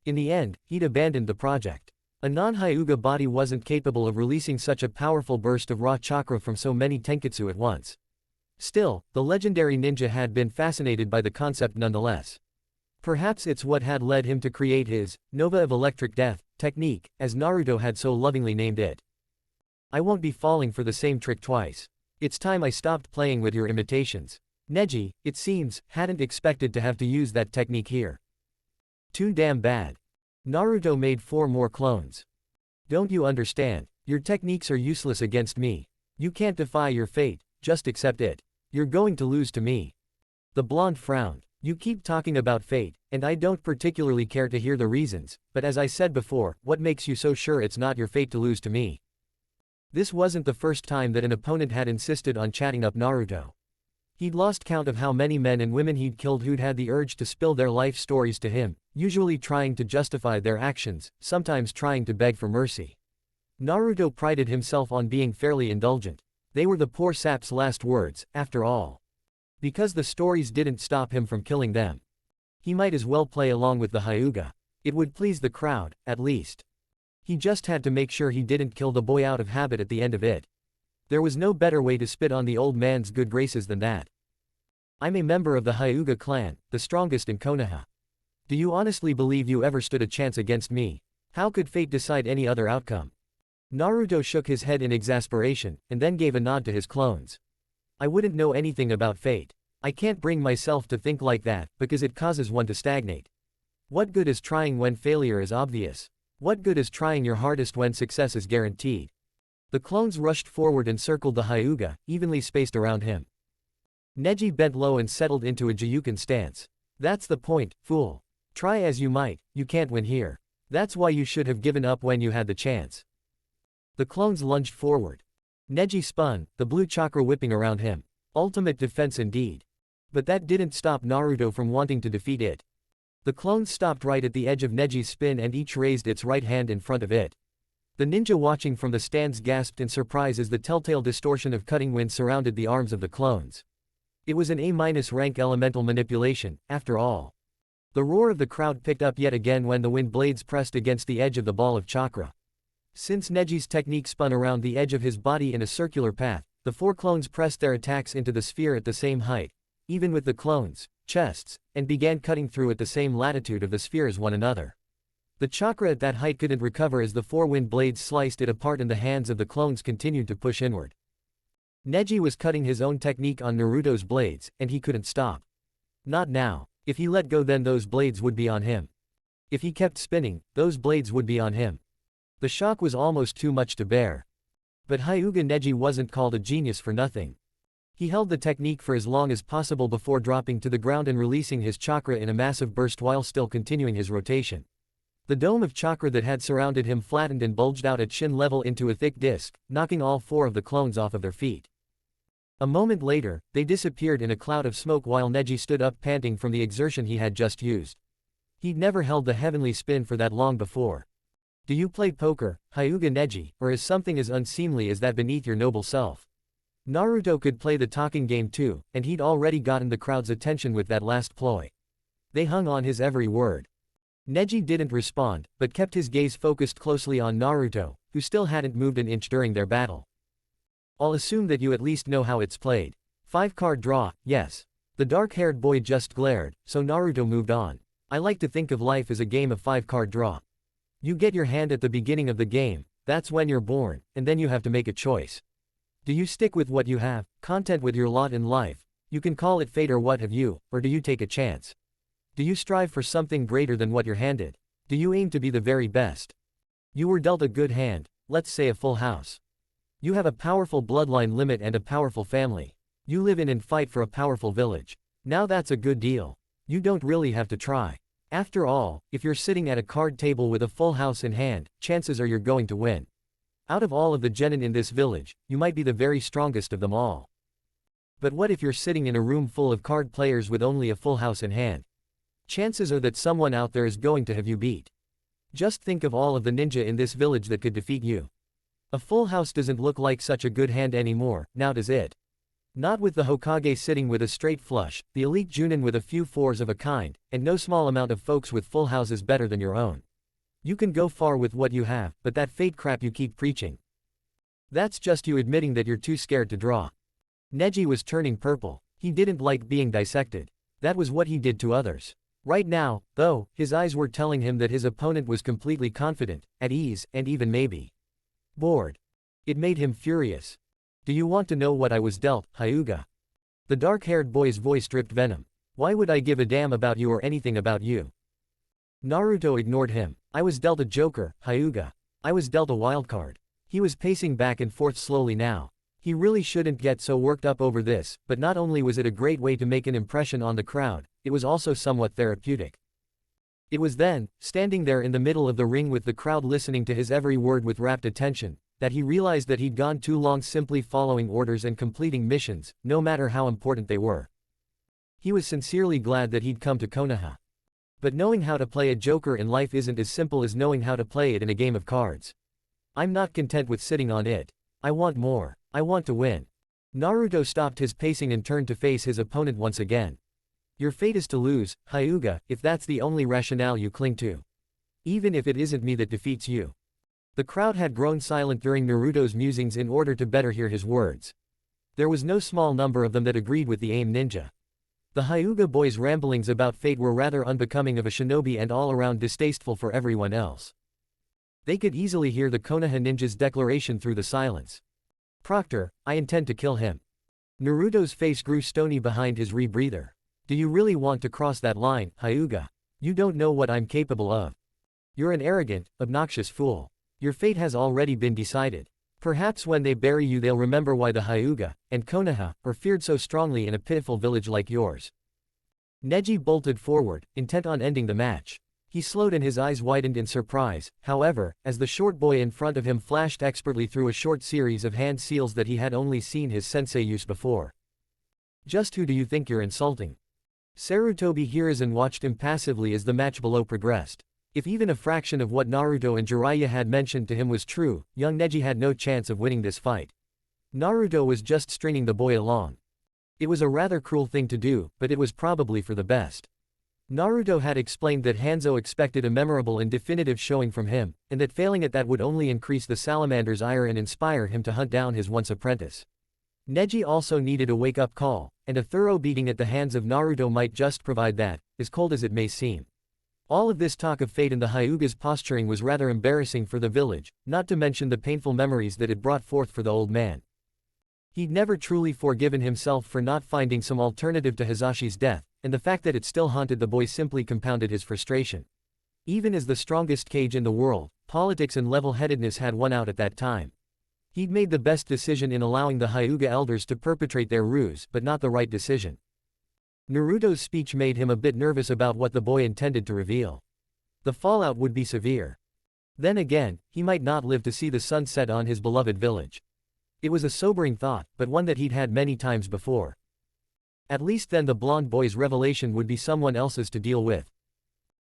In the end, he'd abandoned the project. A non-Hyuga body wasn't capable of releasing such a powerful burst of raw chakra from so many tenketsu at once. Still, the legendary ninja had been fascinated by the concept nonetheless. Perhaps it's what had led him to create his Nova of Electric Death technique, as Naruto had so lovingly named it. I won't be falling for the same trick twice. It's time I stopped playing with your imitations. Neji, it seems, hadn't expected to have to use that technique here. Too damn bad. Naruto made 4 more clones. Don't you understand? Your techniques are useless against me. You can't defy your fate, just accept it. You're going to lose to me. The blonde frowned. You keep talking about fate, and I don't particularly care to hear the reasons, but as I said before, what makes you so sure it's not your fate to lose to me? This wasn't the first time that an opponent had insisted on chatting up Naruto. He'd lost count of how many men and women he'd killed who'd had the urge to spill their life stories to him, usually trying to justify their actions, sometimes trying to beg for mercy. Naruto prided himself on being fairly indulgent. They were the poor sap's last words, after all. Because the stories didn't stop him from killing them. He might as well play along with the Hyuga. It would please the crowd, at least. He just had to make sure he didn't kill the boy out of habit at the end of it. There was no better way to spit on the old man's good graces than that. I'm a member of the Hyuga clan, the strongest in Konoha. Do you honestly believe you ever stood a chance against me? How could fate decide any other outcome? Naruto shook his head in exasperation, and then gave a nod to his clones. I wouldn't know anything about fate. I can't bring myself to think like that, because it causes one to stagnate. What good is trying when failure is obvious? What good is trying your hardest when success is guaranteed? The clones rushed forward and circled the Hyuga, evenly spaced around him. Neji bent low and settled into a Jiyuken stance. That's the point, fool. Try as you might, you can't win here. That's why you should have given up when you had the chance. The clones lunged forward. Neji spun, the blue chakra whipping around him. Ultimate defense indeed. But that didn't stop Naruto from wanting to defeat it. The clones stopped right at the edge of Neji's spin and each raised its right hand in front of it. The ninja watching from the stands gasped in surprise as the telltale distortion of cutting wind surrounded the arms of the clones. It was an A-rank elemental manipulation, after all. The roar of the crowd picked up yet again when the wind blades pressed against the edge of the ball of chakra. Since Neji's technique spun around the edge of his body in a circular path, the 4 clones pressed their attacks into the sphere at the same height, even with the clones' chests, and began cutting through at the same latitude of the sphere as one another. The chakra at that height couldn't recover as the 4 wind blades sliced it apart and the hands of the clones continued to push inward. Neji was cutting his own technique on Naruto's blades, and he couldn't stop. Not now. If he let go, then those blades would be on him. If he kept spinning, those blades would be on him. The shock was almost too much to bear. But Hyuga Neji wasn't called a genius for nothing. He held the technique for as long as possible before dropping to the ground and releasing his chakra in a massive burst while still continuing his rotation. The dome of chakra that had surrounded him flattened and bulged out at shin level into a thick disc, knocking all 4 of the clones off of their feet. A moment later, they disappeared in a cloud of smoke while Neji stood up panting from the exertion he had just used. He'd never held the heavenly spin for that long before. Do you play poker, Hyuga Neji, or is something as unseemly as that beneath your noble self? Naruto could play the talking game too, and he'd already gotten the crowd's attention with that last ploy. They hung on his every word. Neji didn't respond, but kept his gaze focused closely on Naruto, who still hadn't moved an inch during their battle. I'll assume that you at least know how it's played. 5-card draw, yes. The dark-haired boy just glared, so Naruto moved on. I like to think of life as a game of 5-card draw. You get your hand at the beginning of the game, that's when you're born, and then you have to make a choice. Do you stick with what you have, content with your lot in life, you can call it fate or what have you, or do you take a chance? Do you strive for something greater than what you're handed? Do you aim to be the very best? You were dealt a good hand, let's say a full house. You have a powerful bloodline limit and a powerful family. You live in and fight for a powerful village. Now that's a good deal. You don't really have to try. After all, if you're sitting at a card table with a full house in hand, chances are you're going to win. Out of all of the genin in this village, you might be the very strongest of them all. But what if you're sitting in a room full of card players with only a full house in hand? Chances are that someone out there is going to have you beat. Just think of all of the ninja in this village that could defeat you. A full house doesn't look like such a good hand anymore, now does it? Not with the Hokage sitting with a straight flush, the elite Junin with a few fours of a kind, and no small amount of folks with full houses better than your own. You can go far with what you have, but that fate crap you keep preaching. That's just you admitting that you're too scared to draw. Neji was turning purple. He didn't like being dissected. That was what he did to others. Right now, though, his eyes were telling him that his opponent was completely confident, at ease, and even maybe bored. It made him furious. Do you want to know what I was dealt, Hyuga? The dark-haired boy's voice dripped venom. Why would I give a damn about you or anything about you? Naruto ignored him. I was dealt a joker, Hyuga. I was dealt a wildcard. He was pacing back and forth slowly now. He really shouldn't get so worked up over this, but not only was it a great way to make an impression on the crowd, it was also somewhat therapeutic. It was then, standing there in the middle of the ring with the crowd listening to his every word with rapt attention, that he realized that he'd gone too long simply following orders and completing missions, no matter how important they were. He was sincerely glad that he'd come to Konoha. But knowing how to play a joker in life isn't as simple as knowing how to play it in a game of cards. I'm not content with sitting on it. I want more. I want to win. Naruto stopped his pacing and turned to face his opponent once again. Your fate is to lose, Hyuga, if that's the only rationale you cling to. Even if it isn't me that defeats you. The crowd had grown silent during Naruto's musings in order to better hear his words. There was no small number of them that agreed with the aim ninja. The Hyuga boy's ramblings about fate were rather unbecoming of a shinobi and all around distasteful for everyone else. They could easily hear the Konoha ninja's declaration through the silence. Proctor, I intend to kill him. Naruto's face grew stony behind his rebreather. Do you really want to cross that line, Hyuga? You don't know what I'm capable of. You're an arrogant, obnoxious fool. Your fate has already been decided. Perhaps when they bury you they'll remember why the Hyuga, and Konoha, are feared so strongly in a pitiful village like yours. Neji bolted forward, intent on ending the match. He slowed and his eyes widened in surprise, however, as the short boy in front of him flashed expertly through a short series of hand seals that he had only seen his sensei use before. Just who do you think you're insulting? Sarutobi Hiruzen watched impassively as the match below progressed. If even a fraction of what Naruto and Jiraiya had mentioned to him was true, young Neji had no chance of winning this fight. Naruto was just stringing the boy along. It was a rather cruel thing to do, but it was probably for the best. Naruto had explained that Hanzo expected a memorable and definitive showing from him, and that failing at that would only increase the salamander's ire and inspire him to hunt down his once apprentice. Neji also needed a wake-up call, and a thorough beating at the hands of Naruto might just provide that, as cold as it may seem. All of this talk of fate and the Hyuga's posturing was rather embarrassing for the village, not to mention the painful memories that it brought forth for the old man. He'd never truly forgiven himself for not finding some alternative to Hisashi's death, and the fact that it still haunted the boy simply compounded his frustration. Even as the strongest cage in the world, politics and level-headedness had won out at that time. He'd made the best decision in allowing the Hyuga elders to perpetrate their ruse, but not the right decision. Naruto's speech made him a bit nervous about what the boy intended to reveal. The fallout would be severe. Then again, he might not live to see the sun set on his beloved village. It was a sobering thought, but one that he'd had many times before. At least then the blonde boy's revelation would be someone else's to deal with.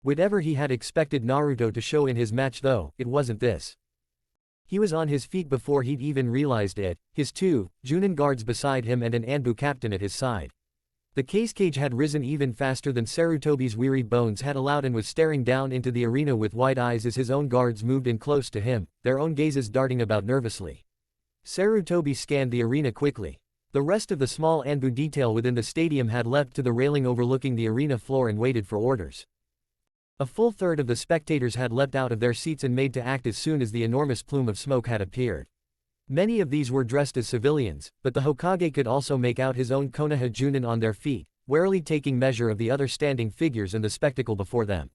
Whatever he had expected Naruto to show in his match though, it wasn't this. He was on his feet before he'd even realized it, his two Junin guards beside him and an Anbu captain at his side. The cage had risen even faster than Sarutobi's weary bones had allowed and was staring down into the arena with wide eyes as his own guards moved in close to him, their own gazes darting about nervously. Sarutobi scanned the arena quickly. The rest of the small Anbu detail within the stadium had leapt to the railing overlooking the arena floor and waited for orders. A full third of the spectators had leapt out of their seats and made to act as soon as the enormous plume of smoke had appeared. Many of these were dressed as civilians, but the Hokage could also make out his own Konoha Junin on their feet, warily taking measure of the other standing figures and the spectacle before them.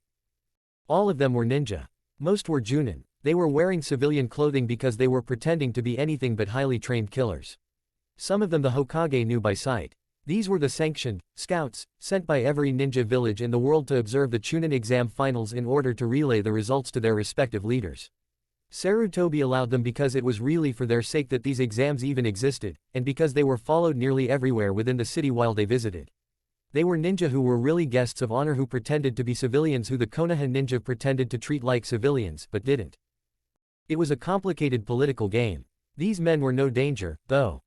All of them were ninja. Most were Junin. They were wearing civilian clothing because they were pretending to be anything but highly trained killers. Some of them the Hokage knew by sight. These were the sanctioned scouts, sent by every ninja village in the world to observe the Chunin exam finals in order to relay the results to their respective leaders. Sarutobi allowed them because it was really for their sake that these exams even existed, and because they were followed nearly everywhere within the city while they visited. They were ninja who were really guests of honor who pretended to be civilians who the Konoha ninja pretended to treat like civilians but didn't. It was a complicated political game. These men were no danger, though.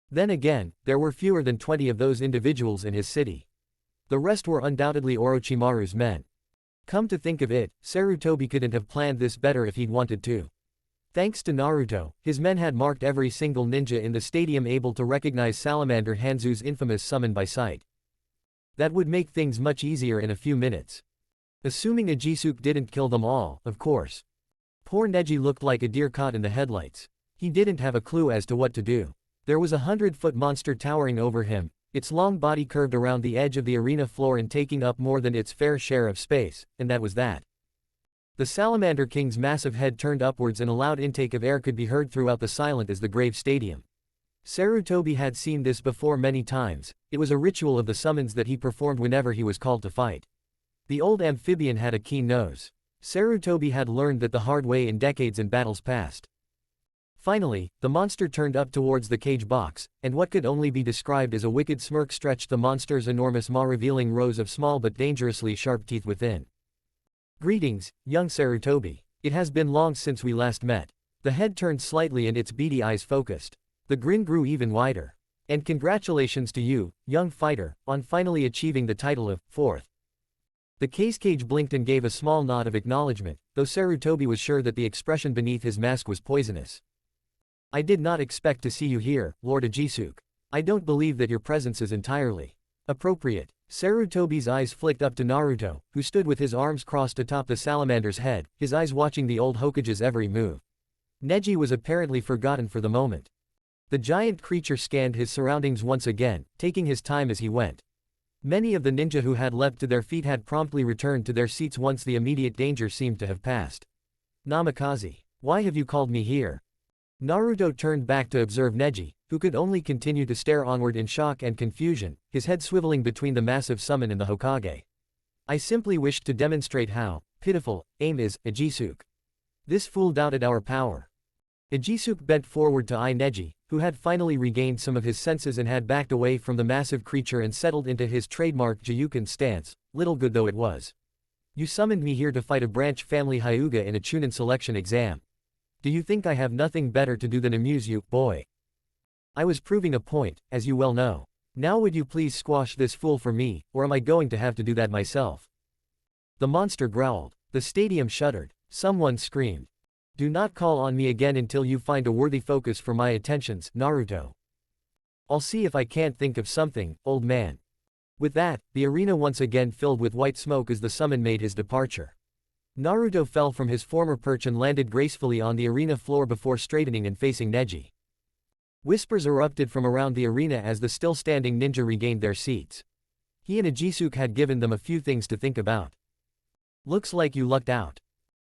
Then again, there were fewer than 20 of those individuals in his city. The rest were undoubtedly Orochimaru's men. Come to think of it, Sarutobi couldn't have planned this better if he'd wanted to. Thanks to Naruto, his men had marked every single ninja in the stadium able to recognize Salamander Hanzo's infamous summon by sight. That would make things much easier in a few minutes. Assuming Ajisuke didn't kill them all, of course. Poor Neji looked like a deer caught in the headlights. He didn't have a clue as to what to do. There was a 100-foot monster towering over him, its long body curved around the edge of the arena floor and taking up more than its fair share of space, and that was that. The Salamander King's massive head turned upwards and a loud intake of air could be heard throughout the silent as the grave stadium. Sarutobi had seen this before many times. It was a ritual of the summons that he performed whenever he was called to fight. The old amphibian had a keen nose. Sarutobi had learned that the hard way in decades in battles past. Finally, the monster turned up towards the cage box, and what could only be described as a wicked smirk stretched the monster's enormous maw, revealing rows of small but dangerously sharp teeth within. Greetings, young Sarutobi. It has been long since we last met. The head turned slightly and its beady eyes focused. The grin grew even wider. And congratulations to you, young fighter, on finally achieving the title of 4th. The cage blinked and gave a small nod of acknowledgement, though Sarutobi was sure that the expression beneath his mask was poisonous. I did not expect to see you here, Lord Ajisuke. I don't believe that your presence is entirely appropriate. Sarutobi's eyes flicked up to Naruto, who stood with his arms crossed atop the salamander's head, his eyes watching the old Hokage's every move. Neji was apparently forgotten for the moment. The giant creature scanned his surroundings once again, taking his time as he went. Many of the ninja who had leapt to their feet had promptly returned to their seats once the immediate danger seemed to have passed. Namikaze, why have you called me here? Naruto turned back to observe Neji, who could only continue to stare onward in shock and confusion, his head swiveling between the massive summon and the Hokage. I simply wished to demonstrate how pitiful aim is, Ajisuke. This fool doubted our power. Ajisuke bent forward to eye Neji, who had finally regained some of his senses and had backed away from the massive creature and settled into his trademark Jiyuken stance, little good though it was. You summoned me here to fight a branch family Hyuga in a Chunin selection exam. Do you think I have nothing better to do than amuse you, boy? I was proving a point, as you well know. Now would you please squash this fool for me, or am I going to have to do that myself? The monster growled. The stadium shuddered. Someone screamed. Do not call on me again until you find a worthy focus for my attentions, Naruto. I'll see if I can't think of something, old man. With that, the arena once again filled with white smoke as the summon made his departure. Naruto fell from his former perch and landed gracefully on the arena floor before straightening and facing Neji. Whispers erupted from around the arena as the still-standing ninja regained their seats. He and Ajisuke had given them a few things to think about. Looks like you lucked out.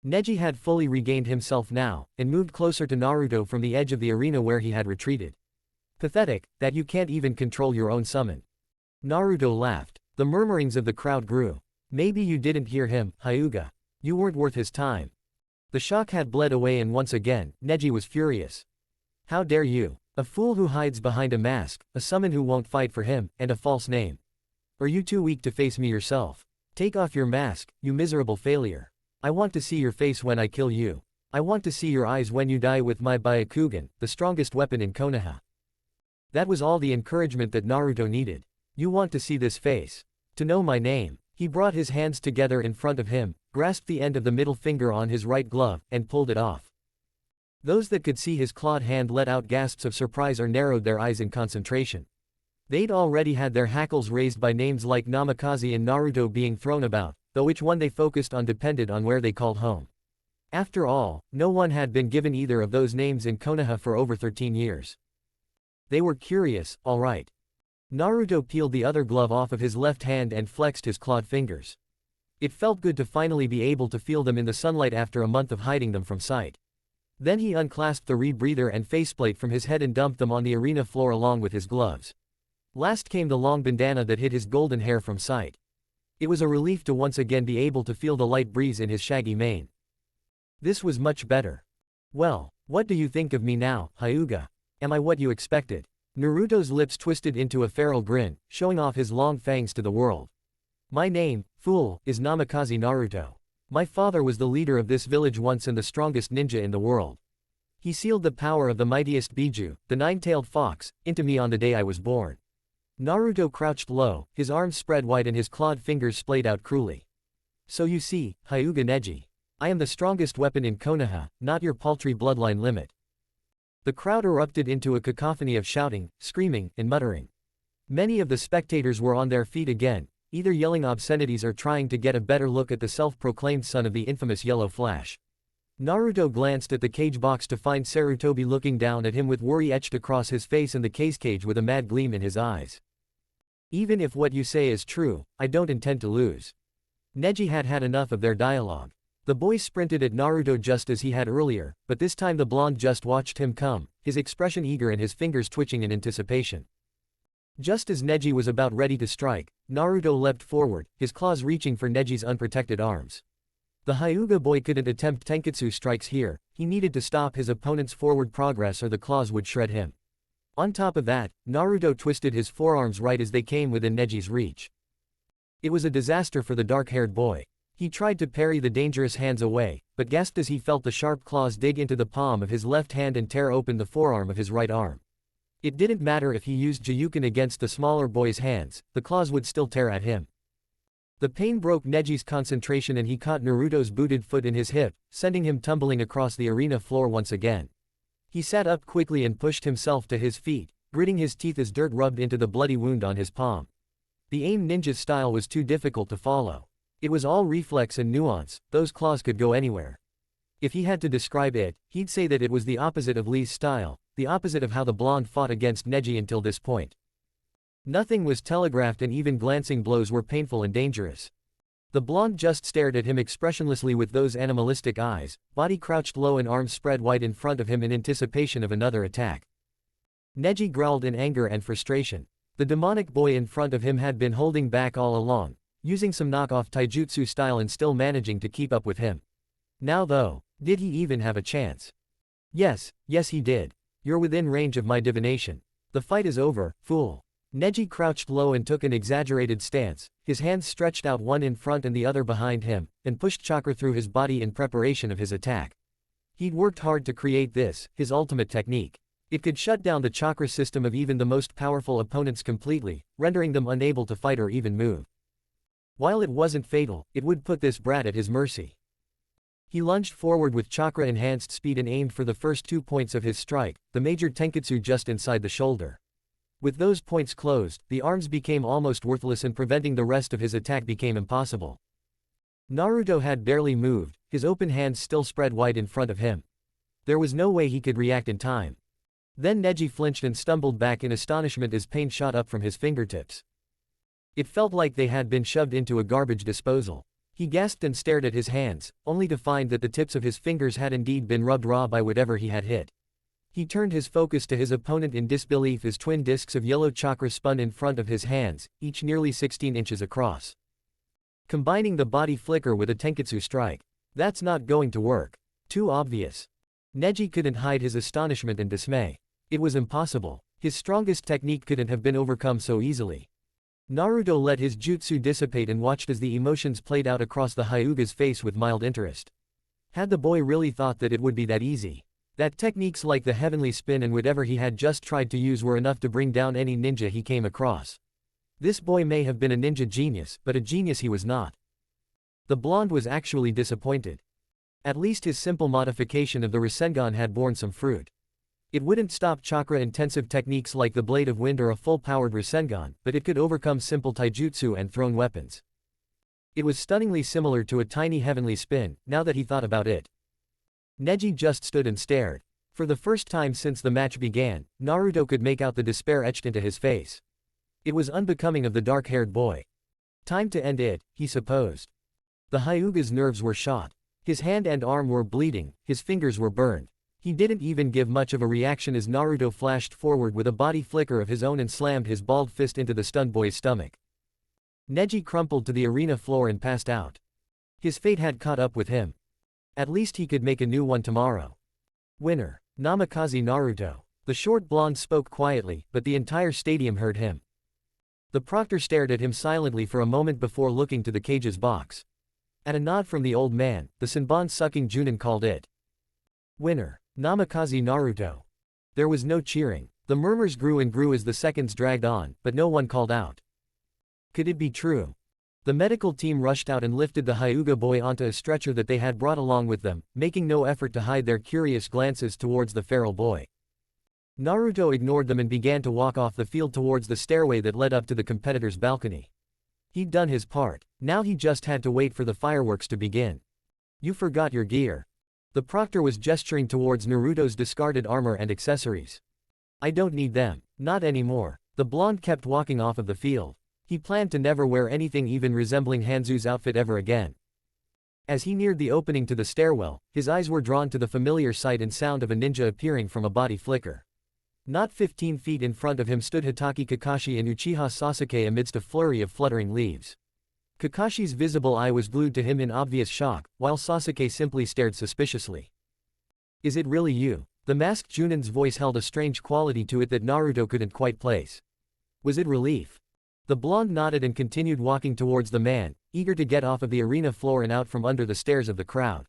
Neji had fully regained himself now, and moved closer to Naruto from the edge of the arena where he had retreated. Pathetic, that you can't even control your own summon. Naruto laughed. The murmurings of the crowd grew. Maybe you didn't hear him, Hyuga. You weren't worth his time. The shock had bled away and once again, Neji was furious. How dare you? A fool who hides behind a mask, a summon who won't fight for him, and a false name. Are you too weak to face me yourself? Take off your mask, you miserable failure. I want to see your face when I kill you. I want to see your eyes when you die with my Byakugan, the strongest weapon in Konoha. That was all the encouragement that Naruto needed. You want to see this face? To know my name? He brought his hands together in front of him, grasped the end of the middle finger on his right glove, and pulled it off. Those that could see his clawed hand let out gasps of surprise or narrowed their eyes in concentration. They'd already had their hackles raised by names like Namikaze and Naruto being thrown about, though which one they focused on depended on where they called home. After all, no one had been given either of those names in Konoha for over 13 years. They were curious, all right. Naruto peeled the other glove off of his left hand and flexed his clawed fingers. It felt good to finally be able to feel them in the sunlight after a month of hiding them from sight. Then he unclasped the rebreather and faceplate from his head and dumped them on the arena floor along with his gloves. Last came the long bandana that hid his golden hair from sight. It was a relief to once again be able to feel the light breeze in his shaggy mane. This was much better. Well, what do you think of me now, Hyuga? Am I what you expected? Naruto's lips twisted into a feral grin, showing off his long fangs to the world. My name, fool, is Namikaze Naruto. My father was the leader of this village once and the strongest ninja in the world. He sealed the power of the mightiest Biju, the nine-tailed fox, into me on the day I was born. Naruto crouched low, his arms spread wide and his clawed fingers splayed out cruelly. So you see, Hyuga Neji. I am the strongest weapon in Konoha, not your paltry bloodline limit. The crowd erupted into a cacophony of shouting, screaming, and muttering. Many of the spectators were on their feet again, either yelling obscenities or trying to get a better look at the self-proclaimed son of the infamous Yellow Flash. Naruto glanced at the cage box to find Sarutobi looking down at him with worry etched across his face and the cage with a mad gleam in his eyes. Even if what you say is true, I don't intend to lose. Neji had had enough of their dialogue. The boy sprinted at Naruto just as he had earlier, but this time the blonde just watched him come, his expression eager and his fingers twitching in anticipation. Just as Neji was about ready to strike, Naruto leapt forward, his claws reaching for Neji's unprotected arms. The Hyuga boy couldn't attempt tenketsu strikes here, he needed to stop his opponent's forward progress or the claws would shred him. On top of that, Naruto twisted his forearms right as they came within Neji's reach. It was a disaster for the dark-haired boy. He tried to parry the dangerous hands away, but gasped as he felt the sharp claws dig into the palm of his left hand and tear open the forearm of his right arm. It didn't matter if he used Juyuken against the smaller boy's hands, the claws would still tear at him. The pain broke Neji's concentration and he caught Naruto's booted foot in his hip, sending him tumbling across the arena floor once again. He sat up quickly and pushed himself to his feet, gritting his teeth as dirt rubbed into the bloody wound on his palm. The aim ninja style was too difficult to follow. It was all reflex and nuance, those claws could go anywhere. If he had to describe it, he'd say that it was the opposite of Lee's style, the opposite of how the blonde fought against Neji until this point. Nothing was telegraphed and even glancing blows were painful and dangerous. The blonde just stared at him expressionlessly with those animalistic eyes, body crouched low and arms spread wide in front of him in anticipation of another attack. Neji growled in anger and frustration. The demonic boy in front of him had been holding back all along, using some knockoff taijutsu style and still managing to keep up with him. Now though, did he even have a chance? Yes he did. You're within range of my divination. The fight is over, fool. Neji crouched low and took an exaggerated stance, his hands stretched out one in front and the other behind him, and pushed chakra through his body in preparation of his attack. He'd worked hard to create this, his ultimate technique. It could shut down the chakra system of even the most powerful opponents completely, rendering them unable to fight or even move. While it wasn't fatal, it would put this brat at his mercy. He lunged forward with chakra-enhanced speed and aimed for the first 2 points of his strike, the major tenketsu just inside the shoulder. With those points closed, the arms became almost worthless and preventing the rest of his attack became impossible. Naruto had barely moved, his open hands still spread wide in front of him. There was no way he could react in time. Then Neji flinched and stumbled back in astonishment as pain shot up from his fingertips. It felt like they had been shoved into a garbage disposal. He gasped and stared at his hands, only to find that the tips of his fingers had indeed been rubbed raw by whatever he had hit. He turned his focus to his opponent in disbelief as twin discs of yellow chakra spun in front of his hands, each nearly 16 inches across. Combining the body flicker with a tenketsu strike. That's not going to work. Too obvious. Neji couldn't hide his astonishment and dismay. It was impossible. His strongest technique couldn't have been overcome so easily. Naruto let his jutsu dissipate and watched as the emotions played out across the Hyuga's face with mild interest. Had the boy really thought that it would be that easy? That techniques like the heavenly spin and whatever he had just tried to use were enough to bring down any ninja he came across. This boy may have been a ninja genius, but a genius he was not. The blonde was actually disappointed. At least his simple modification of the Rasengan had borne some fruit. It wouldn't stop chakra-intensive techniques like the Blade of Wind or a full-powered Rasengan, but it could overcome simple taijutsu and thrown weapons. It was stunningly similar to a tiny heavenly spin, now that he thought about it. Neji just stood and stared. For the first time since the match began, Naruto could make out the despair etched into his face. It was unbecoming of the dark-haired boy. Time to end it, he supposed. The Hyuga's nerves were shot. His hand and arm were bleeding, his fingers were burned. He didn't even give much of a reaction as Naruto flashed forward with a body flicker of his own and slammed his balled fist into the stunned boy's stomach. Neji crumpled to the arena floor and passed out. His fate had caught up with him. At least he could make a new one tomorrow. Winner. Namikaze Naruto. The short blonde spoke quietly, but the entire stadium heard him. The proctor stared at him silently for a moment before looking to the cage's box. At a nod from the old man, the Senbon-sucking Junin called it. Winner. Namikaze Naruto. There was no cheering. The murmurs grew and grew as the seconds dragged on, but no one called out. Could it be true? The medical team rushed out and lifted the Hyuga boy onto a stretcher that they had brought along with them, making no effort to hide their curious glances towards the feral boy. Naruto ignored them and began to walk off the field towards the stairway that led up to the competitor's balcony. He'd done his part. Now he just had to wait for the fireworks to begin. You forgot your gear. The proctor was gesturing towards Naruto's discarded armor and accessories. I don't need them. Not anymore. The blonde kept walking off of the field. He planned to never wear anything even resembling Hanzu's outfit ever again. As he neared the opening to the stairwell, his eyes were drawn to the familiar sight and sound of a ninja appearing from a body flicker. Not 15 feet in front of him stood Hitaki Kakashi and Uchiha Sasuke amidst a flurry of fluttering leaves. Kakashi's visible eye was glued to him in obvious shock, while Sasuke simply stared suspiciously. Is it really you? The masked Junin's voice held a strange quality to it that Naruto couldn't quite place. Was it relief? The blonde nodded and continued walking towards the man, eager to get off of the arena floor and out from under the stares of the crowd.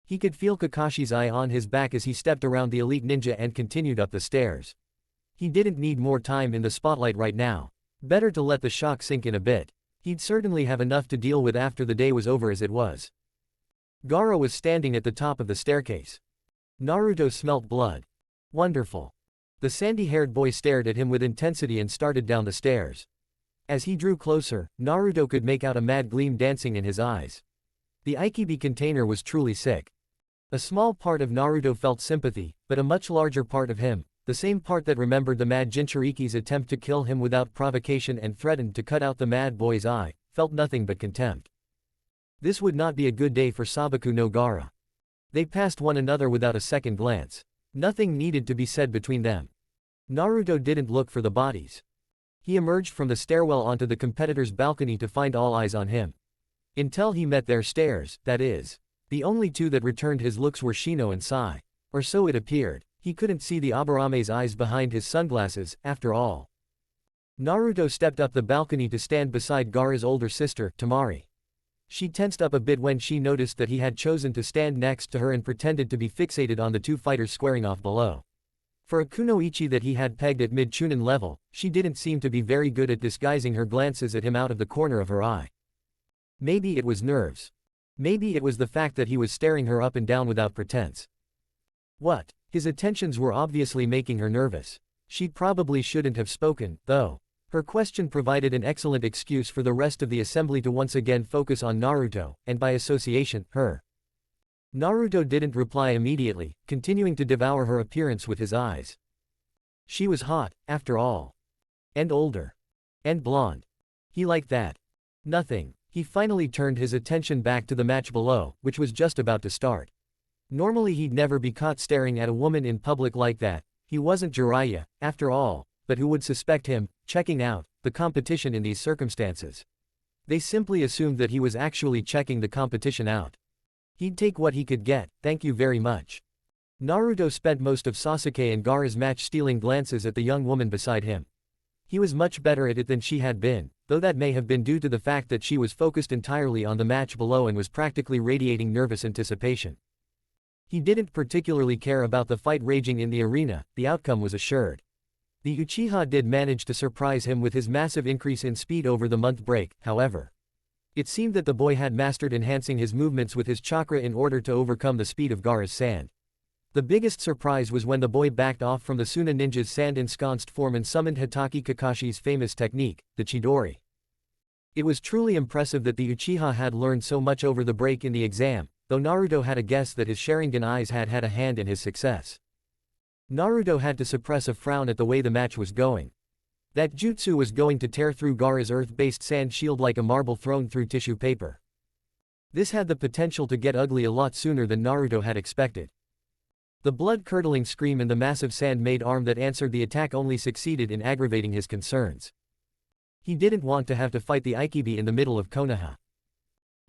He could feel Kakashi's eye on his back as he stepped around the elite ninja and continued up the stairs. He didn't need more time in the spotlight right now. Better to let the shock sink in a bit. He'd certainly have enough to deal with after the day was over as it was. Gaara was standing at the top of the staircase. Naruto smelt blood. Wonderful. The sandy-haired boy stared at him with intensity and started down the stairs. As he drew closer, Naruto could make out a mad gleam dancing in his eyes. The Aikibi container was truly sick. A small part of Naruto felt sympathy, but a much larger part of him, the same part that remembered the mad Jinchūriki's attempt to kill him without provocation and threatened to cut out the mad boy's eye, felt nothing but contempt. This would not be a good day for Sabaku no Gaara. They passed one another without a second glance. Nothing needed to be said between them. Naruto didn't look for the bodies. He emerged from the stairwell onto the competitor's balcony to find all eyes on him. Until he met their stares, that is. The only two that returned his looks were Shino and Sai. Or so it appeared. He couldn't see the Abarame's eyes behind his sunglasses, after all. Naruto stepped up the balcony to stand beside Gaara's older sister, Temari. She tensed up a bit when she noticed that he had chosen to stand next to her and pretended to be fixated on the two fighters squaring off below. For a kunoichi that he had pegged at mid-chunin level, she didn't seem to be very good at disguising her glances at him out of the corner of her eye. Maybe it was nerves. Maybe it was the fact that he was staring her up and down without pretense. What? His attentions were obviously making her nervous. She probably shouldn't have spoken, though. Her question provided an excellent excuse for the rest of the assembly to once again focus on Naruto, and by association, her. Naruto didn't reply immediately, continuing to devour her appearance with his eyes. She was hot, after all. And older. And blonde. He liked that. Nothing. He finally turned his attention back to the match below, which was just about to start. Normally he'd never be caught staring at a woman in public like that. He wasn't Jiraiya, after all, but who would suspect him, checking out the competition in these circumstances? They simply assumed that he was actually checking the competition out. He'd take what he could get, thank you very much. Naruto spent most of Sasuke and Gaara's match stealing glances at the young woman beside him. He was much better at it than she had been, though that may have been due to the fact that she was focused entirely on the match below and was practically radiating nervous anticipation. He didn't particularly care about the fight raging in the arena, the outcome was assured. The Uchiha did manage to surprise him with his massive increase in speed over the month break, however. It seemed that the boy had mastered enhancing his movements with his chakra in order to overcome the speed of Gaara's sand. The biggest surprise was when the boy backed off from the Suna ninja's sand-ensconced form and summoned Hitaki Kakashi's famous technique, the Chidori. It was truly impressive that the Uchiha had learned so much over the break in the exam, though Naruto had a guess that his Sharingan eyes had had a hand in his success. Naruto had to suppress a frown at the way the match was going. That jutsu was going to tear through Gaara's earth-based sand shield like a marble thrown through tissue paper. This had the potential to get ugly a lot sooner than Naruto had expected. The blood-curdling scream and the massive sand-made arm that answered the attack only succeeded in aggravating his concerns. He didn't want to have to fight the Aikibi in the middle of Konoha.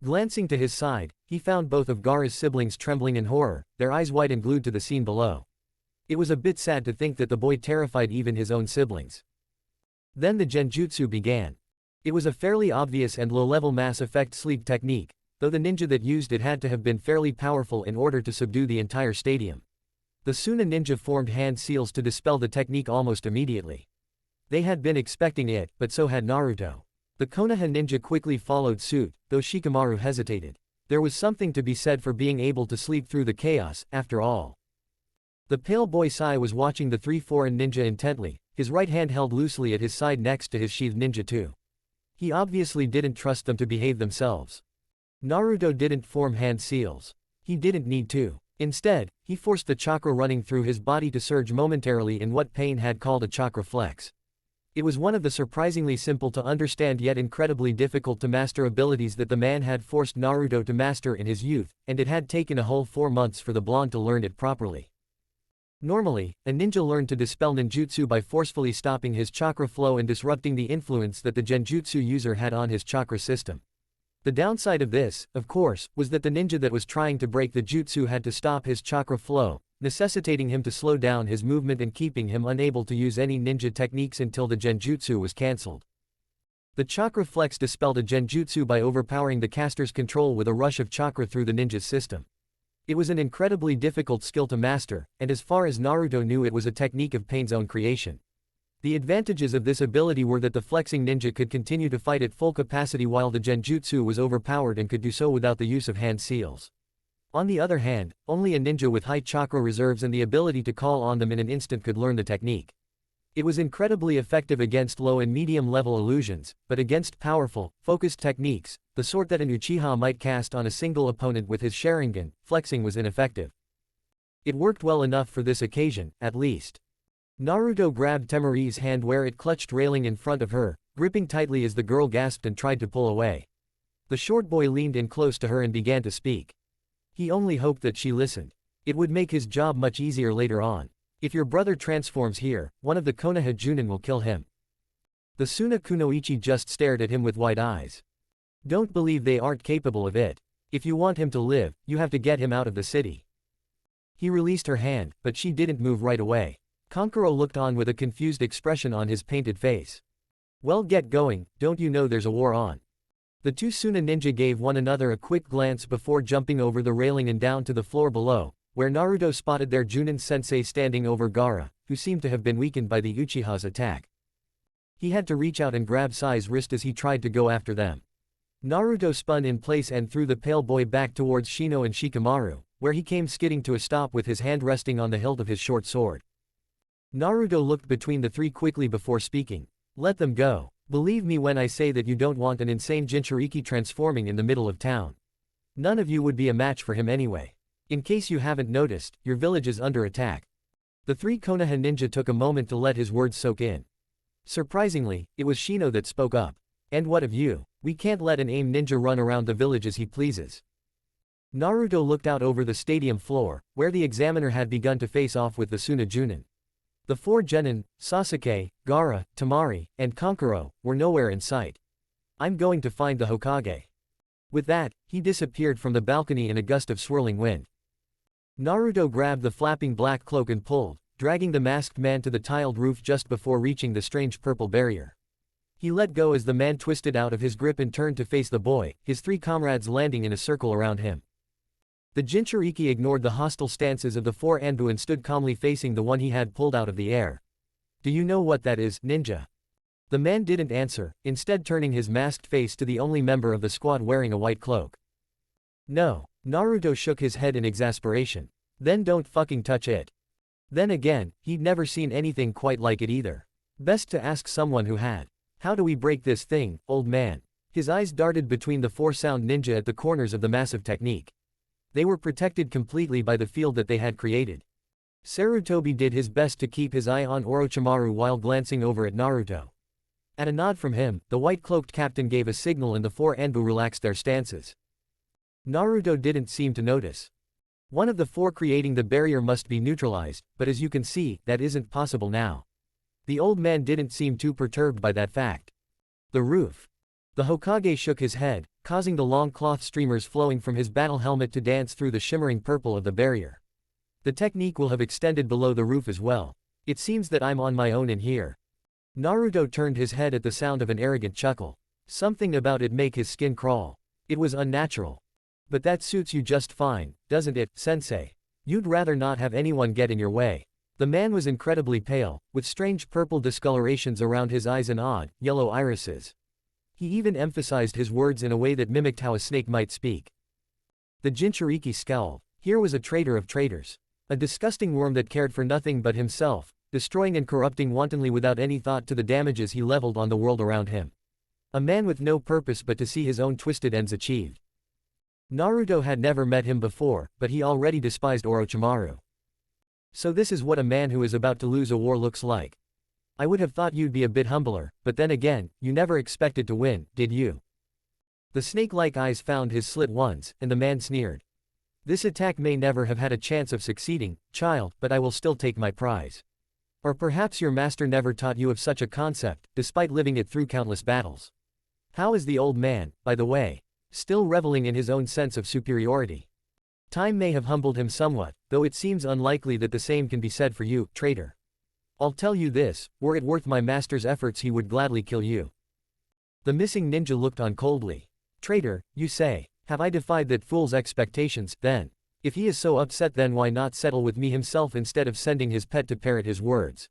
Glancing to his side, he found both of Gaara's siblings trembling in horror, their eyes wide and glued to the scene below. It was a bit sad to think that the boy terrified even his own siblings. Then the genjutsu began. It was a fairly obvious and low-level mass effect sleep technique. though the ninja that used it had to have been fairly powerful in order to subdue the entire stadium. The Suna ninja formed hand seals to dispel the technique almost immediately. They had been expecting it, but so had Naruto. The Konoha ninja quickly followed suit, though Shikamaru hesitated. There was something to be said for being able to sleep through the chaos, after all. The pale boy Sai was watching the three foreign ninja intently, his right hand held loosely at his side next to his sheathed ninja too. He obviously didn't trust them to behave themselves. Naruto didn't form hand seals. He didn't need to. Instead, he forced the chakra running through his body to surge momentarily in what Pain had called a chakra flex. It was one of the surprisingly simple to understand yet incredibly difficult to master abilities that the man had forced Naruto to master in his youth, and it had taken a whole 4 months for the blonde to learn it properly. Normally, a ninja learned to dispel ninjutsu by forcefully stopping his chakra flow and disrupting the influence that the genjutsu user had on his chakra system. The downside of this, of course, was that the ninja that was trying to break the jutsu had to stop his chakra flow, necessitating him to slow down his movement and keeping him unable to use any ninja techniques until the genjutsu was cancelled. The chakra flex dispelled a genjutsu by overpowering the caster's control with a rush of chakra through the ninja's system. It was an incredibly difficult skill to master, and as far as Naruto knew, it was a technique of Pain's own creation. The advantages of this ability were that the flexing ninja could continue to fight at full capacity while the genjutsu was overpowered and could do so without the use of hand seals. On the other hand, only a ninja with high chakra reserves and the ability to call on them in an instant could learn the technique. It was incredibly effective against low and medium level illusions, but against powerful, focused techniques, the sort that an Uchiha might cast on a single opponent with his Sharingan, flexing was ineffective. It worked well enough for this occasion, at least. Naruto grabbed Temari's hand where it clutched railing in front of her, gripping tightly as the girl gasped and tried to pull away. The short boy leaned in close to her and began to speak. He only hoped that she listened. It would make his job much easier later on. If your brother transforms here, one of the Konoha Junin will kill him. The Suna Kunoichi just stared at him with wide eyes. Don't believe they aren't capable of it. If you want him to live, you have to get him out of the city. He released her hand, but she didn't move right away. Kankuro looked on with a confused expression on his painted face. Well, get going, don't you know there's a war on? The two Suna ninja gave one another a quick glance before jumping over the railing and down to the floor below, where Naruto spotted their Junin sensei standing over Gaara, who seemed to have been weakened by the Uchiha's attack. He had to reach out and grab Sai's wrist as he tried to go after them. Naruto spun in place and threw the pale boy back towards Shino and Shikamaru, where he came skidding to a stop with his hand resting on the hilt of his short sword. Naruto looked between the three quickly before speaking. Let them go. Believe me when I say that you don't want an insane Jinchūriki transforming in the middle of town. None of you would be a match for him anyway. In case you haven't noticed, your village is under attack. The three Konoha ninja took a moment to let his words soak in. Surprisingly, it was Shino that spoke up. And what of you? We can't let an AIM ninja run around the village as he pleases. Naruto looked out over the stadium floor, where the examiner had begun to face off with the Suna Junin. The four genin, Sasuke, Gaara, Temari, and Kankuro, were nowhere in sight. I'm going to find the Hokage. With that, he disappeared from the balcony in a gust of swirling wind. Naruto grabbed the flapping black cloak and pulled, dragging the masked man to the tiled roof just before reaching the strange purple barrier. He let go as the man twisted out of his grip and turned to face the boy, his three comrades landing in a circle around him. The Jinchūriki ignored the hostile stances of the four Anbu and stood calmly facing the one he had pulled out of the air. Do you know what that is, ninja? The man didn't answer, instead turning his masked face to the only member of the squad wearing a white cloak. No. Naruto shook his head in exasperation. Then don't fucking touch it. Then again, he'd never seen anything quite like it either. Best to ask someone who had. How do we break this thing, old man? His eyes darted between the four sound ninja at the corners of the massive technique. They were protected completely by the field that they had created. Sarutobi did his best to keep his eye on Orochimaru while glancing over at Naruto. At a nod from him, the white-cloaked captain gave a signal and the four Anbu relaxed their stances. Naruto didn't seem to notice. One of the four creating the barrier must be neutralized, but as you can see, that isn't possible now. The old man didn't seem too perturbed by that fact. The roof. The Hokage shook his head, causing the long cloth streamers flowing from his battle helmet to dance through the shimmering purple of the barrier. The technique will have extended below the roof as well. It seems that I'm on my own in here. Naruto turned his head at the sound of an arrogant chuckle. Something about it made his skin crawl. It was unnatural. But that suits you just fine, doesn't it, sensei? You'd rather not have anyone get in your way. The man was incredibly pale, with strange purple discolorations around his eyes and odd, yellow irises. He even emphasized his words in a way that mimicked how a snake might speak. The Jinchūriki scowled. Here was a traitor of traitors. A disgusting worm that cared for nothing but himself, destroying and corrupting wantonly without any thought to the damages he leveled on the world around him. A man with no purpose but to see his own twisted ends achieved. Naruto had never met him before, but he already despised Orochimaru. So this is what a man who is about to lose a war looks like. I would have thought you'd be a bit humbler, but then again, you never expected to win, did you? The snake-like eyes found his slit once, and the man sneered. This attack may never have had a chance of succeeding, child, but I will still take my prize. Or perhaps your master never taught you of such a concept, despite living it through countless battles. How is the old man, by the way? Still reveling in his own sense of superiority. Time may have humbled him somewhat, though it seems unlikely that the same can be said for you, traitor. I'll tell you this, were it worth my master's efforts he would gladly kill you. The missing ninja looked on coldly. Traitor, you say, have I defied that fool's expectations, then? If he is so upset then why not settle with me himself instead of sending his pet to parrot his words?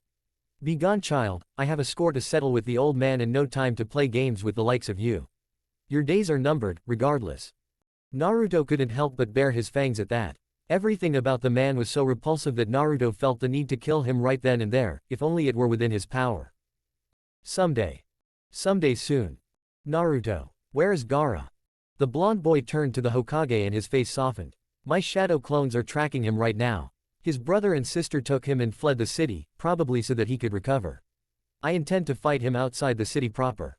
Begone child, I have a score to settle with the old man and no time to play games with the likes of you. Your days are numbered, regardless. Naruto couldn't help but bare his fangs at that. Everything about the man was so repulsive that Naruto felt the need to kill him right then and there, if only it were within his power. Someday. Someday soon. Naruto. Where is Gaara? The blonde boy turned to the Hokage and his face softened. My shadow clones are tracking him right now. His brother and sister took him and fled the city, probably so that he could recover. I intend to fight him outside the city proper.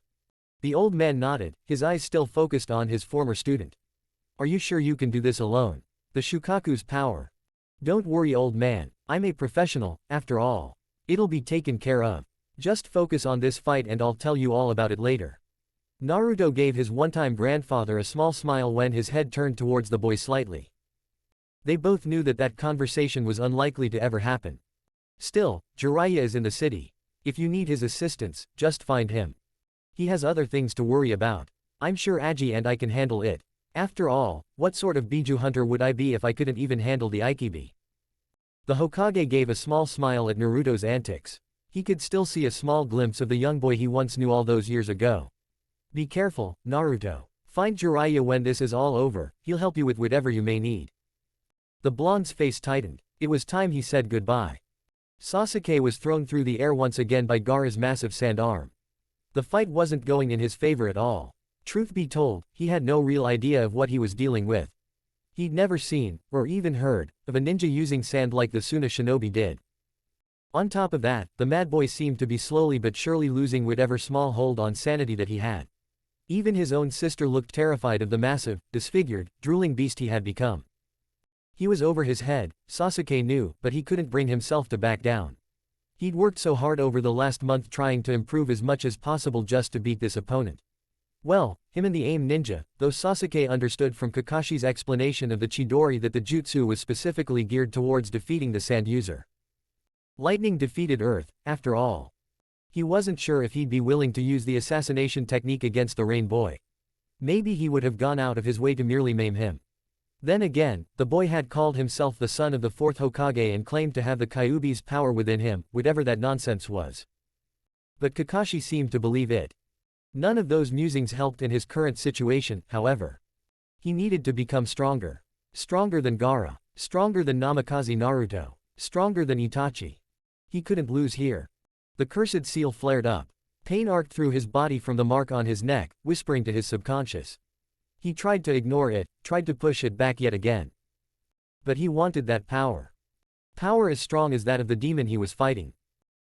The old man nodded, his eyes still focused on his former student. Are you sure you can do this alone? The Shukaku's power. Don't worry old man, I'm a professional, after all. It'll be taken care of. Just focus on this fight and I'll tell you all about it later. Naruto gave his one-time grandfather a small smile when his head turned towards the boy slightly. They both knew that that conversation was unlikely to ever happen. Still, Jiraiya is in the city. If you need his assistance, just find him. He has other things to worry about. I'm sure Aji and I can handle it. After all, what sort of Biju hunter would I be if I couldn't even handle the Aikibi? The Hokage gave a small smile at Naruto's antics. He could still see a small glimpse of the young boy he once knew all those years ago. Be careful, Naruto. Find Jiraiya when this is all over, he'll help you with whatever you may need. The blonde's face tightened. It was time he said goodbye. Sasuke was thrown through the air once again by Gaara's massive sand arm. The fight wasn't going in his favor at all. Truth be told, he had no real idea of what he was dealing with. He'd never seen, or even heard, of a ninja using sand like the Suna shinobi did. On top of that, the mad boy seemed to be slowly but surely losing whatever small hold on sanity that he had. Even his own sister looked terrified of the massive, disfigured, drooling beast he had become. He was over his head, Sasuke knew, but he couldn't bring himself to back down. He'd worked so hard over the last month trying to improve as much as possible just to beat this opponent. Well, him and the AIM ninja, though Sasuke understood from Kakashi's explanation of the Chidori that the jutsu was specifically geared towards defeating the sand user. Lightning defeated Earth, after all. He wasn't sure if he'd be willing to use the assassination technique against the Rain Boy. Maybe he would have gone out of his way to merely maim him. Then again, the boy had called himself the son of the fourth Hokage and claimed to have the Kyuubi's power within him, whatever that nonsense was. But Kakashi seemed to believe it. None of those musings helped in his current situation, however. He needed to become stronger. Stronger than Gaara. Stronger than Namikaze Naruto. Stronger than Itachi. He couldn't lose here. The cursed seal flared up. Pain arced through his body from the mark on his neck, whispering to his subconscious. He tried to ignore it, tried to push it back yet again. But he wanted that power. Power as strong as that of the demon he was fighting.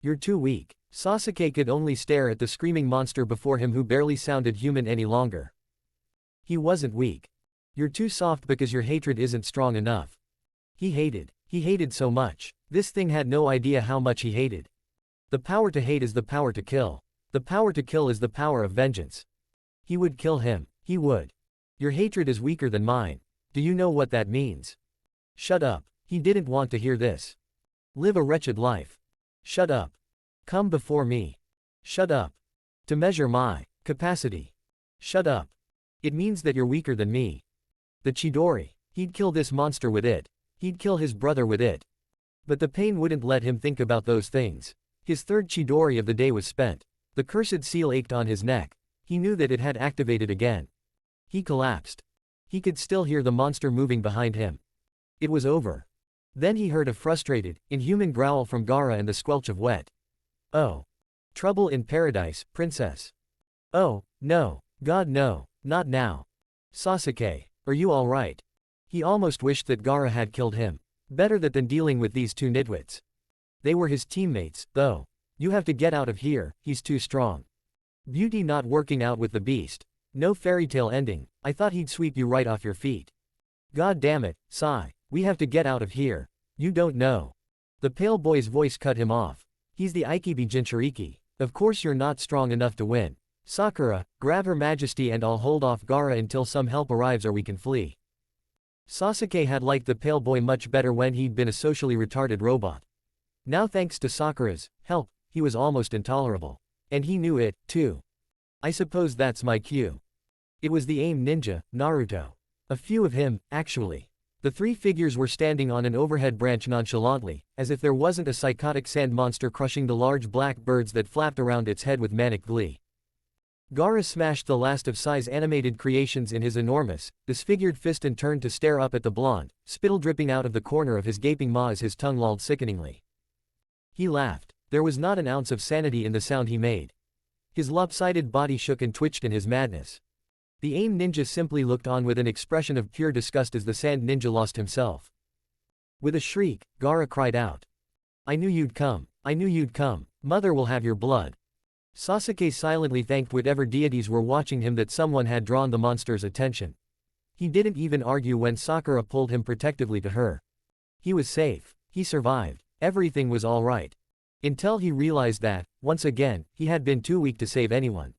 You're too weak. Sasuke could only stare at the screaming monster before him who barely sounded human any longer. He wasn't weak. You're too soft because your hatred isn't strong enough. He hated so much. This thing had no idea how much he hated. The power to hate is the power to kill. The power to kill is the power of vengeance. He would kill him. He would. Your hatred is weaker than mine. Do you know what that means? Shut up. He didn't want to hear this. Live a wretched life. Shut up. Come before me. Shut up. To measure my capacity. Shut up. It means that you're weaker than me. The Chidori. He'd kill this monster with it. He'd kill his brother with it. But the pain wouldn't let him think about those things. His third Chidori of the day was spent. The cursed seal ached on his neck. He knew that it had activated again. He collapsed. He could still hear the monster moving behind him. It was over. Then he heard a frustrated, inhuman growl from Gaara and the squelch of wet. Oh. Trouble in paradise, princess. Oh, no. God no, not now. Sasuke, are you alright? He almost wished that Gaara had killed him. Better that than dealing with these two nitwits. They were his teammates, though. You have to get out of here, he's too strong. Beauty not working out with the beast. No fairy tale ending, I thought he'd sweep you right off your feet. God damn it, Sai, we have to get out of here. You don't know. The pale boy's voice cut him off. He's the Ikibi Jinchūriki. Of course you're not strong enough to win. Sakura, grab her majesty and I'll hold off Gaara until some help arrives or we can flee. Sasuke had liked the pale boy much better when he'd been a socially retarded robot. Now thanks to Sakura's help, he was almost intolerable. And he knew it, too. I suppose that's my cue. It was the AIM ninja, Naruto. A few of him, actually. The three figures were standing on an overhead branch nonchalantly, as if there wasn't a psychotic sand monster crushing the large black birds that flapped around its head with manic glee. Gaara smashed the last of Sai's animated creations in his enormous, disfigured fist and turned to stare up at the blonde, spittle dripping out of the corner of his gaping maw as his tongue lolled sickeningly. He laughed. There was not an ounce of sanity in the sound he made. His lopsided body shook and twitched in his madness. The AIM ninja simply looked on with an expression of pure disgust as the sand ninja lost himself. With a shriek, Gaara cried out. I knew you'd come. I knew you'd come. Mother will have your blood. Sasuke silently thanked whatever deities were watching him that someone had drawn the monster's attention. He didn't even argue when Sakura pulled him protectively to her. He was safe. He survived. Everything was all right. Until he realized that, once again, he had been too weak to save anyone.